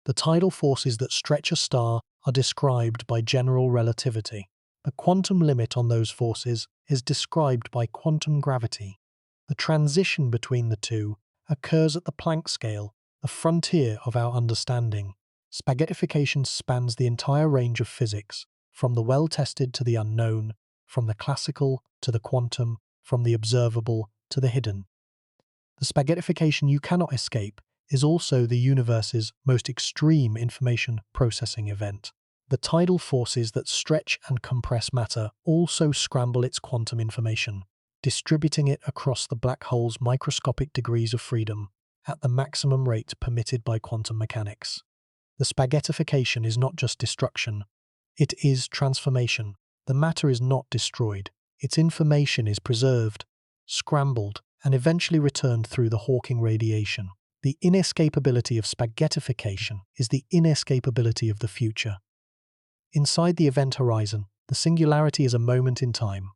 The tidal forces that stretch a star are described by general relativity. The quantum limit on those forces is described by quantum gravity. The transition between the two occurs at the Planck scale, the frontier of our understanding. Spaghettification spans the entire range of physics, from the well-tested to the unknown, from the classical to the quantum, from the observable to the hidden. The spaghettification you cannot escape is also the universe's most extreme information processing event. The tidal forces that stretch and compress matter also scramble its quantum information, distributing it across the black hole's microscopic degrees of freedom at the maximum rate permitted by quantum mechanics. The spaghettification is not just destruction, it is transformation. The matter is not destroyed, its information is preserved, scrambled, and eventually returned through the Hawking radiation. The inescapability of spaghettification is the inescapability of the future. Inside the event horizon, the singularity is a moment in time.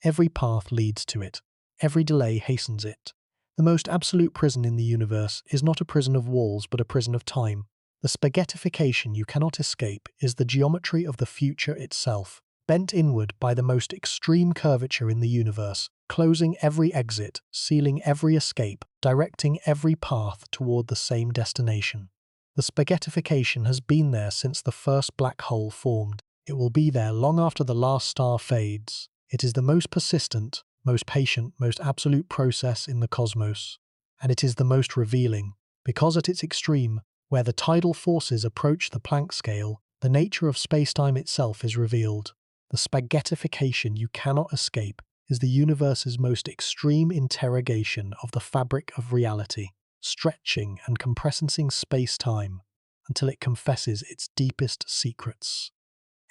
Every path leads to it. Every delay hastens it. The most absolute prison in the universe is not a prison of walls but a prison of time. The spaghettification you cannot escape is the geometry of the future itself, bent inward by the most extreme curvature in the universe, closing every exit, sealing every escape, directing every path toward the same destination. The spaghettification has been there since the first black hole formed. It will be there long after the last star fades. It is the most persistent, most patient, most absolute process in the cosmos. And it is the most revealing, because at its extreme, where the tidal forces approach the Planck scale, the nature of spacetime itself is revealed. The spaghettification you cannot escape is the universe's most extreme interrogation of the fabric of reality, stretching and compressing space-time until it confesses its deepest secrets.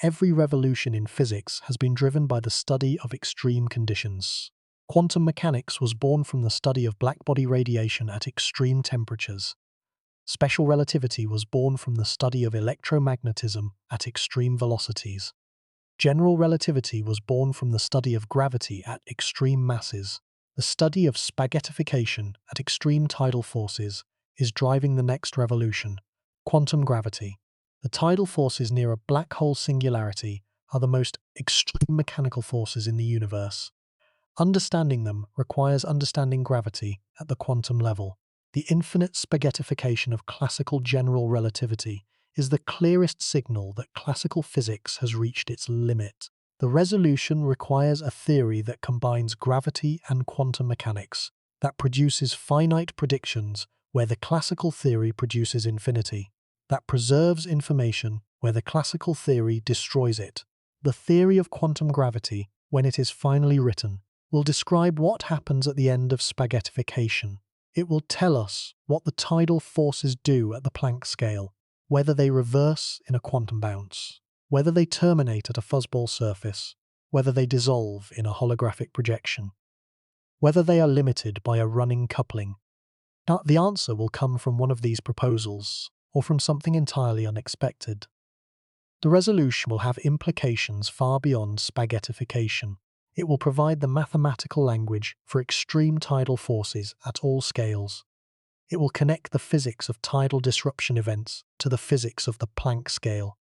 Every revolution in physics has been driven by the study of extreme conditions. Quantum mechanics was born from the study of blackbody radiation at extreme temperatures. Special relativity was born from the study of electromagnetism at extreme velocities. General relativity was born from the study of gravity at extreme masses. The study of spaghettification at extreme tidal forces is driving the next revolution, quantum gravity. The tidal forces near a black hole singularity are the most extreme mechanical forces in the universe. Understanding them requires understanding gravity at the quantum level. The infinite spaghettification of classical general relativity is the clearest signal that classical physics has reached its limit. The resolution requires a theory that combines gravity and quantum mechanics, that produces finite predictions where the classical theory produces infinity, that preserves information where the classical theory destroys it. The theory of quantum gravity, when it is finally written, will describe what happens at the end of spaghettification. It will tell us what the tidal forces do at the Planck scale, whether they reverse in a quantum bounce, whether they terminate at a fuzzball surface, whether they dissolve in a holographic projection, whether they are limited by a running coupling. Now, the answer will come from one of these proposals, or from something entirely unexpected. The resolution will have implications far beyond spaghettification. It will provide the mathematical language for extreme tidal forces at all scales. It will connect the physics of tidal disruption events to the physics of the Planck scale.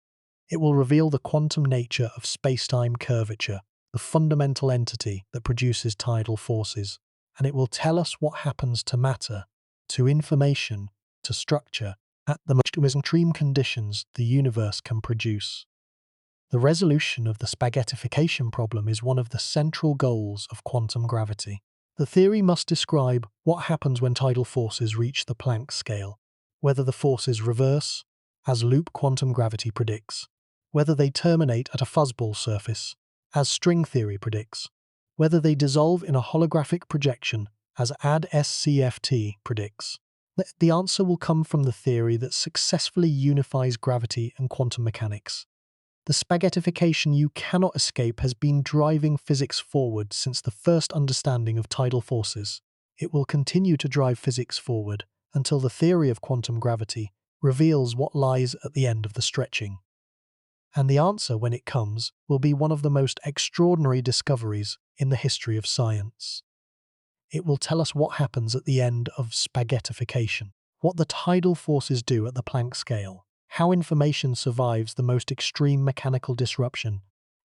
It will reveal the quantum nature of spacetime curvature, the fundamental entity that produces tidal forces. And it will tell us what happens to matter, to information, to structure, at the most extreme conditions the universe can produce. The resolution of the spaghettification problem is one of the central goals of quantum gravity. The theory must describe what happens when tidal forces reach the Planck scale, whether the forces reverse, as loop quantum gravity predicts, whether they terminate at a fuzzball surface, as string theory predicts, whether they dissolve in a holographic projection, as AD-SCFT predicts, The answer will come from the theory that successfully unifies gravity and quantum mechanics. The spaghettification you cannot escape has been driving physics forward since the first understanding of tidal forces. It will continue to drive physics forward until the theory of quantum gravity reveals what lies at the end of the stretching. And the answer, when it comes, will be one of the most extraordinary discoveries in the history of science. It will tell us what happens at the end of spaghettification, what the tidal forces do at the Planck scale, how information survives the most extreme mechanical disruption,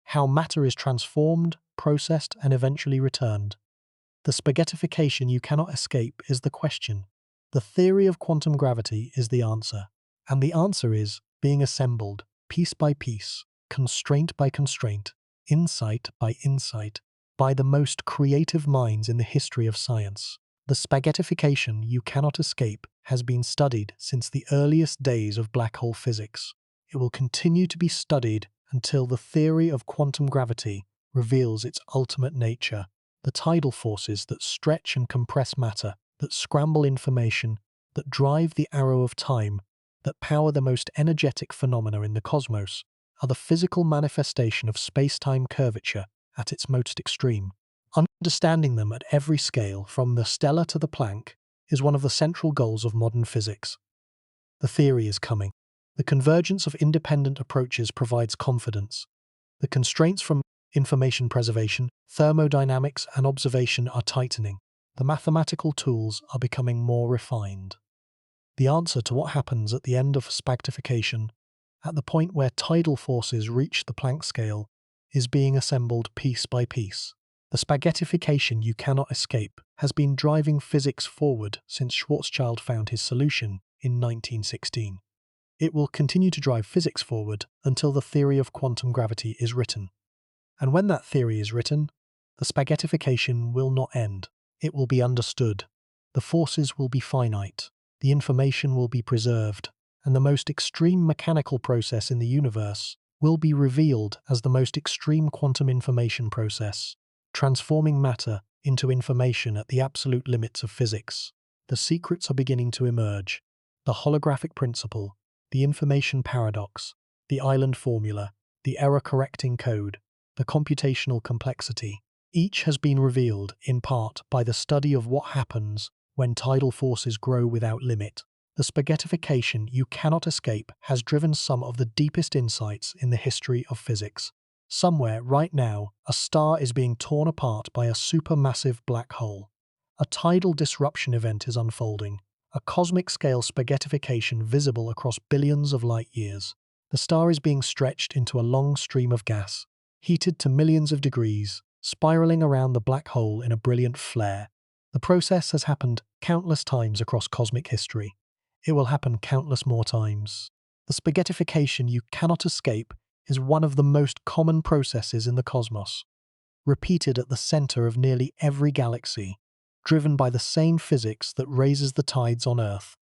how matter is transformed, processed, and eventually returned. The spaghettification you cannot escape is the question. The theory of quantum gravity is the answer. And the answer is being assembled, piece by piece, constraint by constraint, insight by insight, by the most creative minds in the history of science. The spaghettification you cannot escape has been studied since the earliest days of black hole physics. It will continue to be studied until the theory of quantum gravity reveals its ultimate nature, the tidal forces that stretch and compress matter, that scramble information, that drive the arrow of time, that power the most energetic phenomena in the cosmos, are the physical manifestation of space-time curvature at its most extreme. Understanding them at every scale, from the stellar to the Planck, is one of the central goals of modern physics. The theory is coming. The convergence of independent approaches provides confidence. The constraints from information preservation, thermodynamics, and observation are tightening. The mathematical tools are becoming more refined. The answer to what happens at the end of spaghettification, at the point where tidal forces reach the Planck scale, is being assembled piece by piece. The spaghettification you cannot escape has been driving physics forward since Schwarzschild found his solution in 1916. It will continue to drive physics forward until the theory of quantum gravity is written. And when that theory is written, the spaghettification will not end. It will be understood. The forces will be finite. The information will be preserved. And the most extreme mechanical process in the universe will be revealed as the most extreme quantum information process, transforming matter into information at the absolute limits of physics. The secrets are beginning to emerge. The holographic principle, the information paradox, the island formula, the error-correcting code, the computational complexity. Each has been revealed, in part, by the study of what happens when tidal forces grow without limit. The spaghettification you cannot escape has driven some of the deepest insights in the history of physics. Somewhere, right now, a star is being torn apart by a supermassive black hole. A tidal disruption event is unfolding, a cosmic-scale spaghettification visible across billions of light-years. The star is being stretched into a long stream of gas, heated to millions of degrees, spiraling around the black hole in a brilliant flare. The process has happened countless times across cosmic history. It will happen countless more times. The spaghettification you cannot escape is one of the most common processes in the cosmos, repeated at the center of nearly every galaxy, driven by the same physics that raises the tides on Earth,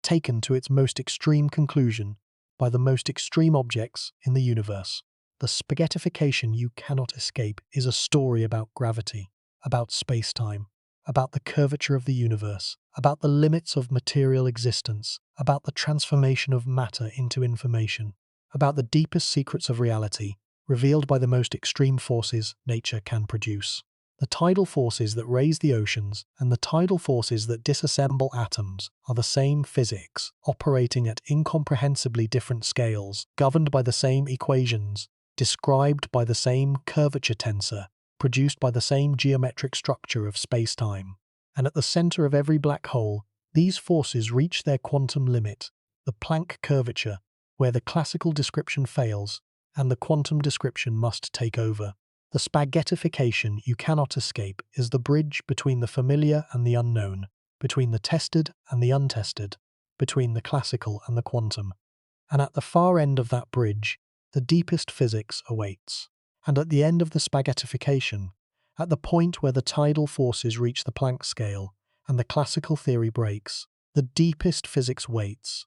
taken to its most extreme conclusion by the most extreme objects in the universe. The spaghettification you cannot escape is a story about gravity, about space-time, about the curvature of the universe, about the limits of material existence, about the transformation of matter into information, about the deepest secrets of reality, revealed by the most extreme forces nature can produce. The tidal forces that raise the oceans and the tidal forces that disassemble atoms are the same physics, operating at incomprehensibly different scales, governed by the same equations, described by the same curvature tensor, produced by the same geometric structure of space-time. And at the center of every black hole, these forces reach their quantum limit, the Planck curvature, where the classical description fails and the quantum description must take over. The spaghettification you cannot escape is the bridge between the familiar and the unknown, between the tested and the untested, between the classical and the quantum. And at the far end of that bridge, the deepest physics awaits. And at the end of the spaghettification, at the point where the tidal forces reach the Planck scale and the classical theory breaks, the deepest physics waits.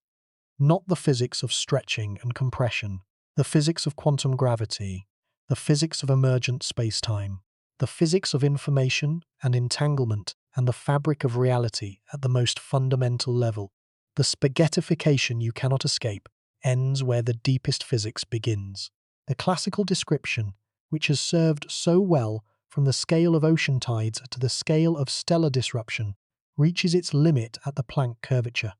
Not the physics of stretching and compression, the physics of quantum gravity, the physics of emergent space-time, the physics of information and entanglement and the fabric of reality at the most fundamental level. The spaghettification you cannot escape ends where the deepest physics begins. The classical description, which has served so well from the scale of ocean tides to the scale of stellar disruption, reaches its limit at the Planck curvature.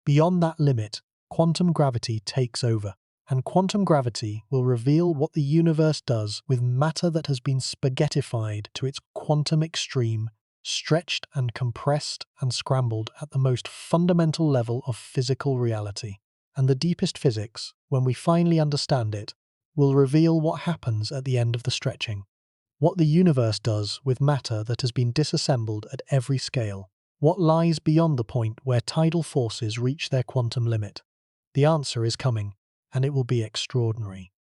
Beyond that limit, quantum gravity takes over, and quantum gravity will reveal what the universe does with matter that has been spaghettified to its quantum extreme, stretched and compressed and scrambled at the most fundamental level of physical reality. And the deepest physics, when we finally understand it, will reveal what happens at the end of the stretching. What the universe does with matter that has been disassembled at every scale. What lies beyond the point where tidal forces reach their quantum limit? The answer is coming, and it will be extraordinary.